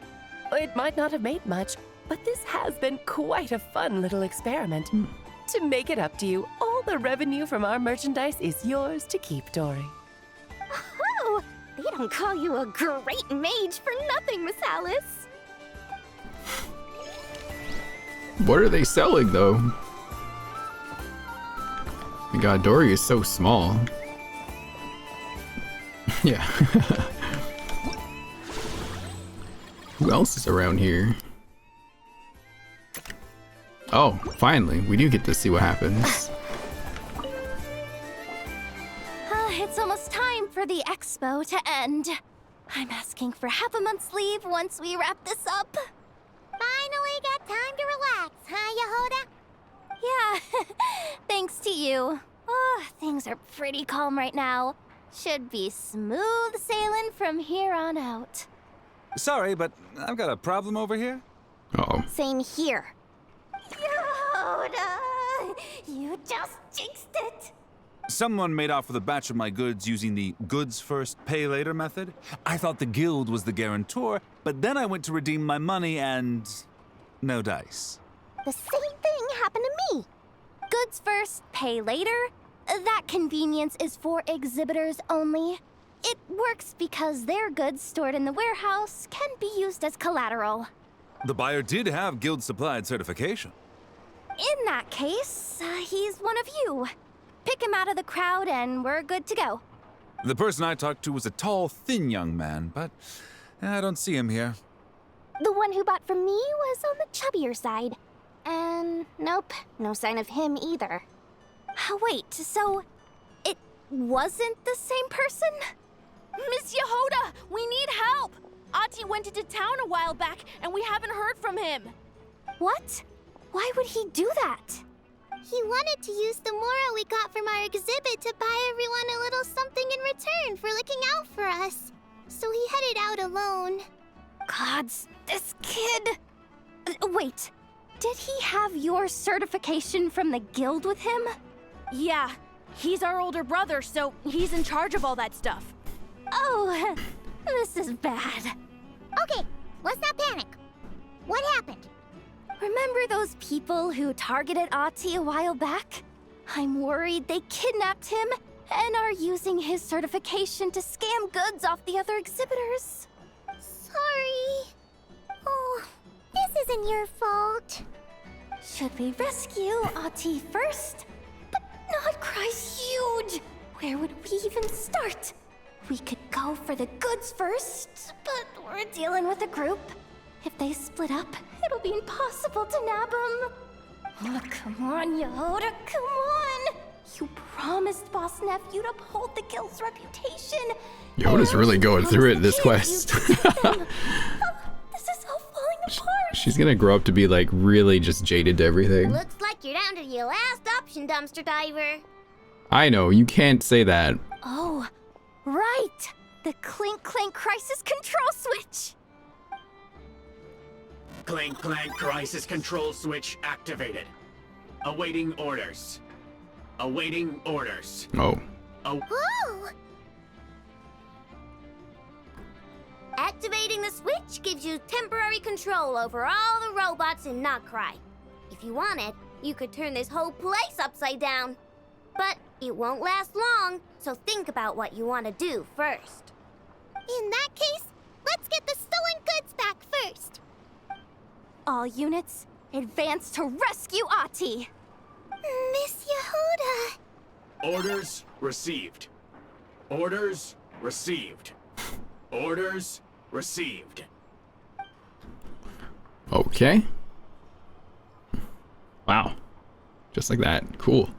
It might not have made much, but this has been quite a fun little experiment. To make it up to you, all the revenue from our merchandise is yours to keep, Dory. Oh, they don't call you a great mage for nothing, Miss Alice. What are they selling, though? My god, Dory is so small. Yeah. Who else is around here? Oh, finally, we do get to see what happens. It's almost time for the expo to end. I'm asking for half a month's leave once we wrap this up. Finally got time to relax, huh, Yehoda? Yeah, thanks to you. Oh, things are pretty calm right now. Should be smooth sailing from here on out. Sorry, but I've got a problem over here. Uh-oh. Same here. Yehoda, you just jinxed it. Someone made off with a batch of my goods using the goods first, pay later method. I thought the guild was the guarantor, but then I went to redeem my money and no dice. The same thing happened to me. Goods first, pay later? That convenience is for exhibitors only. It works because their goods stored in the warehouse can be used as collateral. The buyer did have guild-supplied certification. In that case, he's one of you. Pick him out of the crowd and we're good to go. The person I talked to was a tall, thin young man, but I don't see him here. The one who bought from me was on the chubbier side. And nope, no sign of him either. Wait, so it wasn't the same person? Miss Yehoda, we need help! Ati went into town a while back and we haven't heard from him. What? Why would he do that? He wanted to use the mora we got from our exhibit to buy everyone a little something in return for looking out for us. So he headed out alone. Gods, this kid! Wait, did he have your certification from the guild with him? Yeah, he's our older brother, so he's in charge of all that stuff. Oh, this is bad. Okay, let's not panic. What happened? Remember those people who targeted Ahti a while back? I'm worried they kidnapped him and are using his certification to scam goods off the other exhibitors. Sorry. Oh, this isn't your fault. Should we rescue Ahti first? But Nodcry's huge. Where would we even start? We could go for the goods first, but we're dealing with a group. If they split up, it'll be impossible to nab them. Oh, come on, Yehoda, come on! You promised Boss Nephew to uphold the guild's reputation. Yoda's really going through it this quest. This is all falling apart. She's gonna grow up to be like really just jaded to everything. Looks like you're down to your last option, dumpster diver. I know, you can't say that. Oh, right! The Clink Clank Crisis Control Switch! Clank Clank Crisis Control Switch activated. Awaiting orders. Awaiting orders. Oh. Oh! Activating the switch gives you temporary control over all the robots in Nodcry. If you wanted, you could turn this whole place upside down. But it won't last long, so think about what you want to do first. In that case, let's get the stolen goods back first. All units, advance to rescue Ahti! Miss Yehuda! Orders received. Orders received. Orders received. Okay. Wow. Just like that. Cool.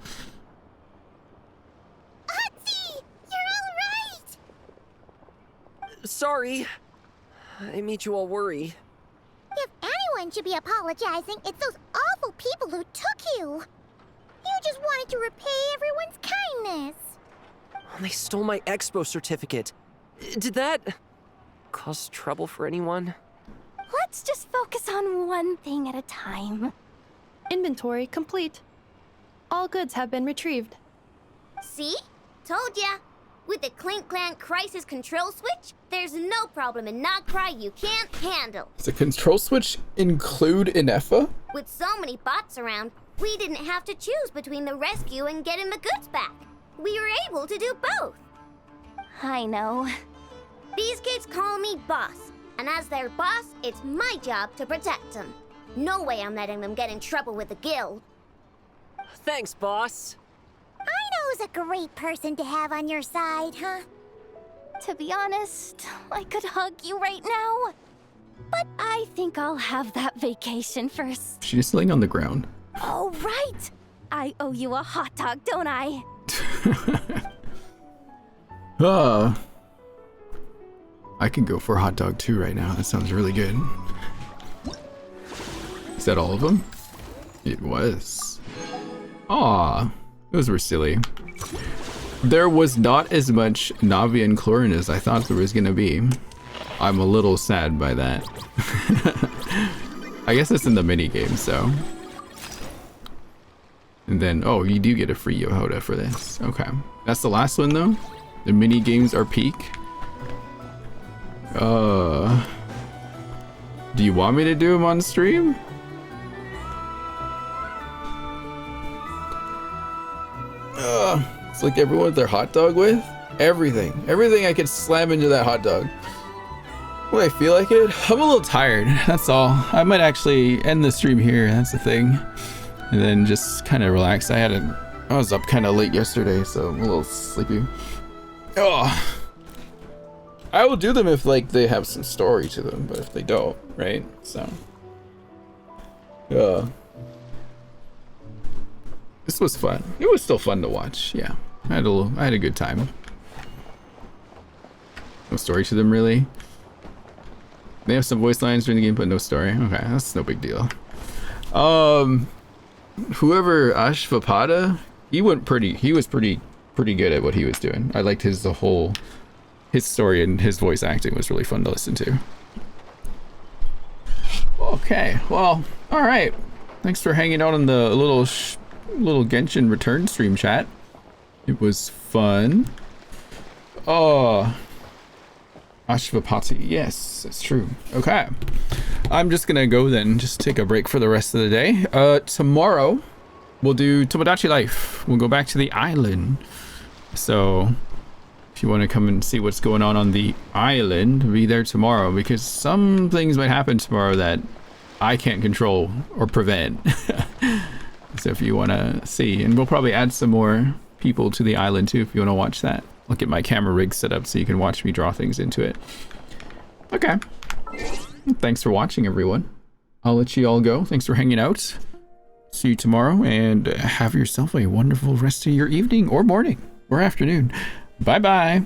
Ahti! You're all right! Sorry. I made you all worry. If anyone should be apologizing, it's those awful people who took you. You just wanted to repay everyone's kindness. They stole my expo certificate. Did that cause trouble for anyone? Let's just focus on one thing at a time. Inventory complete. All goods have been retrieved. See? Told ya. With the Clink Clank Crisis Control Switch, there's no problem in Nodcry you can't handle. Does the control switch include Inefa? With so many bots around, we didn't have to choose between the rescue and getting the goods back. We were able to do both. I know. These kids call me boss, and as their boss, it's my job to protect them. No way I'm letting them get in trouble with the guild. Thanks, boss. I know who's a great person to have on your side, huh? To be honest, I could hug you right now. But I think I'll have that vacation first. She's just laying on the ground. Oh, right! I owe you a hot dog, don't I? I could go for a hot dog too right now. That sounds really good. Is that all of them? It was. Aw, those were silly. There was not as much Navi and Chlorine as I thought there was gonna be. I'm a little sad by that. I guess it's in the mini game, so. And then, oh, you do get a free Yehoda for this. Okay, that's the last one though. The mini games are peak. Do you want me to do them on stream? It's like everyone with their hot dog with everything I could slam into that hot dog. When I feel like it, I'm a little tired, that's all. I might actually end the stream here, that's the thing. And then just kind of relax. I was up kind of late yesterday, so I'm a little sleepy. Oh, I will do them if like they have some story to them, but if they don't, right? So, this was fun. It was still fun to watch. Yeah, I had a good time. No story to them really. They have some voice lines during the game, but no story. Okay, that's no big deal. Whoever Ashvapada, he was pretty good at what he was doing. I liked his story, and his voice acting was really fun to listen to. Oh. Okay, well, all right. Thanks for hanging out on the little Genshin return stream chat. It was fun. Oh, Ashvapati. Yes, that's true. Okay, I'm just gonna go then. Just take a break for the rest of the day. Tomorrow we'll do Tomodachi Life. We'll go back to the island. So if you want to come and see what's going on the island, be there tomorrow, because some things might happen tomorrow that I can't control or prevent. So if you want to see, and we'll probably add some more people to the island too if you want to watch that. I'll get my camera rig set up so you can watch me draw things into it. Okay. Thanks for watching, everyone. I'll let you all go. Thanks for hanging out. See you tomorrow, and have yourself a wonderful rest of your evening or morning or afternoon. Bye-bye.